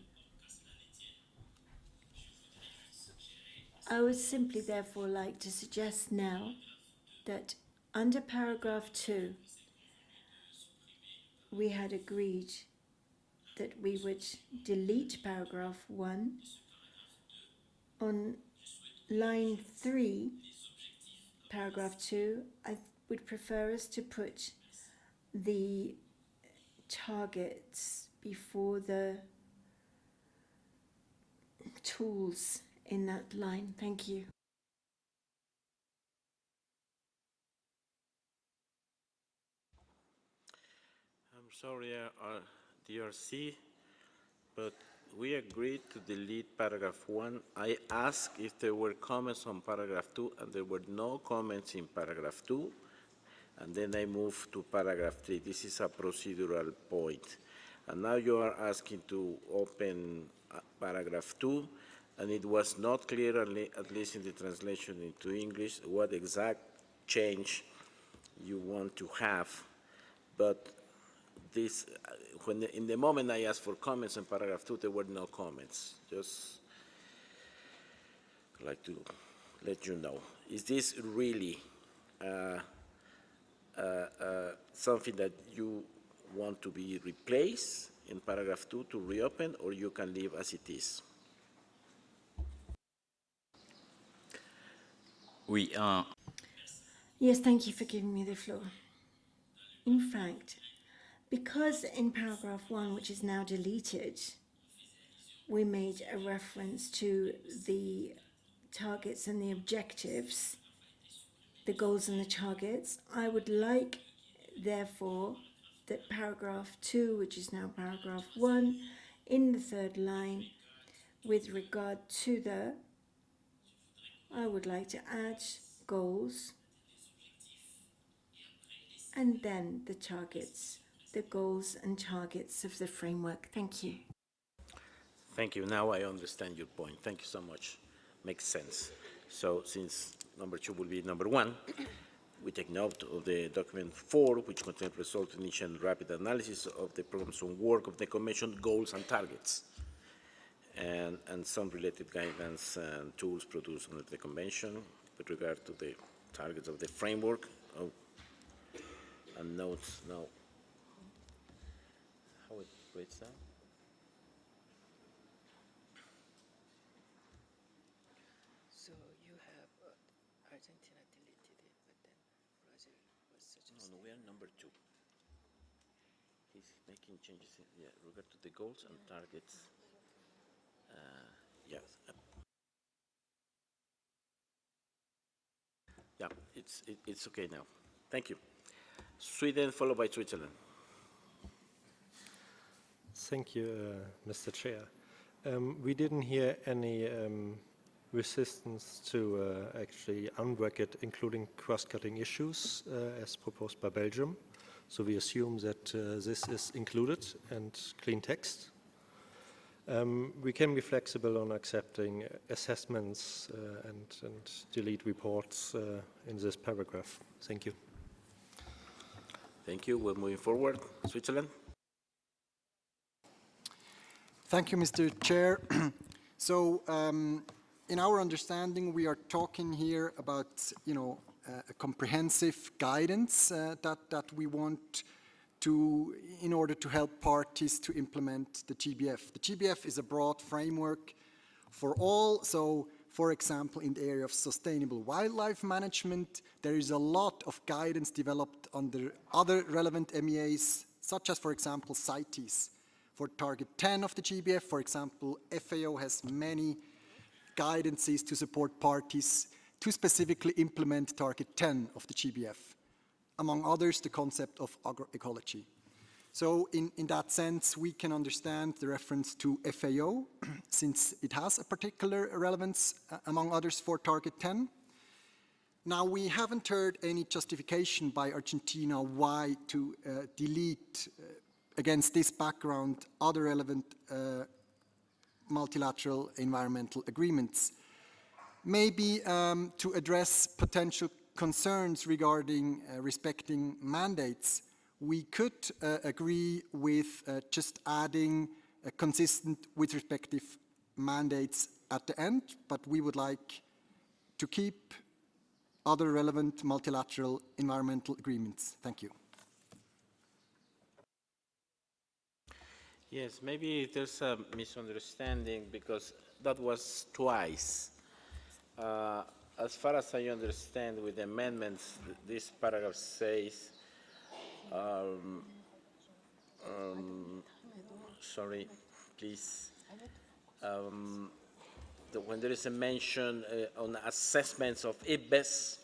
I would simply therefore like to suggest now that under paragraph 2, we had agreed that we would delete paragraph 1. On line 3, paragraph 2, I would prefer us to put the targets before the tools in that line. Thank you. I'm sorry, DRC, but we agreed to delete paragraph 1. I asked if there were comments on paragraph 2, and there were no comments in paragraph 2. And then I moved to paragraph 3. This is a procedural point. And now you are asking to open paragraph 2, and it was not clear, at least in the translation into English, what exact change you want to have. But this, in the moment I asked for comments on paragraph 2, there were no comments. Just like to let you know. Is this really something that you want to be replaced in paragraph 2 to reopen, or you can leave as it is? Yes, thank you for giving me the floor. In fact, because in paragraph 1, which is now deleted, we made a reference to the targets and the objectives, the goals and the targets, I would like, therefore, that paragraph 2, which is now paragraph 1, in the third line, with regard to the, I would like to add goals and then the targets, the goals and targets of the framework. Thank you. Thank you. Now I understand your point. Thank you so much. Makes sense. So since number 2 will be number 1, we take note of the document 4, which contains result, initial, and rapid analysis of the programs on work of the Commission, goals and targets, and some related guidance and tools produced under the Convention with regard to the targets of the framework. Oh, and notes now. How it breaks down? So you have Argentina deleted it, but then Brazil was suggested. No, we are number 2. He's making changes in, regard to the goals and targets. Yes. Yeah, it's okay now. Thank you. Sweden, followed by Switzerland. Thank you, Mr. Chair. We didn't hear any resistance to actually unwork it, including cross-cutting issues as proposed by Belgium. So we assume that this is included and clean text. We can be flexible on accepting assessments and delete reports in this paragraph. Thank you. Thank you. We're moving forward. Switzerland. Thank you, Mr. Chair. So, in our understanding, we are talking here about, a comprehensive guidance that we want to, in order to help parties to implement the GBF. The GBF is a broad framework for all. So, for example, in the area of sustainable wildlife management, there is a lot of guidance developed under other relevant MEAs, such as, for example, CITES. For target 10 of the GBF, for example, FAO has many guidances to support parties to specifically implement target 10 of the GBF. Among others, the concept of agroecology. So in that sense, we can understand the reference to FAO, since it has a particular relevance, among others, for target 10. Now, we haven't heard any justification by Argentina why to delete, against this background, other relevant multilateral environmental agreements. Maybe to address potential concerns regarding respecting mandates, we could agree with just adding consistent with respective mandates at the end, but we would like to keep other relevant multilateral environmental agreements. Thank you. Yes, maybe there's a misunderstanding because that was twice. As far as I understand, with the amendments, this paragraph says, sorry, please, when there is a mention on assessments of IPBES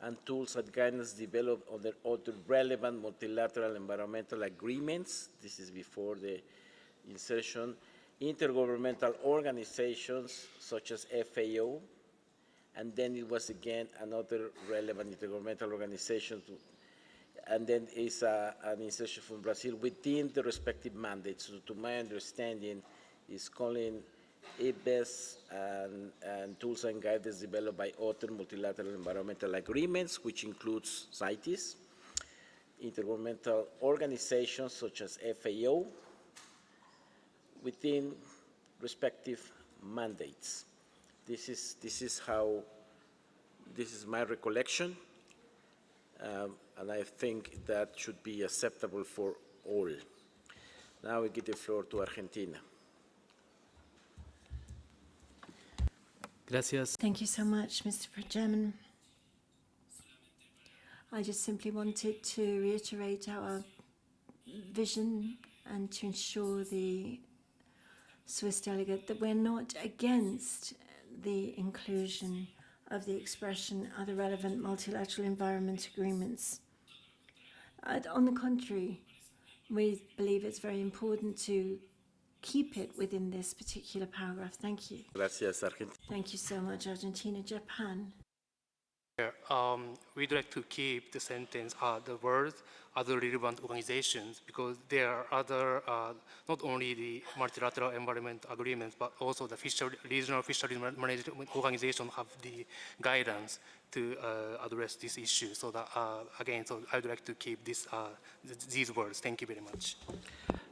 and tools and guidance developed under other relevant multilateral environmental agreements, this is before the insertion, intergovernmental organizations such as FAO, and then it was again another relevant intergovernmental organization, and then is an insertion from Brazil within the respective mandates. So to my understanding, is calling IPBES and tools and guidance developed by other multilateral environmental agreements, which includes CITES, intergovernmental organizations such as FAO, within respective mandates. This is my recollection, and I think that should be acceptable for all. Now we give the floor to Argentina. Gracias. Thank you so much, Mr. Chairman. I just simply wanted to reiterate our vision and to ensure the Swiss delegate that we're not against the inclusion of the expression other relevant multilateral environment agreements. On the contrary, we believe it's very important to keep it within this particular paragraph. Thank you. Gracias, Argentina. Thank you so much, Argentina. Japan. We'd like to keep the sentence, the words, other relevant organizations, because there are other, not only the multilateral environment agreements, but also the regional fisheries management organizations have the guidance to address this issue. So that, again, so I'd like to keep this, these words. Thank you very much.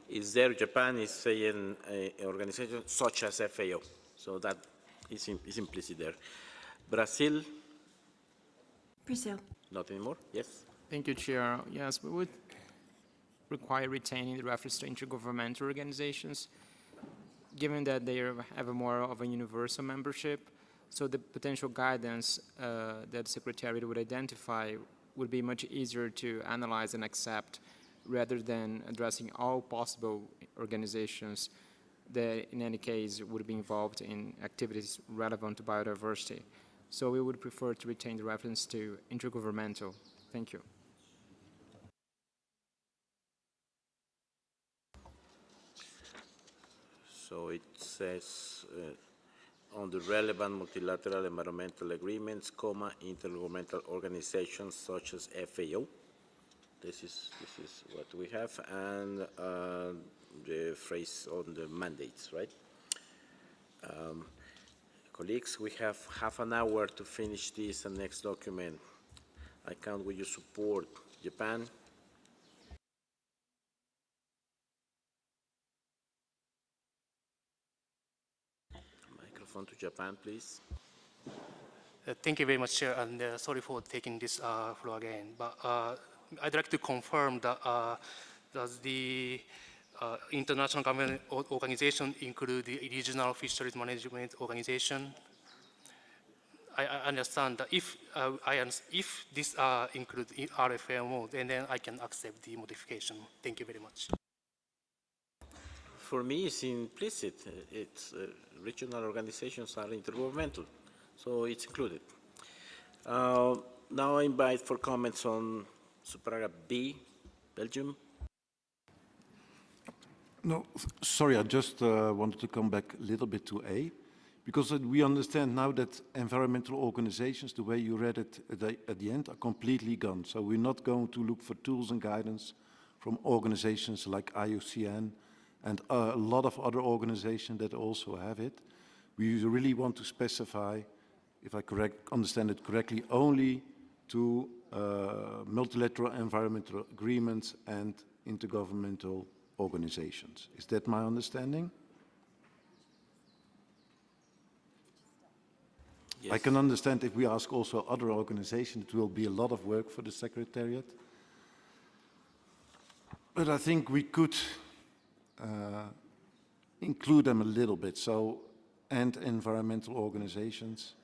Is there, Japan is saying organizations such as FAO, so that is implicit there. Brazil? Brazil. Not anymore, yes? Thank you, Chair. Yes, we would require retaining the reference to intergovernmental organizations, given that they have a more of a universal membership. So the potential guidance that the Secretariat would identify would be much easier to analyze and accept, rather than addressing all possible organizations that in any case would be involved in activities relevant to biodiversity. So we would prefer to retain the reference to intergovernmental. Thank you. So it says on the relevant multilateral environmental agreements, comma, intergovernmental organizations such as FAO. This is what we have, and the phrase on the mandates, right? Colleagues, we have half an hour to finish this and next document. I count with your support. Japan. Microphone to Japan, please. Thank you very much, Chair, and sorry for taking this floor again. But I'd like to confirm that does the international government organization include the regional fisheries management organization? I understand that if this includes RFMO, then I can accept the modification. Thank you very much. For me, it's implicit. It's regional organizations are intergovernmental, so it's included. Now I invite for comments on subparagraph B, Belgium. No, sorry, I just wanted to come back a little bit to A, because we understand now that environmental organizations, the way you read it at the end, are completely gone. So we're not going to look for tools and guidance from organizations like IUCN and a lot of other organizations that also have it. We really want to specify, if I understand it correctly, only to multilateral environmental agreements and intergovernmental organizations. Is that my understanding? Yes. I can understand if we ask also other organizations, it will be a lot of work for the Secretariat. But I think we could include them a little bit, so, and environmental organizations.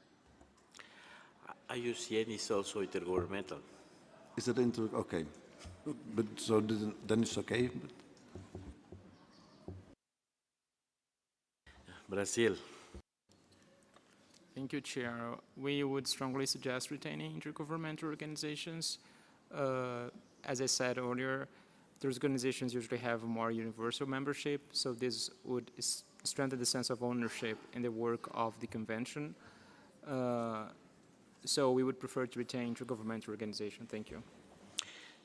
IUCN is also intergovernmental. Is it okay. But so then it's okay. But Brazil. Thank you, Chair. We would strongly suggest retaining intergovernmental organizations. As I said earlier, those organizations usually have a more universal membership, so this would strengthen the sense of ownership in the work of the convention. So we would prefer to retain intergovernmental organization. Thank you.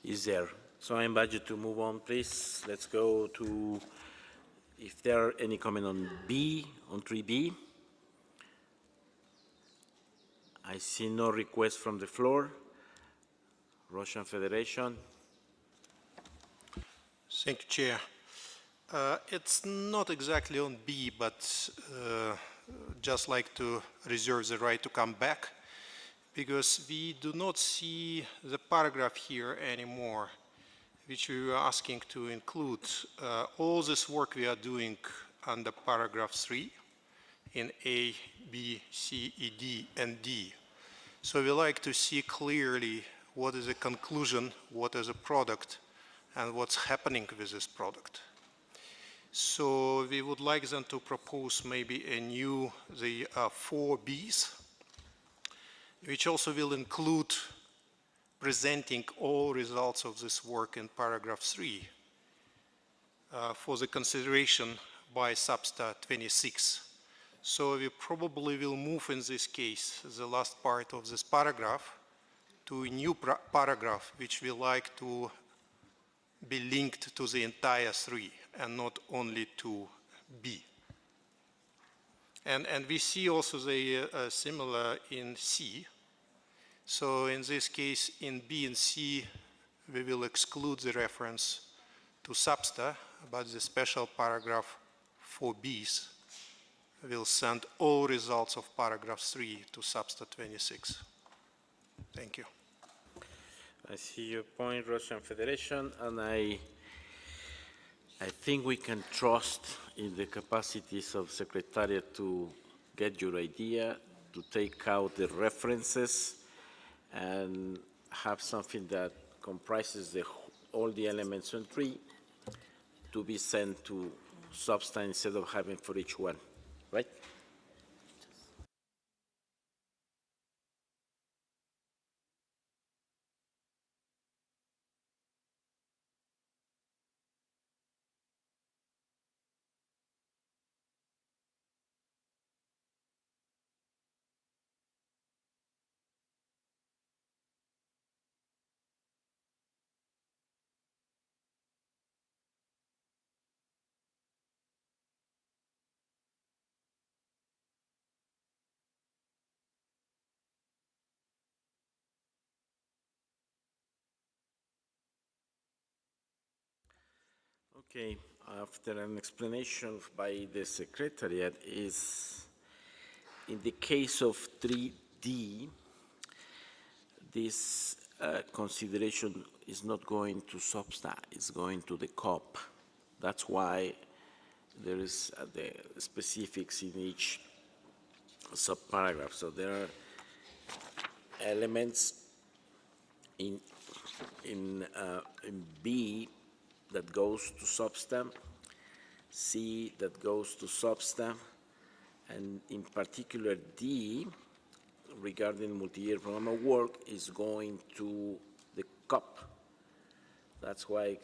Is there? So I invite you to move on, please. Let's go to, if there are any comment on B, on 3B. I see no request from the floor. Russian Federation. Thank you, Chair. It's not exactly on B, but just like to reserve the right to come back, because we do not see the paragraph here anymore, which we were asking to include. All this work we are doing under paragraph 3 in A, B, C, E, D, and D. So we like to see clearly what is the conclusion, what is a product, and what's happening with this product. So we would like them to propose maybe a new, the 4 Bs, which also will include presenting all results of this work in paragraph 3 for the consideration by Subsidiary-26. So we probably will move in this case, the last part of this paragraph, to a new paragraph, which we like to be linked to the entire 3 and not only to B. And we see also the similar in C. So in this case, in B and C, we will exclude the reference to Substa, but the special paragraph for Bs will send all results of paragraph 3 to Subsidiary-26. Thank you. I see your point, Russian Federation, and I think we can trust in the capacities of Secretariat to get your idea, to take out the references, and have something that comprises all the elements on 3 to be sent to Substa instead of having for each one, right? Okay, after an explanation by the Secretariat is, in the case of 3D, this consideration is not going to Substa, it's going to the COP. That's why there is the specifics in each subparagraph. So there are elements in B that goes to Substa, C that goes to Substa, and in particular D, regarding multi-year program of work, is going to the COP. That's why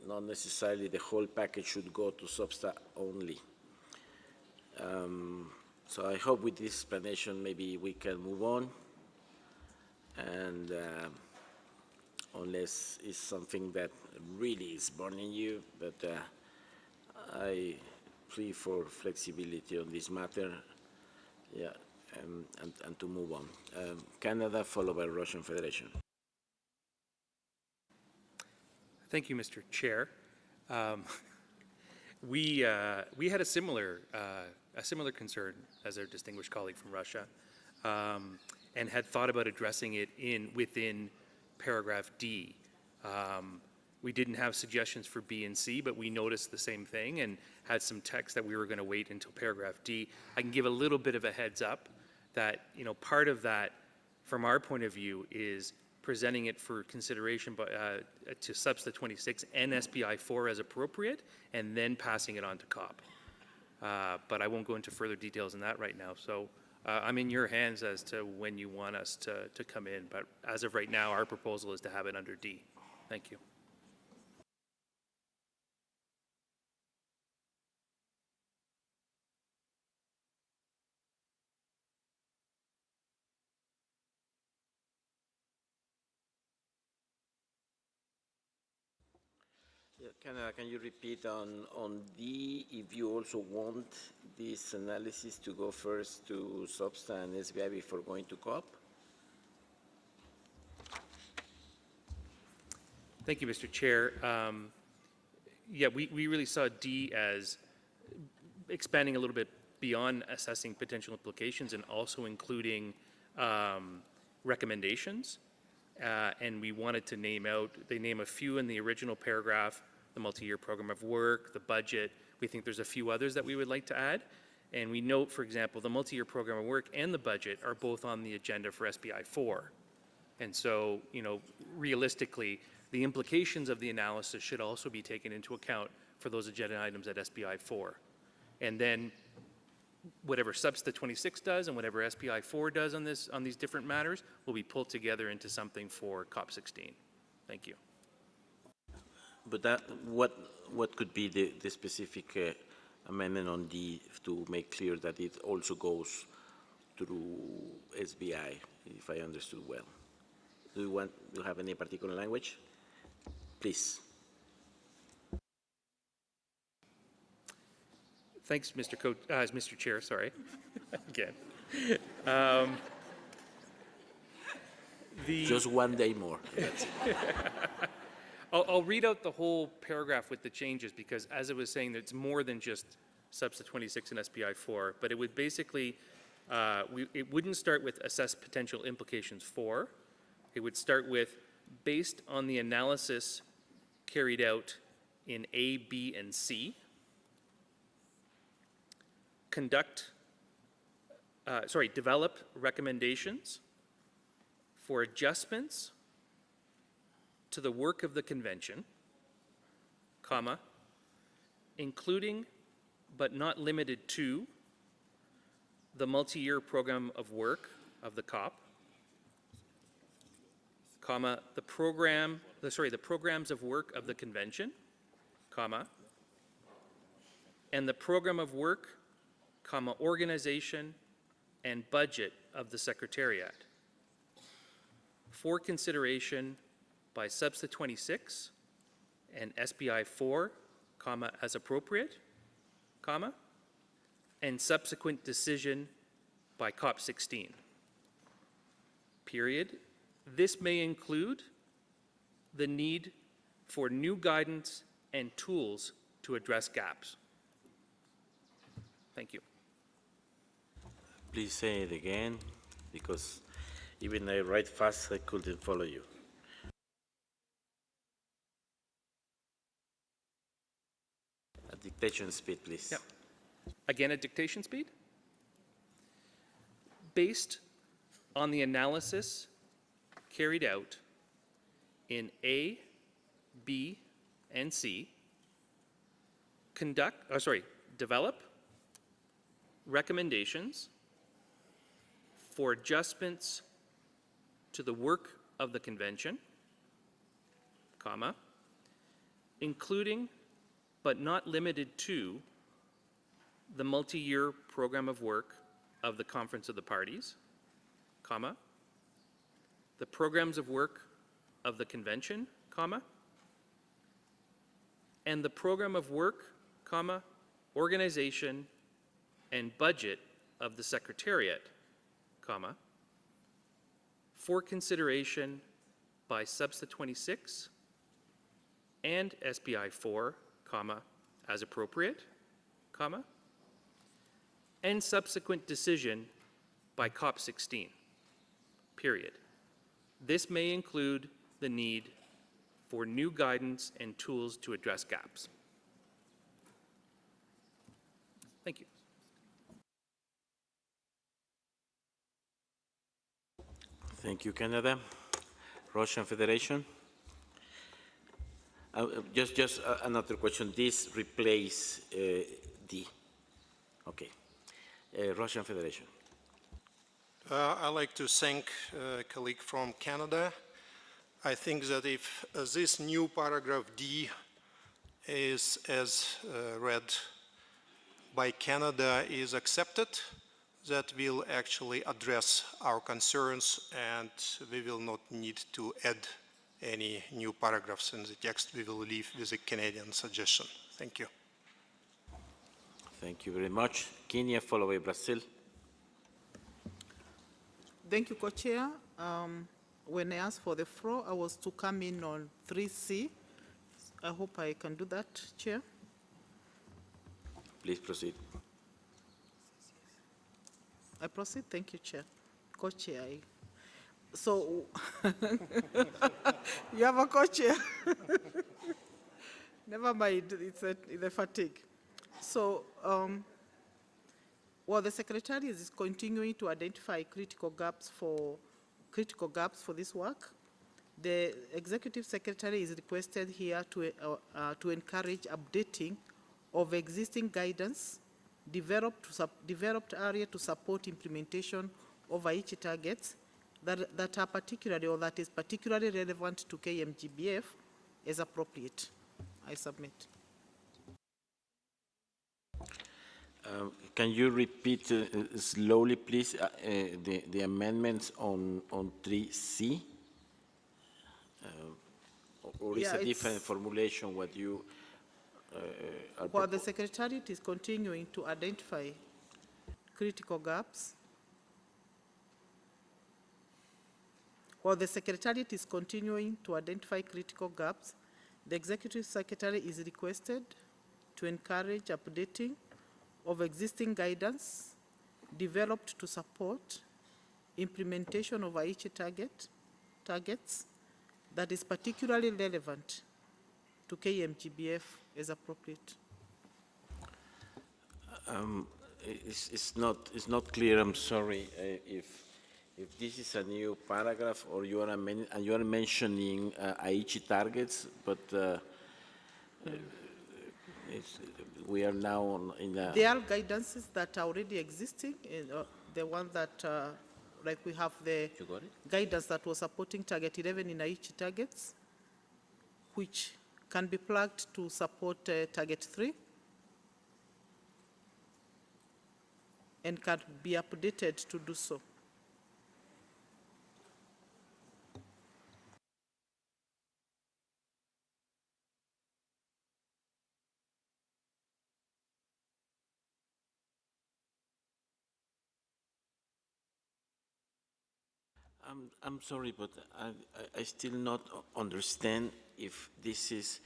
not necessarily the whole package should go to Substa only. So I hope with this explanation maybe we can move on, and unless it's something that really is burning you, but I plea for flexibility on this matter, yeah, and to move on. Canada followed by Russian Federation. Thank you, Mr. Chair. We had a similar concern as our distinguished colleague from Russia, and had thought about addressing it within paragraph D. We didn't have suggestions for B and C, but we noticed the same thing and had some text that we were going to wait until paragraph D. I can give a little bit of a heads up that, you know, part of that, from our point of view, is presenting it for consideration to SBSTTA 26 and SBI 4 as appropriate, and then passing it on to COP. But I won't go into further details on that right now. So I'm in your hands as to when you want us to come in. But as of right now, our proposal is to have it under D. Thank you. Yeah, can you repeat on D if you also want this analysis to go first to SBSTTA and SBI before going to COP? Thank you, Mr. Chair. Yeah, we really saw D as expanding a little bit beyond assessing potential implications and also including recommendations. And we wanted to they name a few in the original paragraph: the multi-year program of work, the budget. We think there's a few others that we would like to add. And we note, for example, the multi-year program of work and the budget are both on the agenda for SBI 4. And so, you know, realistically, the implications of the analysis should also be taken into account for those agenda items at SBI 4. And then whatever SBSTTA 26 does and whatever SBI 4 does on these different matters will be pulled together into something for COP 16. Thank you. But what could be the specific amendment on D to make clear that it also goes through SBI, if I understood well? Do you have any particular language? Please. Thanks, Mr. Chair, sorry, again. Just one day more. I'll read out the whole paragraph with the changes, because as I was saying, it's more than just SBSTTA 26 and SBI 4, but it would basically, it wouldn't start with assess potential implications for. It would start with, based on the analysis carried out in A, B, and C, develop recommendations for adjustments to the work of the convention, comma, including but not limited to the multi-year program of work of the COP, comma, the programs of work of the convention, comma, and the program of work, comma, organization and budget of the Secretariat for consideration by SBSTTA 26 and SBI 4, comma, as appropriate, comma, and subsequent decision by COP 16, period. This may include the need for new guidance and tools to address gaps. Thank you. Please say it again, because even I write fast, I couldn't follow you. At dictation speed, please. Yep. Again, at dictation speed. Based on the analysis carried out in A, B, and C, develop recommendations for adjustments to the work of the convention, comma, including but not limited to the multi-year program of work of the Conference of the Parties, comma, the programs of work of the convention, comma, and the program of work, comma, organization and budget of the Secretariat, comma, for consideration by SBSTTA 26 and SBI 4, comma, as appropriate, comma, and subsequent decision by COP16, period. This may include the need for new guidance and tools to address gaps. Thank you. Thank you, Canada. Russian Federation. Just another question. This replace D. Okay. Russian Federation. I'd like to thank a colleague from Canada. I think that if this new paragraph D is as read by Canada is accepted, that will actually address our concerns and we will not need to add any new paragraphs in the text. We will leave with a Canadian suggestion. Thank you. Thank you very much. Kenya, followed by Brazil. Thank you, Co-Chair. When I asked for the floor, I was to come in on 3C. I hope I can do that, Chair. Please proceed. I proceed. Thank you, Chair. Co-Chair. So, you have a co-chair. Never mind, it's the fatigue. So, well, the Secretary is continuing to identify critical gaps for this work. The Executive Secretary is requested here to encourage updating of existing guidance developed area to support implementation of each targets that are particularly or that is particularly relevant to KMGBF as appropriate. I submit. Can you repeat slowly, please, the amendments on 3C? Or is a different formulation what you are While the Secretariat is continuing to identify critical gaps, the Executive Secretary is requested to encourage updating of existing guidance developed to support implementation of each targets that is particularly relevant to KMGBF as appropriate. It's not clear. I'm sorry if this is a new paragraph or you are mentioning Aichi targets, but we are now in a... There are guidances that are already existing, the one that, like we have the guidance that was supporting target 11 in Aichi targets, which can be plugged to support target 3 and can be updated to do so. I'm sorry, but I still not understand if this is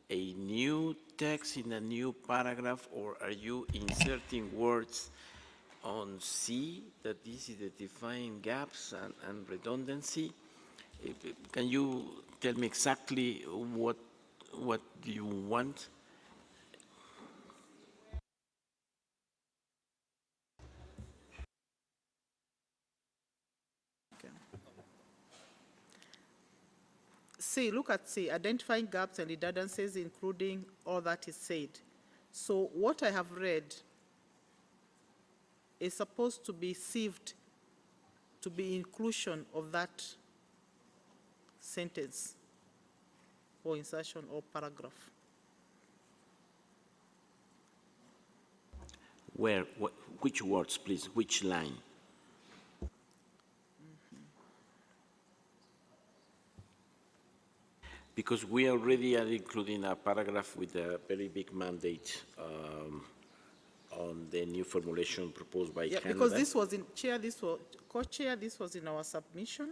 a new text in a new paragraph, or are you inserting words on C that this is the defined gaps and redundancy? Can you tell me exactly what you want? C, look at C, identifying gaps and redundancies, including all that is said. So what I have read is supposed to be sieved to be inclusion of that sentence or insertion or paragraph. Where, which words, please, which line? Because we already are including a paragraph with a very big mandate on the new formulation proposed by Canada. Because this was in, Chair, this was, Co-Chair, this was in our submission.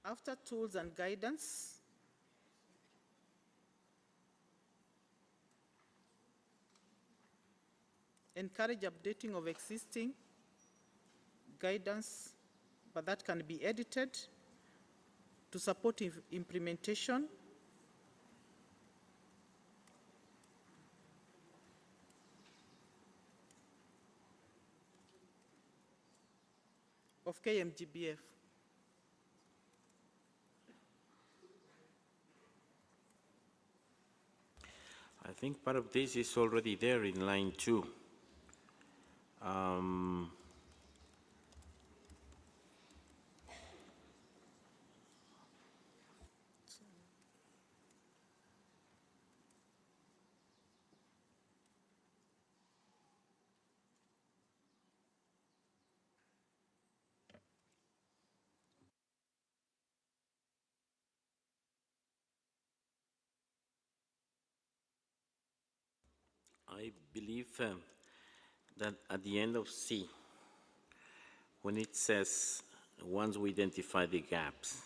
After tools and guidance, encourage updating of existing guidance, but that can be edited to support implementation of KMGBF. I think part of this is already there in line 2. I believe that at the end of C, when it says, once we identify the gaps,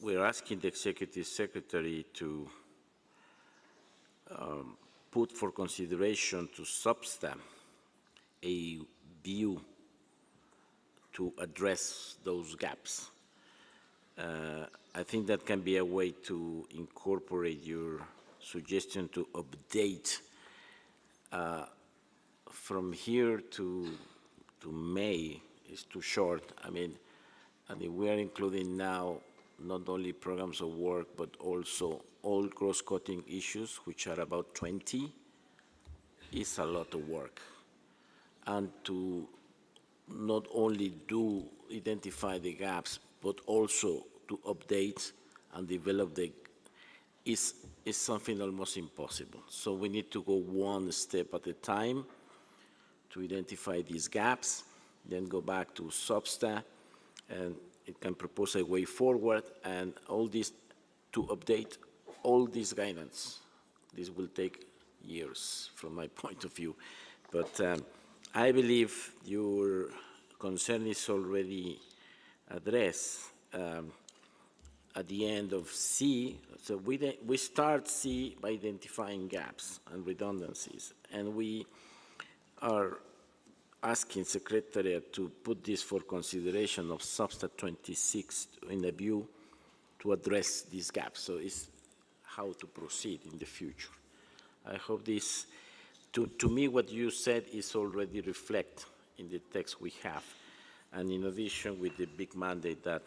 we're asking the Executive Secretary to put for consideration to SBSTA a view to address those gaps. I think that can be a way to incorporate your suggestion to update from here to May is too short. I mean, we are including now not only programs of work, but also all cross-cutting issues, which are about 20, is a lot of work. And to not only identify the gaps, but also to update and develop is something almost impossible. So we need to go one step at a time to identify these gaps, then go back to SBSTA, and it can propose a way forward, and all this to update all this guidance. This will take years from my point of view. But I believe your concern is already addressed at the end of C. So we start C by identifying gaps and redundancies, and we are asking Secretariat to put this for consideration of SBSTA 26 in a view to address these gaps. So it's how to proceed in the future. I hope this, to me, what you said is already reflected in the text we have. And in addition, with the big mandate that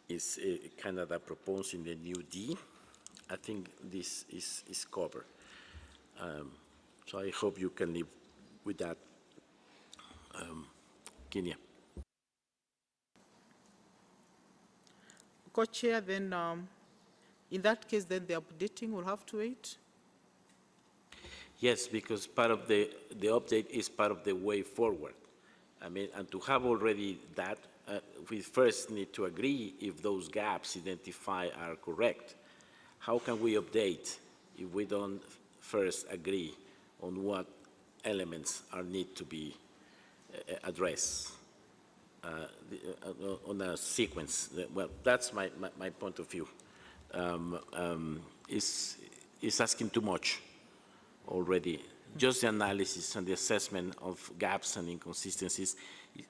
is Canada proposed in the new D, I think this is covered. So I hope you can live with that, Kenya. Co-chair, then in that case, then the updating will have to wait? Yes, because part of the update is part of the way forward. I mean, and to have already that, we first need to agree if those gaps identified are correct. How can we update if we don't first agree on what elements need to be addressed on a sequence? Well, that's my point of view. Is asking too much already. Just the analysis and the assessment of gaps and inconsistencies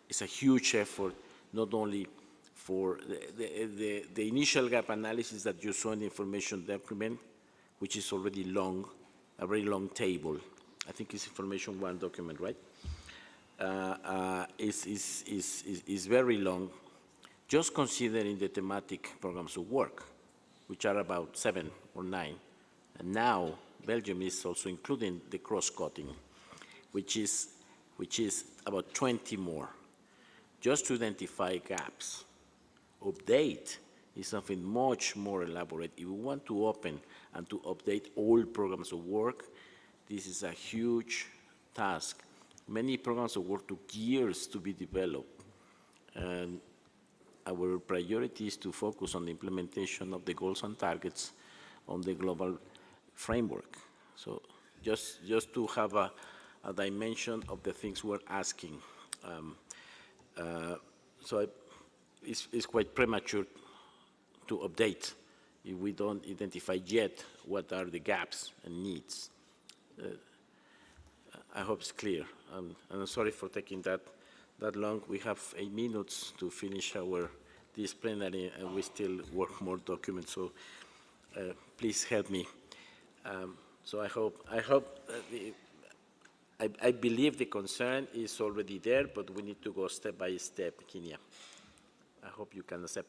is a huge effort, not only for the initial gap analysis that you saw in the information document, which is already long, a very long table. I think it's information 1 document, right? Is very long. Just considering the thematic programs of work, which are about 7 or 9, and now Belgium is also including the cross-cutting, which is about 20 more. Just to identify gaps. Update is something much more elaborate. If we want to open and to update all programs of work, this is a huge task. Many programs of work took years to be developed, and our priority is to focus on the implementation of the goals and targets on the global framework. So just to have a dimension of the things we're asking. So it's quite premature to update if we don't identify yet what are the gaps and needs. I hope it's clear. And I'm sorry for taking that long. We have 8 minutes to finish this plenary, and we still work more documents. So please help me. So I believe the concern is already there, but we need to go step by step, Kenya. I hope you can accept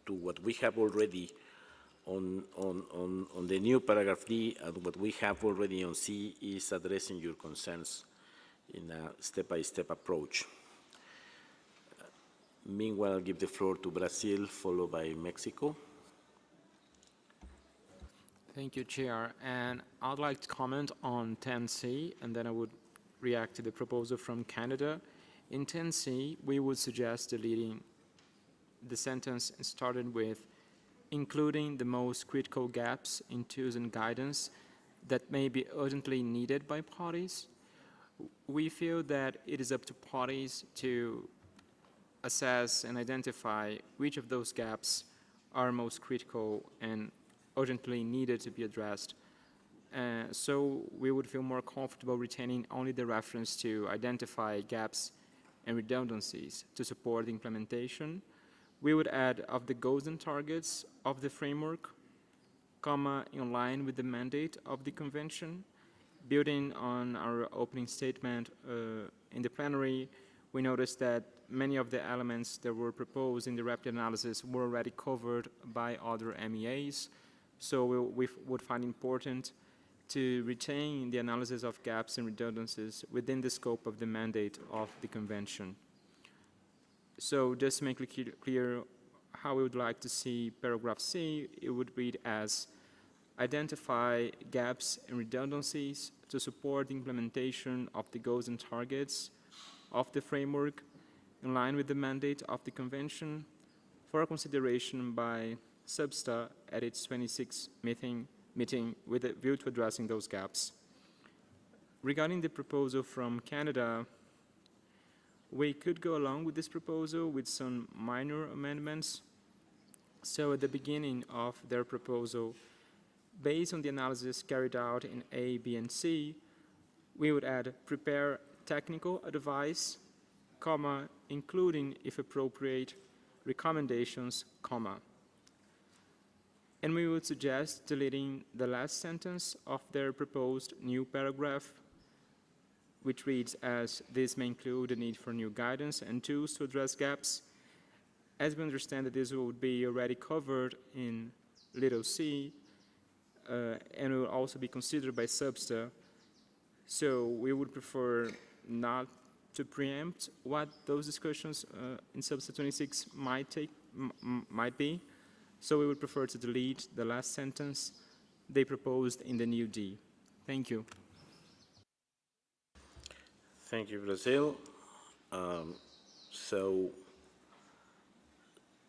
to what we have already on the new paragraph D, and what we have already on C is addressing your concerns in a step-by-step approach. Meanwhile, I'll give the floor to Brazil, followed by Mexico. Thank you, Chair. And I'd like to comment on 10C, and then I would react to the proposal from Canada. In 10C, we would suggest deleting the sentence started with including the most critical gaps in tools and guidance that may be urgently needed by parties. We feel that it is up to parties to assess and identify which of those gaps are most critical and urgently needed to be addressed. So we would feel more comfortable retaining only the reference to identify gaps and redundancies to support the implementation. We would add of the goals and targets of the framework, comma, in line with the mandate of the convention. Building on our opening statement in the plenary, we noticed that many of the elements that were proposed in the rapid analysis were already covered by other MEAs. So we would find important to retain the analysis of gaps and redundancies within the scope of the mandate of the convention. So just to make it clear how we would like to see paragraph C, it would read as identify gaps and redundancies to support the implementation of the goals and targets of the framework in line with the mandate of the convention for consideration by SBSTA at its 26th meeting with a view to addressing those gaps. Regarding the proposal from Canada, we could go along with this proposal with some minor amendments. So at the beginning of their proposal, based on the analysis carried out in A, B, and C, we would add prepare technical advice, comma, including, if appropriate, recommendations, comma. And we would suggest deleting the last sentence of their proposed new paragraph, which reads as, this may include the need for new guidance and tools to address gaps. As we understand that this would be already covered in little c, and will also be considered by SBSTA. So we would prefer not to preempt what those discussions in SBSTA 26 might be. So we would prefer to delete the last sentence they proposed in the new D. Thank you. Thank you, Brazil. So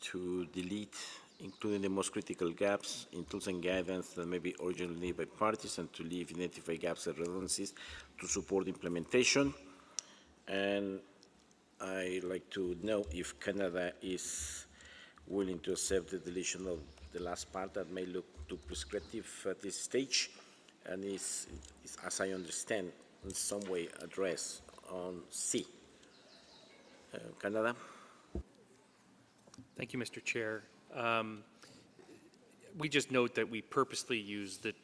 to delete, including the most critical gaps in tools and guidance that may be urgently needed by parties, and to leave identify gaps and redundancies to support implementation. And I'd like to know if Canada is willing to accept the deletion of the last part that may look too prescriptive at this stage, and is, as I understand, in some way addressed on C. Canada? Thank you, Mr. Chair. We just note that we purposely use the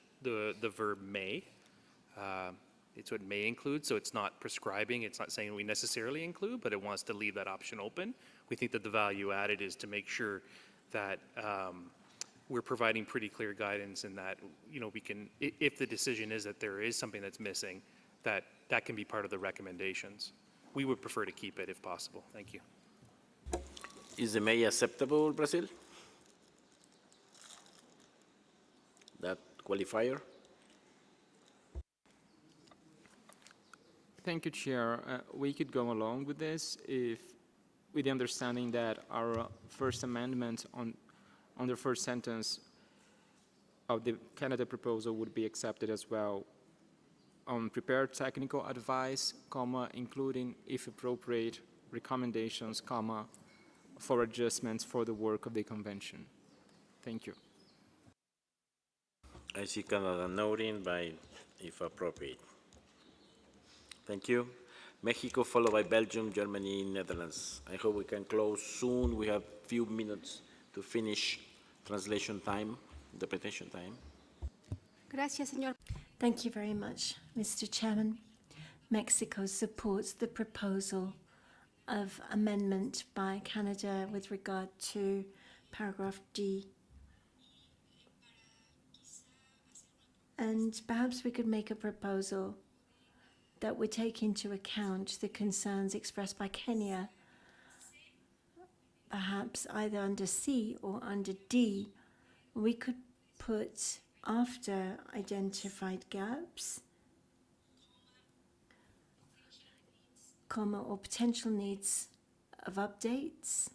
verb may. It's what may include, so it's not prescribing, it's not saying we necessarily include, but it wants to leave that option open. We think that the value added is to make sure that we're providing pretty clear guidance, and that, you know, we can, if the decision is that there is something that's missing, that can be part of the recommendations. We would prefer to keep it if possible. Thank you. Is the may acceptable, Brazil? That qualifier? Thank you, Chair. We could go along with this if, with the understanding that our first amendment on the first sentence of the Canada proposal would be accepted as well. on prepared technical advice, comma, including, if appropriate, recommendations, comma, for adjustments for the work of the convention. Thank you. I see Canada noting by if appropriate. Thank you. Mexico followed by Belgium, Germany, Netherlands. I hope we can close soon. We have few minutes to finish translation time, interpretation time. Gracias, señor. Thank you very much, Mr. Chairman. Mexico supports the proposal of amendment by Canada with regard to paragraph D. And perhaps we could make a proposal that would take into account the concerns expressed by Kenya, perhaps either under C or under D. We could put after identified gaps, comma, or potential needs of updates,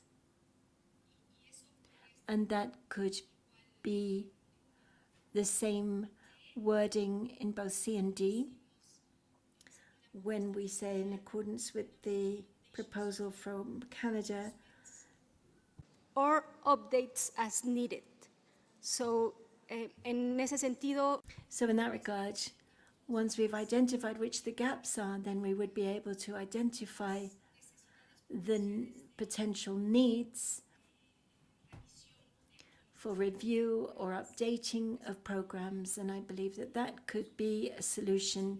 and that could be the same wording in both C and D when we say in accordance with the proposal from Canada. Or updates as needed. So, en ese sentido. So in that regard, once we've identified which the gaps are, then we would be able to identify the potential needs for review or updating of programs, and I believe that that could be a solution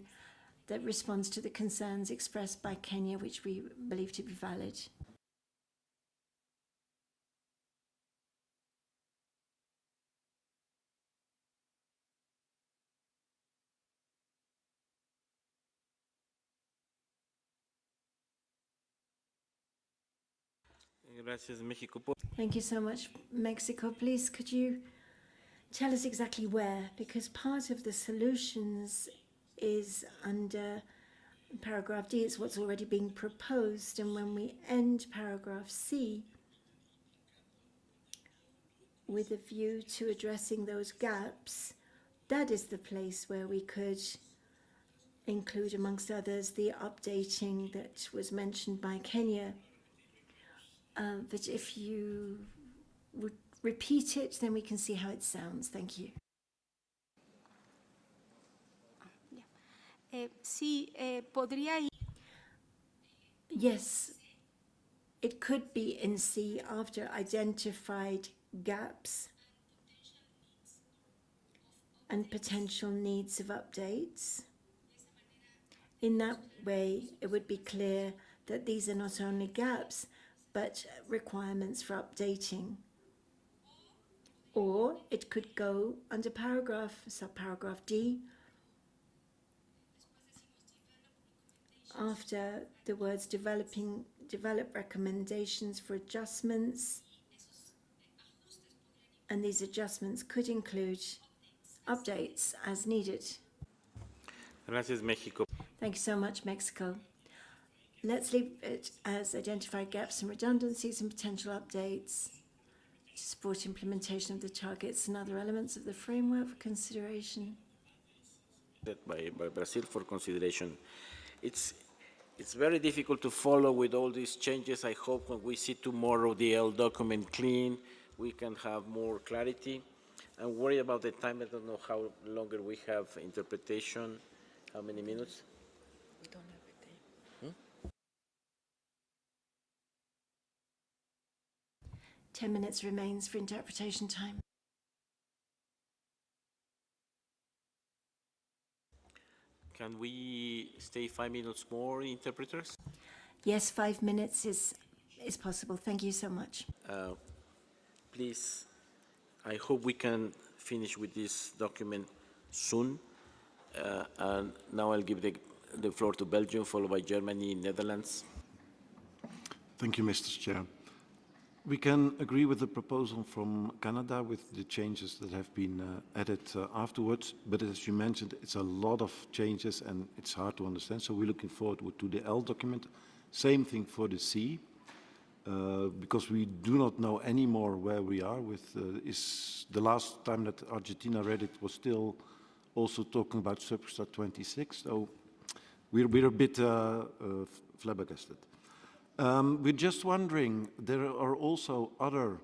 that responds to the concerns expressed by Kenya, which we believe to be valid. Gracias, Mexico. Thank you so much, Mexico. Please, could you tell us exactly where? Because part of the solutions is under paragraph D. It's what's already being proposed. And when we end paragraph C with a view to addressing those gaps, that is the place where we could include, amongst others, the updating that was mentioned by Kenya. But if you would repeat it, then we can see how it sounds. Thank you. Sí, podría ir. Yes, it could be in C after identified gaps and potential needs of updates. In that way, it would be clear that these are not only gaps, but requirements for updating. Or it could go under subparagraph D, after the words develop recommendations for adjustments, and these adjustments could include updates as needed. Gracias, Mexico. Thank you so much, Mexico. Let's leave it as identified gaps and redundancies and potential updates to support implementation of the targets and other elements of the framework for consideration. By Brazil for consideration. It's very difficult to follow with all these changes. I hope when we see tomorrow the L document clean, we can have more clarity. I'm worried about the time. I don't know how longer we have interpretation. How many minutes? We don't have a time. 10 minutes remains for interpretation time. Can we stay 5 minutes more, interpreters? Yes, 5 minutes is possible. Thank you so much. Please, I hope we can finish with this document soon. And now I'll give the floor to Belgium, followed by Germany, Netherlands. Thank you, Mr. Chair. We can agree with the proposal from Canada with the changes that have been added afterwards, but as you mentioned, it's a lot of changes and it's hard to understand, so we're looking forward to the L document. Same thing for the C, because we do not know anymore where we are with, is the last time that Argentina read it was still also talking about Substat-26. So we're a bit flabbergasted. We're just wondering, there are also other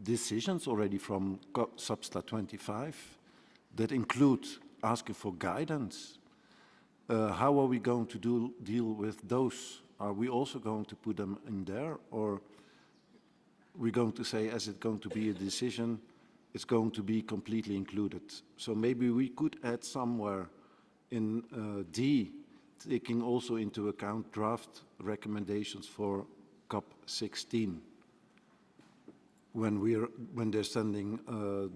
decisions already from Substat-25 that include asking for guidance. How are we going to deal with those? Are we also going to put them in there, or we're going to say, as it's going to be a decision, it's going to be completely included? So maybe we could add somewhere in D, taking also into account draft recommendations for COP16 when they're sending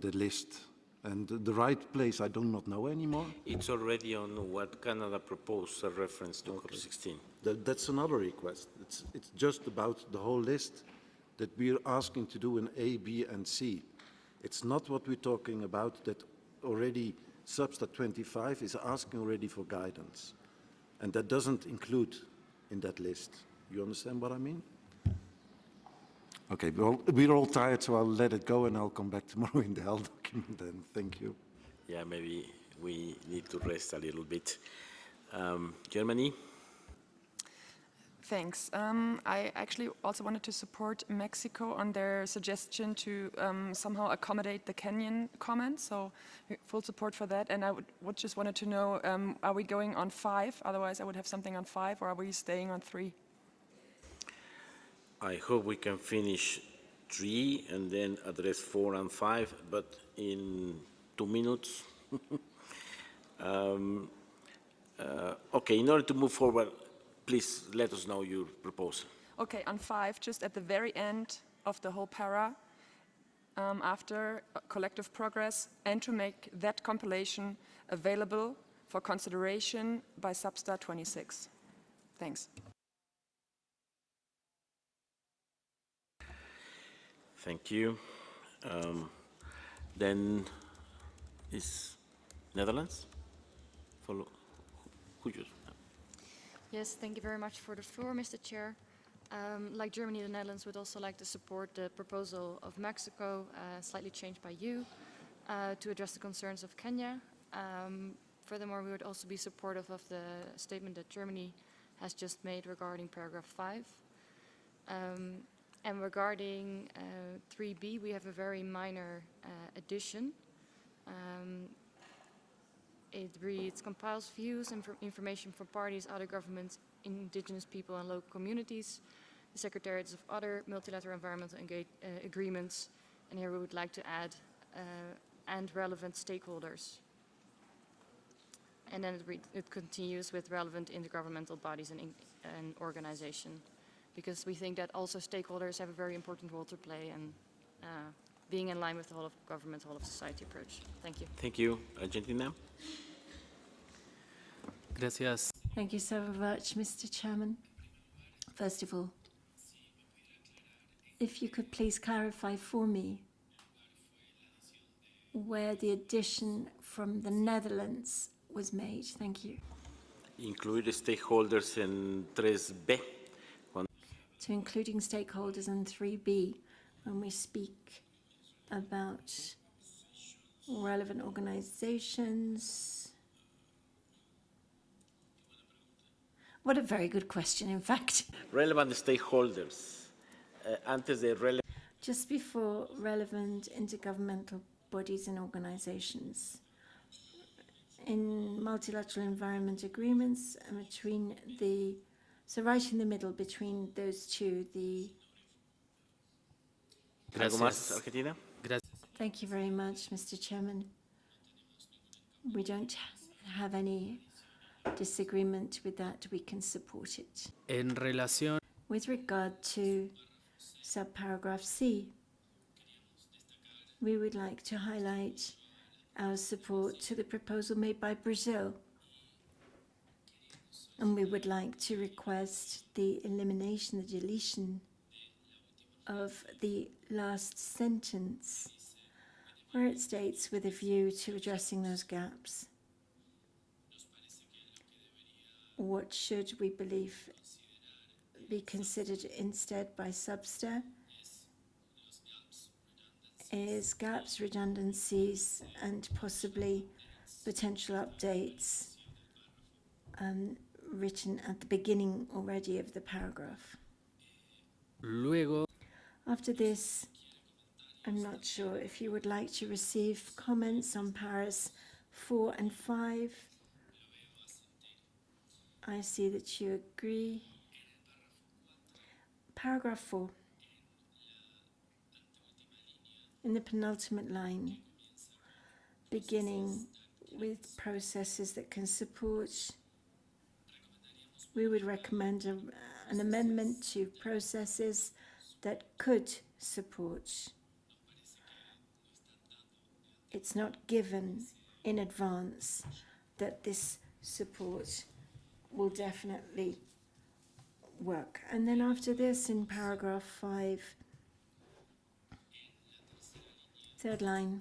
the list. And the right place I do not know anymore. It's already on what Canada proposed, a reference to COP16. That's another request. It's just about the whole list that we're asking to do in A, B, and C. It's not what we're talking about, that already Substat-25 is asking already for guidance. And that doesn't include in that list. You understand what I mean? Okay, we're all tired, so I'll let it go and I'll come back tomorrow in the health document then. Thank you. Yeah, maybe we need to rest a little bit. Germany? Thanks. I actually also wanted to support Mexico on their suggestion to somehow accommodate the Kenyan comments, so full support for that. And I would just wanted to know, are we going on 5? Otherwise I would have something on 5, or are we staying on 3? I hope we can finish 3 and then address 4 and 5, but in 2 minutes. Okay, in order to move forward, please let us know your proposal. Okay, on 5, just at the very end of the whole para, after collective progress, and to make that compilation available for consideration by Substat-26. Thanks. Thank you. Then is Netherlands? Follow. Yes, thank you very much for the floor, Mr. Chair. Like Germany, the Netherlands would also like to support the proposal of Mexico, slightly changed by you, to address the concerns of Kenya. Furthermore, we would also be supportive of the statement that Germany has just made regarding paragraph 5. And regarding 3B, we have a very minor addition. It reads, compiles views and information from parties, other governments, indigenous people and local communities, the secretariats of other multilateral environmental agreements, and here we would like to add, and relevant stakeholders. And then it continues with relevant intergovernmental bodies and organization, because we think that also stakeholders have a very important role to play and being in line with the whole of government, whole of society approach. Thank you. Thank you. Argentina? Gracias. Thank you so much, Mr. Chairman. First of all, if you could please clarify for me where the addition from the Netherlands was made. Thank you. Include stakeholders in 3B. To including stakeholders in 3B, when we speak about relevant organizations. What a very good question, in fact. Relevant stakeholders. Antes de relevant. Just before relevant intergovernmental bodies and organizations. In multilateral environment agreements and between the, so right in the middle between those two, the. ¿Algo más, Argentina? Thank you very much, Mr. Chairman. We don't have any disagreement with that. We can support it. En relación. With regard to subparagraph C, we would like to highlight our support to the proposal made by Brazil. And we would like to request the elimination, the deletion of the last sentence, where it states, with a view to addressing those gaps. What should we believe be considered instead by Substat is gaps, redundancies, and possibly potential updates written at the beginning already of the paragraph. Luego, After this, I'm not sure if you would like to receive comments on paras 4 and 5. I see that you agree. Paragraph 4. In the penultimate line, beginning with processes that can support, we would recommend an amendment to processes that could support. It's not given in advance that this support will definitely work. And then after this, in paragraph 5, third line,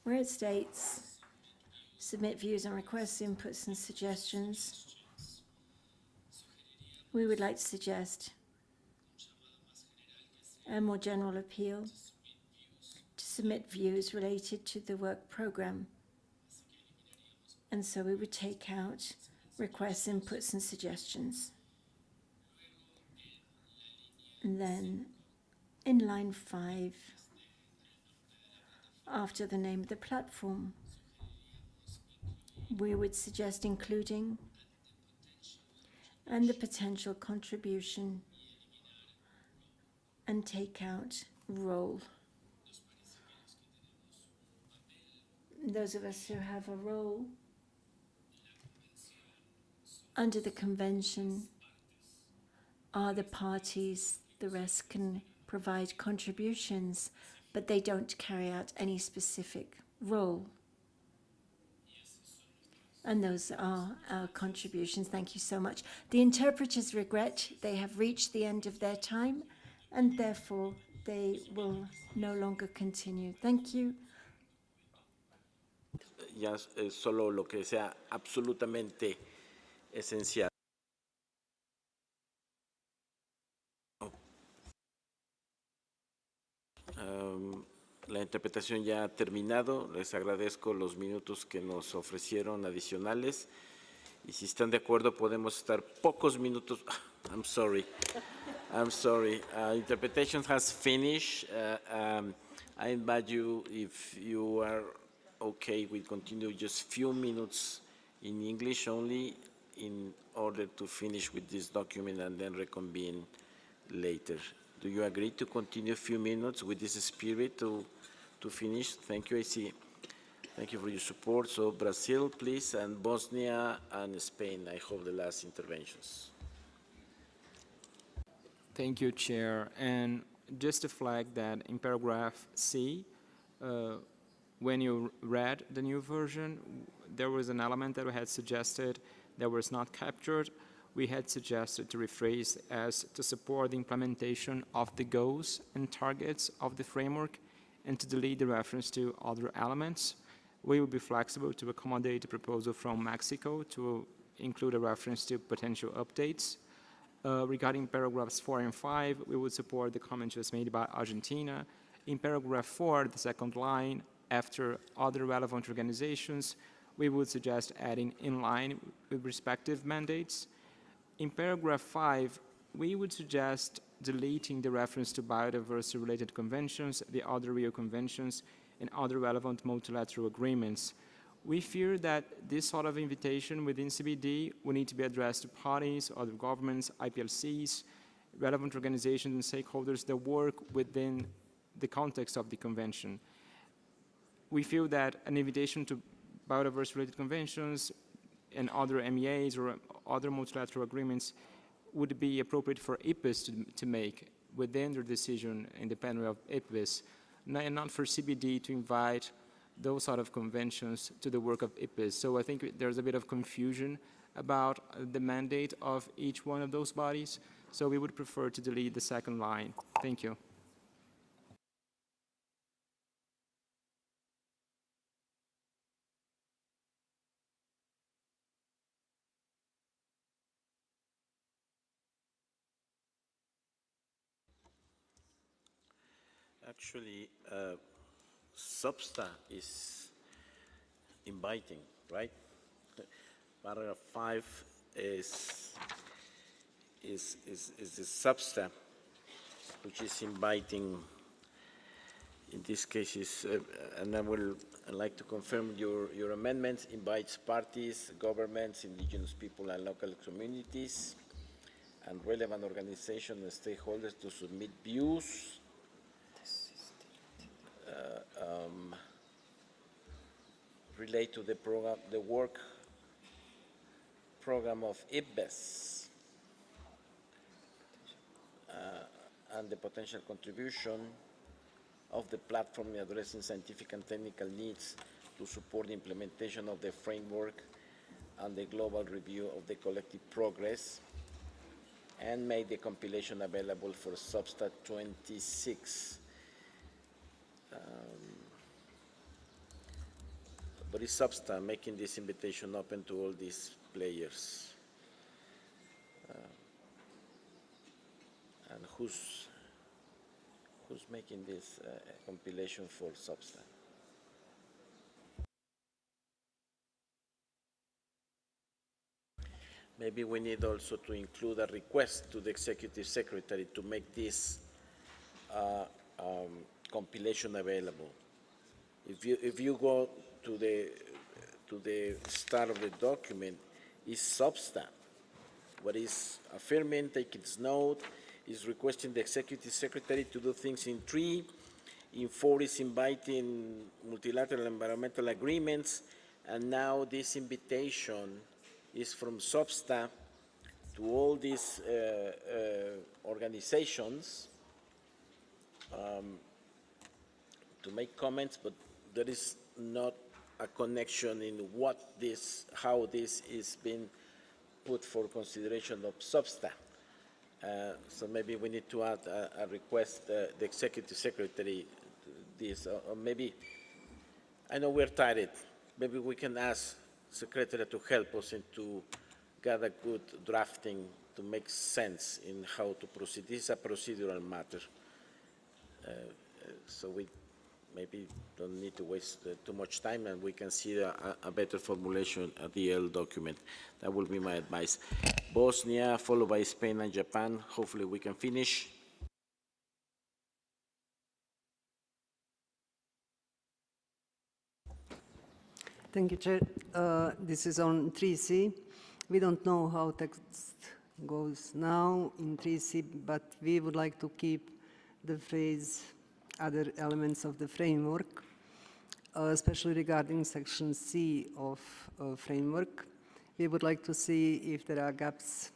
where it states, submit views and requests, inputs and suggestions, we would like to suggest a more general appeal to submit views related to the work program. And so we would take out requests, inputs and suggestions. And then in line 5, after the name of the platform, we would suggest including and the potential contribution and take out role. Those of us who have a role under the convention are the parties. The rest can provide contributions, but they don't carry out any specific role. And those are our contributions. Thank you so much. The interpreters regret they have reached the end of their time, and therefore they will no longer continue. Thank you. Ya solo lo que sea absolutamente esencial. La interpretación ya ha terminado. Les agradezco los minutos que nos ofrecieron adicionales. Y si están de acuerdo, podemos estar pocos minutos. I'm sorry. I'm sorry. Interpretation has finished. I invite you, if you are okay, we continue just few minutes in English only in order to finish with this document and then reconvene later. Do you agree to continue a few minutes with this spirit to finish? Thank you, I see. Thank you for your support. So Brazil, please, and Bosnia and Spain, I hope the last interventions. Thank you, Chair. And just to flag that in paragraph C, when you read the new version, there was an element that we had suggested that was not captured. We had suggested to rephrase as to support the implementation of the goals and targets of the framework and to delete the reference to other elements. We will be flexible to accommodate the proposal from Mexico to include a reference to potential updates. Regarding paragraphs 4 and 5, we would support the comment just made by Argentina. In paragraph 4, the second line, after other relevant organizations, we would suggest adding in line with respective mandates. In paragraph 5, we would suggest deleting the reference to biodiversity-related conventions, the other Rio conventions, and other relevant multilateral agreements. We fear that this sort of invitation within CBD will need to be addressed to parties, other governments, IPLCs, relevant organizations and stakeholders that work within the context of the convention. We feel that an invitation to biodiversity-related conventions and other MEAs or other multilateral agreements would be appropriate for IPBES to make within their decision independent of IPBES, and not for CBD to invite those sort of conventions to the work of IPBES. So I think there's a bit of confusion about the mandate of each one of those bodies. So we would prefer to delete the second line. Thank you. Actually, SBSTA is inviting, right? Paragraph 5 is the SBSTA, which is inviting, in this case, and I will like to confirm your amendment, invites parties, governments, indigenous people and local communities, and relevant organizations and stakeholders to submit views relate to the program, the work program of IPBES and the potential contribution of the platform in addressing scientific and technical needs to support the implementation of the framework and the global review of the collective progress, and made the compilation available for SBSTTA-25. But is SBSTA making this invitation open to all these players? And who's making this compilation for SBSTA? Maybe we need also to include a request to the Executive Secretary to make this compilation available. If you go to the start of the document, is SBSTA. What is affirming, taking its note, is requesting the Executive Secretary to do things in 3. In 4 is inviting multilateral environmental agreements, and now this invitation is from SBSTA to all these organizations to make comments, but there is not a connection in how this is being put for consideration of SBSTA. So maybe we need to add a request, the Executive Secretary, this, or maybe, I know we're tired, maybe we can ask Secretary to help us and to get a good drafting to make sense in how to proceed. This is a procedural matter. So we maybe don't need to waste too much time, and we can see a better formulation at the L document. That will be my advice. Bosnia, followed by Spain and Japan. Hopefully we can finish. Thank you, Chair. This is on 3C. We don't know how text goes now in 3C, but we would like to keep the phrase other elements of the framework, especially regarding section C of framework. We would like to see if there are gaps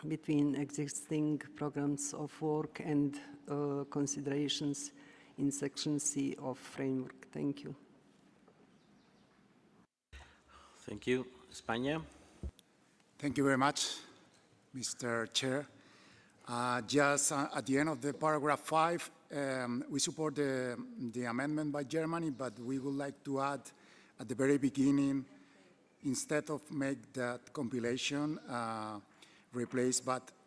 between existing programs of work and considerations in section C of framework. Thank you. Thank you. España. Thank you very much, Mr. Chair. Just at the end of the paragraph 5, we support the amendment by Germany, but we would like to add at the very beginning, instead of make that compilation, replace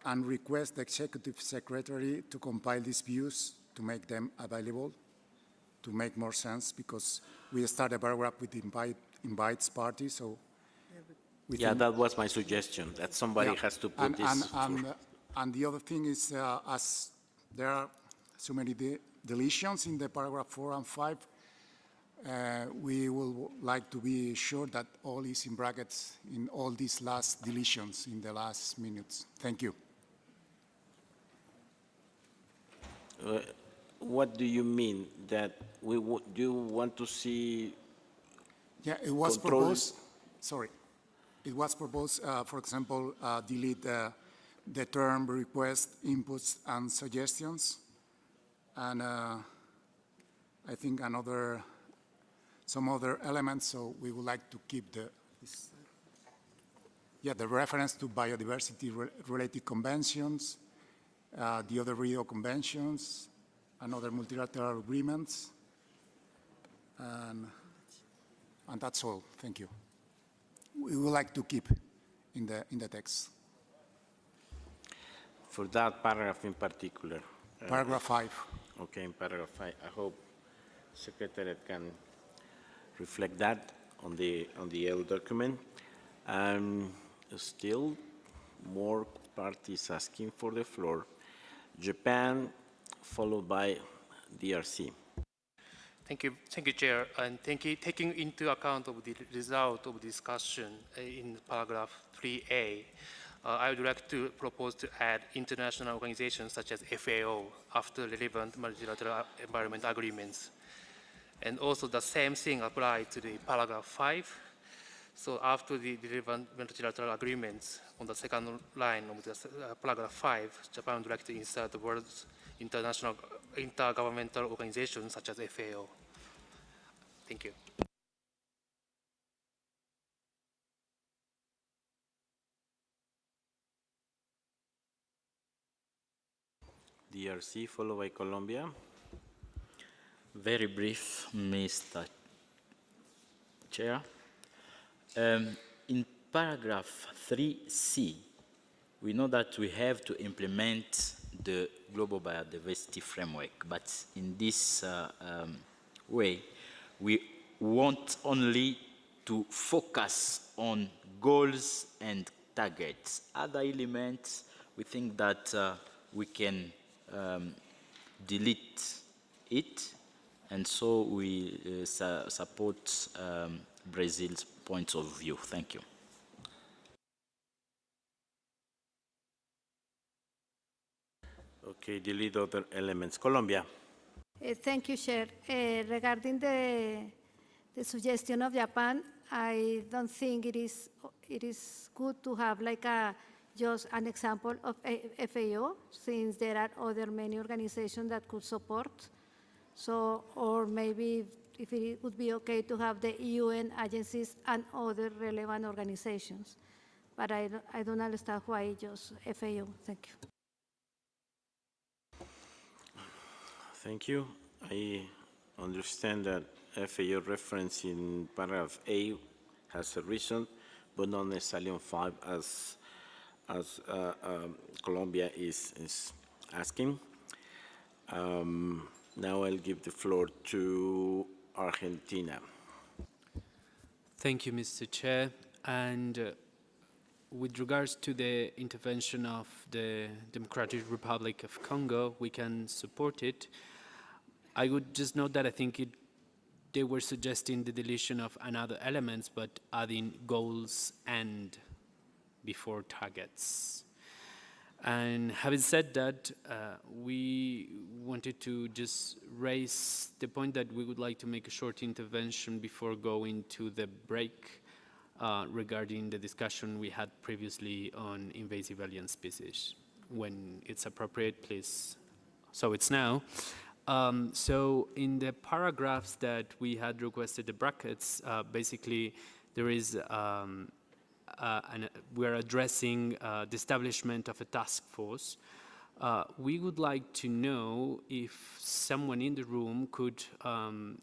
and request the Executive Secretary to compile these views to make them available, to make more sense, because we start a paragraph with invites parties, so yeah, that was my suggestion, that somebody has to put this. And the other thing is, as there are so many deletions in the paragraph 4 and 5, we will like to be sure that all is in brackets in all these last deletions in the last minutes. Thank you. What do you mean? That do you want to see? Yeah, it was proposed. Sorry, it was proposed. For example, delete the term request, inputs, and suggestions, and I think some other elements. So we would like to keep the reference to biodiversity-related conventions, the other Rio conventions, and other multilateral agreements, and that's all. Thank you. We would like to keep in the text. For that paragraph in particular. Paragraph 5. Okay, in paragraph 5. I hope Secretariat can reflect that on the L document. Still more parties asking for the floor. Japan, followed by DRC. Thank you, Chair. And taking into account of the result of discussion in paragraph 3A, I would like to propose to add international organizations such as FAO after relevant multilateral environment agreements. And also the same thing applies to the paragraph 5. So after the relevant multilateral agreements on the second line of the paragraph 5, Japan would like to insert the words international intergovernmental organizations such as FAO. Thank you. DRC, followed by Colombia. Very brief, Mr. Chair. In paragraph 3C, we know that we have to implement the global biodiversity framework, but in this way, we want only to focus on goals and targets. Other elements, we think that we can delete it, and so we support Brazil's points of view. Thank you. Okay, delete other elements. Colombia. Thank you, Chair. Regarding the suggestion of Japan, I don't think it is good to have like just an example of FAO, since there are other many organizations that could support. So, or maybe if it would be okay to have the UN agencies and other relevant organizations. But I don't understand why just FAO. Thank you. Thank you. I understand that FAO reference in paragraph A has a reason, but not necessarily on 5 as Colombia is asking. Now I'll give the floor to Argentina. Thank you, Mr. Chair. And with regards to the intervention of the Democratic Republic of Congo, we can support it. I would just note that I think they were suggesting the deletion of another elements, but adding goals and before targets. And having said that, we wanted to just raise the point that we would like to make a short intervention before going to the break regarding the discussion we had previously on invasive alien species. When it's appropriate, please. So it's now. So in the paragraphs that we had requested the brackets, basically there is we're addressing the establishment of a task force. We would like to know if someone in the room could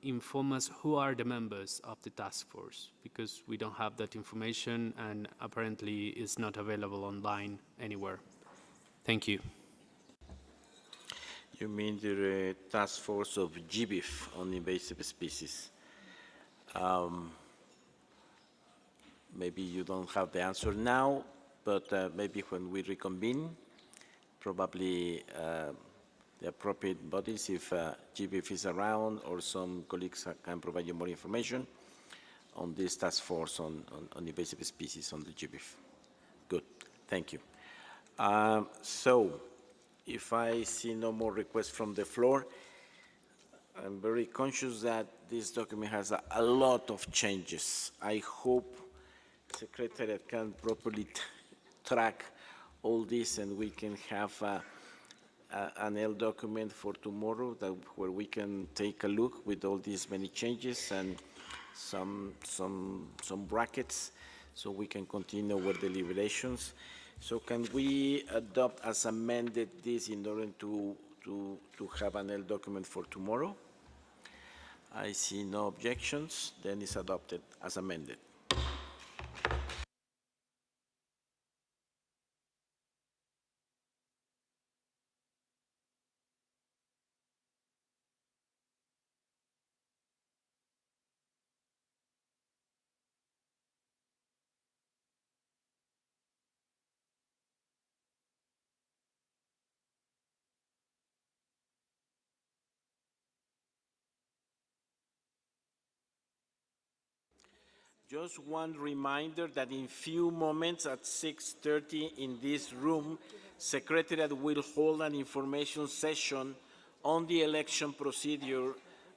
inform us who are the members of the task force, because we don't have that information and apparently it's not available online anywhere. Thank you. You mean the task force of GBIF on invasive species? Maybe you don't have the answer now, but maybe when we reconvene, probably the appropriate bodies, if GBIF is around or some colleagues can provide you more information on this task force on invasive species on the GBIF. Good, thank you. So, if I see no more requests from the floor, I'm very conscious that this document has a lot of changes. I hope Secretariat can properly track all this and we can have an L document for tomorrow where we can take a look with all these many changes and some brackets so we can continue our deliberations. So can we adopt as amended this in order to have an L document for tomorrow? I see no objections, then it's adopted as amended. Just one reminder that in few moments at 6:30 in this room, Secretariat will hold an information session on the election procedure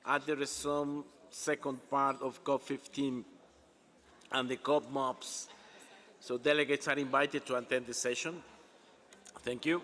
at the resumed second part of COP15 and the COP MOPs. So delegates are invited to attend the session. Thank you.